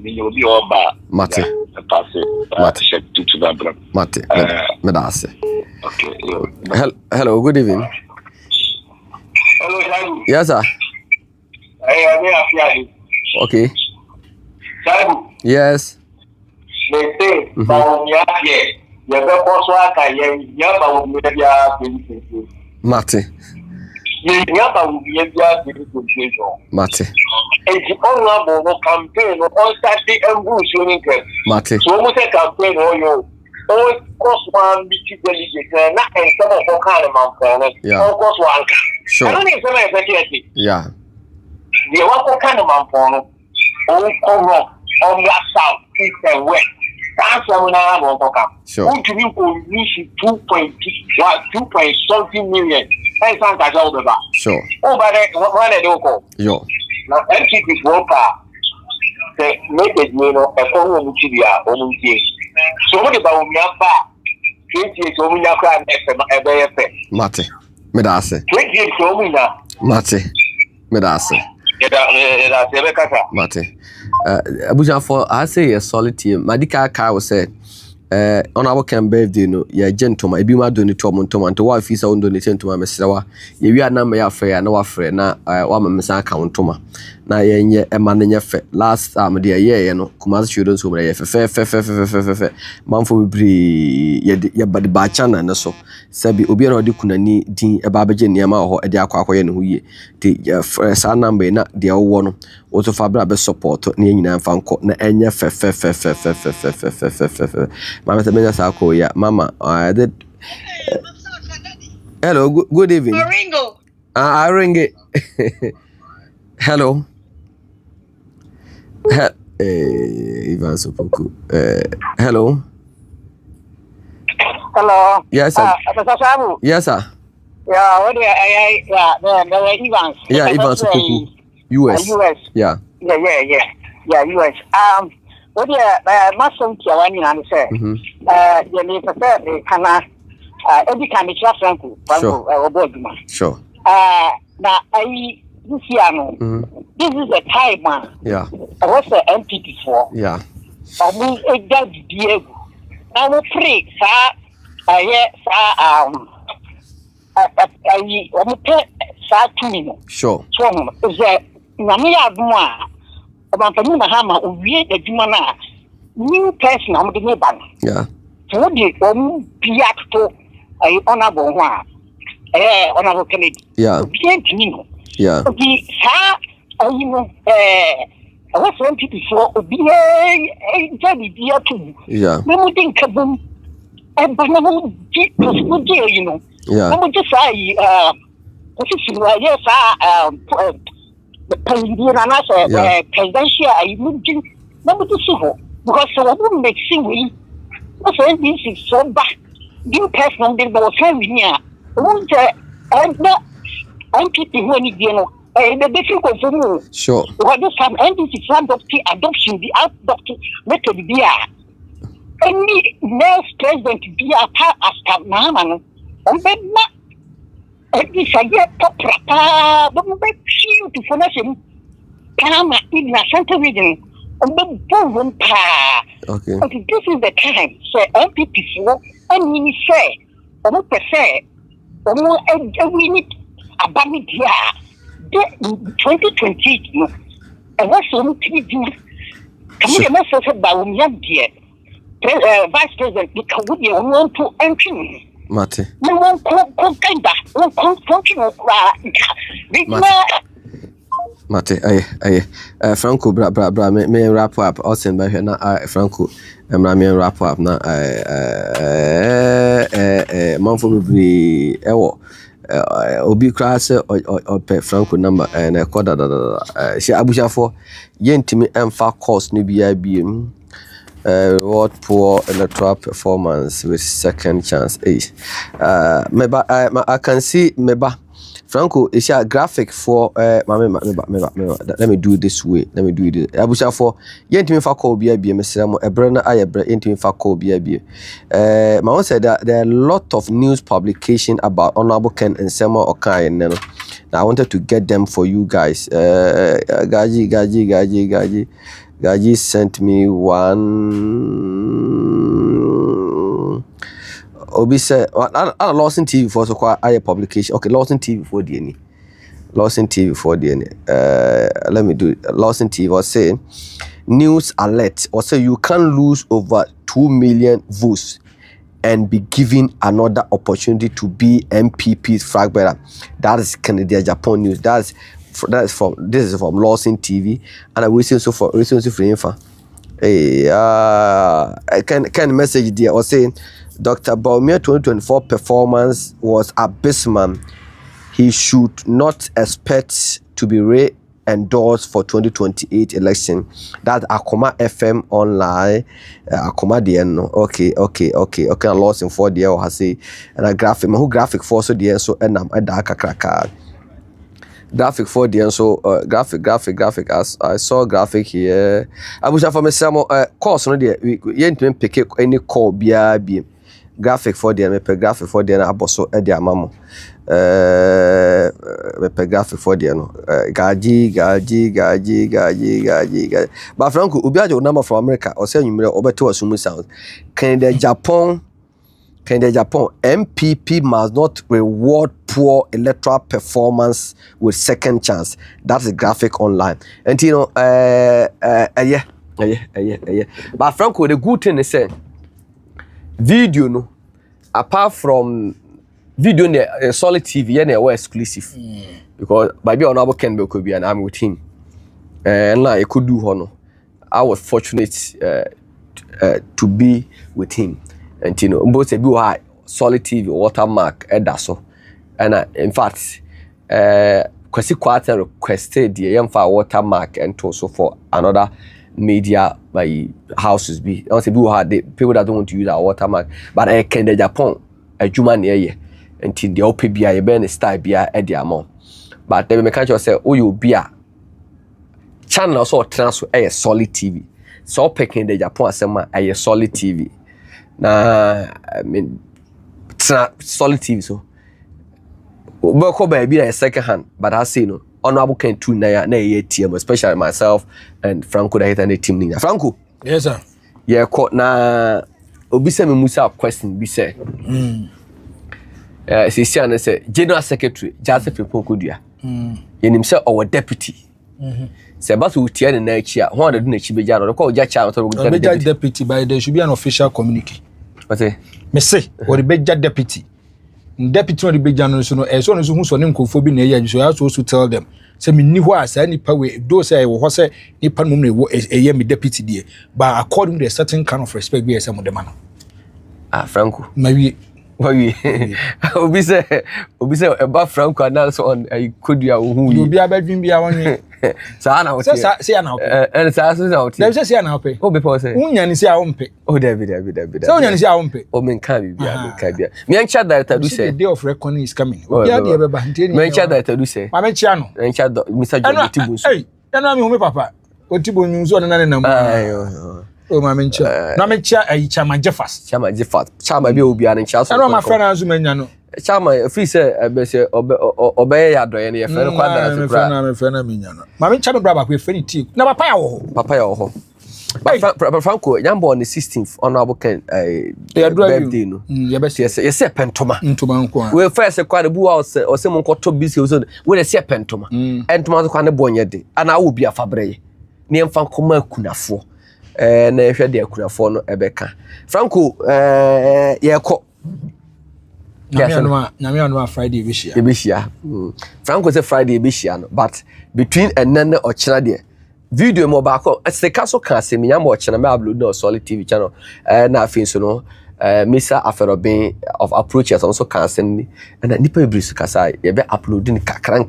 Speaker 15: You'll be all bad.
Speaker 9: Mate.
Speaker 15: Pass it. Mate. Tutu Babra.
Speaker 9: Mate. Medas.
Speaker 15: Okay.
Speaker 9: Hello. Good evening.
Speaker 15: Hello, Shabu.
Speaker 9: Yes, sir. Okay.
Speaker 15: Shabu.
Speaker 9: Yes. Mate. Mate.
Speaker 15: It's honorable campaign on Saturday and Bruce.
Speaker 14: Mate.
Speaker 15: So almost a campaign or you all cost one big delegate and some of the kind of man.
Speaker 14: Yeah.
Speaker 15: All cost one.
Speaker 14: Sure.
Speaker 15: I don't need some executive.
Speaker 14: Yeah.
Speaker 15: The one kind of man.
Speaker 14: South, East and West. That's why we now have to come.
Speaker 9: Sure.
Speaker 14: Who do you reach 2 something million? That's not that all about.
Speaker 9: Sure.
Speaker 14: Oh, but one they don't go.
Speaker 9: Yo.
Speaker 14: Now, empty is one part. The message, you know, a phone will be there, so what about me? 20 years old, we are crying next to
Speaker 9: Mate. Medase.
Speaker 14: 20 years old,
Speaker 9: Mate. Medase. Mate. Abuja for I say a solid team. Madika Kai was said. On our camp birthday, no, yeah, gentleman. If you want to donate to Montoman, to what fees I donate to my Messiah, if you are not my affair, no affair, now, one Messiah account to my. Now, yeah, a man in your last dear year, you know, Kumas students who may fair, man for be ya but the bachana and so. Sabi Obiero de Kunani, Dean, a Babajan Yama or a Diaquayan who ye, the son number, not the old one, also Fabra best support, Nina and Fanco, Nanya Mama Tamina Sako, yeah, Mama, I did. Hello, good evening.
Speaker 16: Ringo.
Speaker 9: I ring it. Hello. Ivan Sopoku. Hello.
Speaker 16: Hello.
Speaker 9: Yes, sir. Yes, sir.
Speaker 16: Yeah, what the Ivan.
Speaker 9: Yeah, Ivan Sopoku. US.
Speaker 16: US.
Speaker 9: Yeah.
Speaker 16: Yeah, US. What the Muslim Tiawani and say, you need to say, can every kind of Franco, or Bodman.
Speaker 9: Sure.
Speaker 16: Now, this year, this is the time, man.
Speaker 9: Yeah.
Speaker 16: I was the MPP for.
Speaker 9: Yeah.
Speaker 16: I mean, it does Diego. I will pray, sir. I will pay, sir, to me.
Speaker 9: Sure.
Speaker 16: So, is that Namia Duma about the Mahama, we the Jumana, new person, I'm the neighbor.
Speaker 9: Yeah.
Speaker 16: So, the Piato, a honorable one, honorable Kennedy.
Speaker 9: Yeah. Yeah.
Speaker 16: The sir, you know, I was MPP for be very dear to.
Speaker 9: Yeah.
Speaker 16: We would think of them, and but no, you know.
Speaker 9: Yeah.
Speaker 16: I would just say, yes, the presidential, I would do number two civil because I wouldn't make singing. What's this is so bad. You person did was having here. I'm keeping when you know, the difficult for me.
Speaker 9: Sure.
Speaker 16: What this time, entity adoption, the adopted method be any next president be a part as Mahaman, and then not at least I get proper, but make you to finish him. Panama in a center region, and then boom, pa.
Speaker 9: Okay.
Speaker 16: This is the time, say, MPP4, and we say, or say, we need about it here. 2020, and what's on TV? Come here, message about Bawumia'S, Vice President, because we want to enter.
Speaker 9: Mate.
Speaker 16: No one kind of functional.
Speaker 9: Mate, Franco, bra, me wrap up. Also, by here now, Franco, me wrap up now. Man for me, obi class or pay Franco number and a quarter. She Abuja for yentimi emfa course ni BIBM. What poor electoral performance with second chance. I can see meba. Franco, is a graphic for let me do it this way. Let me do it. Abuja for yentimi fa call BIBM Mr. Ebrena Ayebra yentimi fa call BIBM. My one said that there are a lot of news publication about Honorable Ken and Sema Okai and now I wanted to get them for you guys. Gaji sent me one. Obi said, I lost in TV for so quite a publication. Okay, lost in TV for DNA. Lost in TV for DNA. Let me do it. Lost in TV was saying news alert. Or say you can lose over 2 million votes and be given another opportunity to be MPP's flag bearer. That is Canadian Agyapong news. This is from Lawson TV, and I will say so for recently for info. I can message there or saying Dr. Bawumia'S 2024 performance was abysmal. He should not expect to be endorsed for 2028 election. That's Akoma FM online. Akoma no. Okay. I lost in 4 there or say and a graphic. Who graphic for so there so and I'm a dark cracker. Graphic for the so graphic as I saw graphic here. I wish for me some course no there you ain't pick any call be graphic for the me graphic for the aboso e the amamo me graphic for the no gaji but Franco obi ajo number from America or say you obeto asumu sound Canada Japan MPP must not reward poor electoral performance with second chance. That's the graphic online. And you know, yeah. But Franco, the good thing is saying, video no, apart from video in solid TV, yeah, were exclusive. Because maybe on can be could be and I'm with him. And like I could do honor. I was fortunate to be with him. And you know, both say high solid TV watermark so. And in fact, Kwesi Quarter requested the for watermark and also for another media by houses be. I say people that don't want to use our watermark, but I can the Japan a Juma near ye until the OPBI ben style be at the amount. But the mechanic say, oh, you be a channel also transfer a solid TV. So picking the Japan sema a solid TV. Nah, I mean, it's not solid TV so. But be a second hand, but I say no. Honorable can two na team, especially myself and Franco that and the team. Franco.
Speaker 10: Yes, sir.
Speaker 9: Yeah, caught na obisa me musa question be say. Sisiana say General Secretary Joseph Pokudua. Yenim say our deputy. Say but we tie na echi a ho na do na echi beja no call Jacha to go
Speaker 10: deputy by there should be an official communique.
Speaker 9: What say?
Speaker 10: Me say or the beja deputy. Deputy on the beja no so no e so no so hu so ne nkofo bi na eya so I also tell them say me ni ho asa nipa we do say wo ho say nipa no na e me deputy there but according to a certain kind of respect be say mo dem no.
Speaker 9: Franco.
Speaker 10: Maybe
Speaker 9: Obi say about Franco and so on could you who
Speaker 10: you be abedwin bia won
Speaker 9: sa na
Speaker 10: say na ope
Speaker 9: and sa so na ope
Speaker 10: dem say na ope
Speaker 9: o be for say
Speaker 10: unya ni say a ompe
Speaker 9: o David
Speaker 10: say unya ni say a ompe
Speaker 9: o men kan bia me encha director do say
Speaker 10: the day of reckoning is coming bia dey be ba nteni
Speaker 9: me encha director do say
Speaker 10: ma me chia no
Speaker 9: encha Mr. John Tibunso
Speaker 10: eh na me hu me papa o Tibunso so na na
Speaker 9: ayo
Speaker 10: o ma me chia na me chia Chama Jeffers
Speaker 9: Chama be obi an encha so
Speaker 10: na ma friend azu manya no
Speaker 9: Chama free say be say obey ya doye ne fe no kwada se kra
Speaker 10: me friend na menya no ma me chia me braba ko fe ni tea na papa ya wo ho
Speaker 9: but Franco yambo on the 16th honorable Ken birthday no yes pentoma
Speaker 10: nko
Speaker 9: we first kwada bu o se mo nkoto bisi so we say pentoma entoma so kwada bonye de ana wo bia fabreye ne emfa nkoma akunafo na ehwe de akunafo no ebeka Franco yeko
Speaker 10: Nyame anu Friday
Speaker 9: ebishia Franco say Friday ebishia no but between enene ochira de video mo ba ko the castle can say me nyam ochira me upload no solid TV channel na afin so no Mr. Aferobin of approaches also can send me and nipa ebris kasa ye be uploading kakran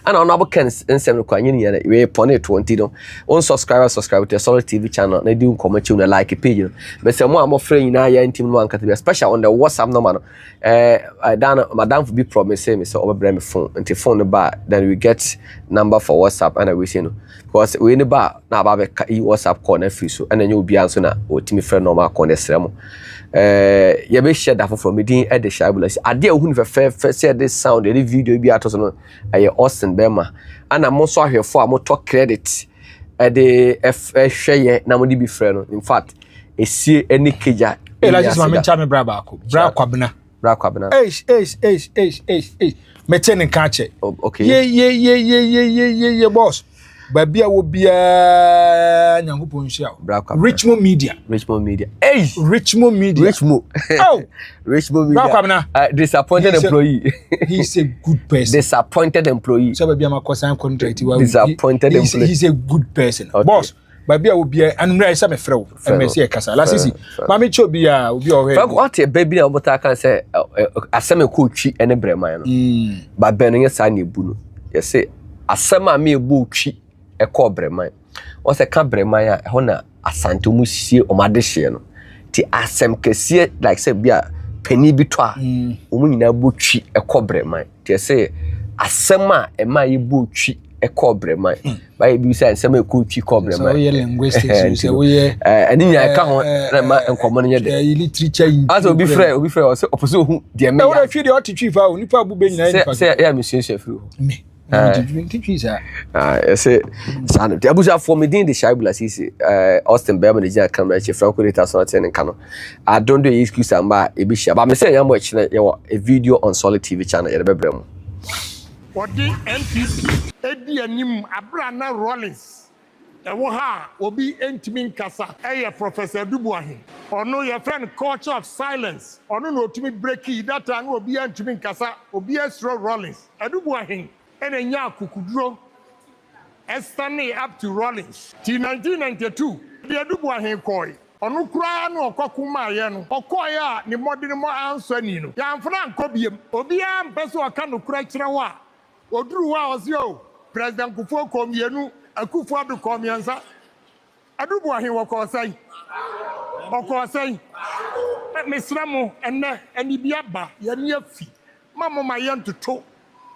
Speaker 9: and honorable Ken nsem no kwanye ne we pon 20 no on subscribe to solid TV channel na di nkomachi na like page no be say mo amofre nyina ya ntim no ankata be special on the WhatsApp number no madam for be promise me so obebre me phone until phone ba then we get number for WhatsApp and we say no because we ne ba na ba be WhatsApp call na free so and then you be answer na otimi friend normal call na sremo you be share that from me din e de shaibula ade a hu fe say this sound any video bi ato so no aye Austin Bema ana mo so ahwefo a mo to credit e de hweye na mo di bi frɛ no in fact esie any keja
Speaker 10: la just me cha me bra ba ko bra kwabena me ten kan che
Speaker 9: okay
Speaker 10: ye boss babia wo bia nyankopon hia Richmond Media
Speaker 9: Richmond Media disappointed employee
Speaker 10: he's a good person
Speaker 9: disappointed employee
Speaker 10: so babia makosan contract
Speaker 9: disappointed employee
Speaker 10: he's a good person boss babia wo bia anumra isa me frew emesi e kasa la sisi mama cho bia obi o he
Speaker 9: Frank what e baby na obota kan say asem ko twi ene breman no ba ben no yesa na ebu no yese asema me bu twi ekọ breman o se ka breman a ho na asante mu sie o made hye no ti asem kese like say bia pani bi to a o mu nyina bu twi ekọ breman ti say asema e ma ye bu twi ekọ breman ba ye bi say asema ekọ twi ekọ breman
Speaker 10: so ye linguistics so we
Speaker 9: ani nya ka ho na ma enkomo no ye de
Speaker 10: literature in
Speaker 9: as obi frɛ o se opposite hu de me
Speaker 10: ya o twi de o twi fa o nipa bu be nyina nipa
Speaker 9: say ya me hye free
Speaker 10: me
Speaker 9: say sana the abuja for me din the shaibula sisi Austin Berman the camera chief Franco data so ten kano I don't do excuse amba e bi sha but me say yam watch na a video on Solid TV channel e bebrem
Speaker 1: odi MPP edi anim Abrana Rollins e wo ha obi entimi nkasa eye Professor Dubuahin ono your friend culture of silence ono no otimi breaki that time obi entimi nkasa obi esro Rollins Dubuahin and a nya kukudro estani up to Rollins till 1992 the Dubuahin koi onu kura no okokuma ye no okoy a ni modern mo answer ni no ya mfana nkobiem obi a mpeso aka no kura kire wa oduru wa ozio president Kufuor komienu Akufo adu komiansa Dubuahin wokosai mesramu enne biaba ye ni afi mamo mayen toto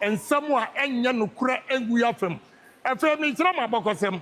Speaker 1: ensam a enya no kura egu yafem afem ni kyerɛ mabɔkɔsɛm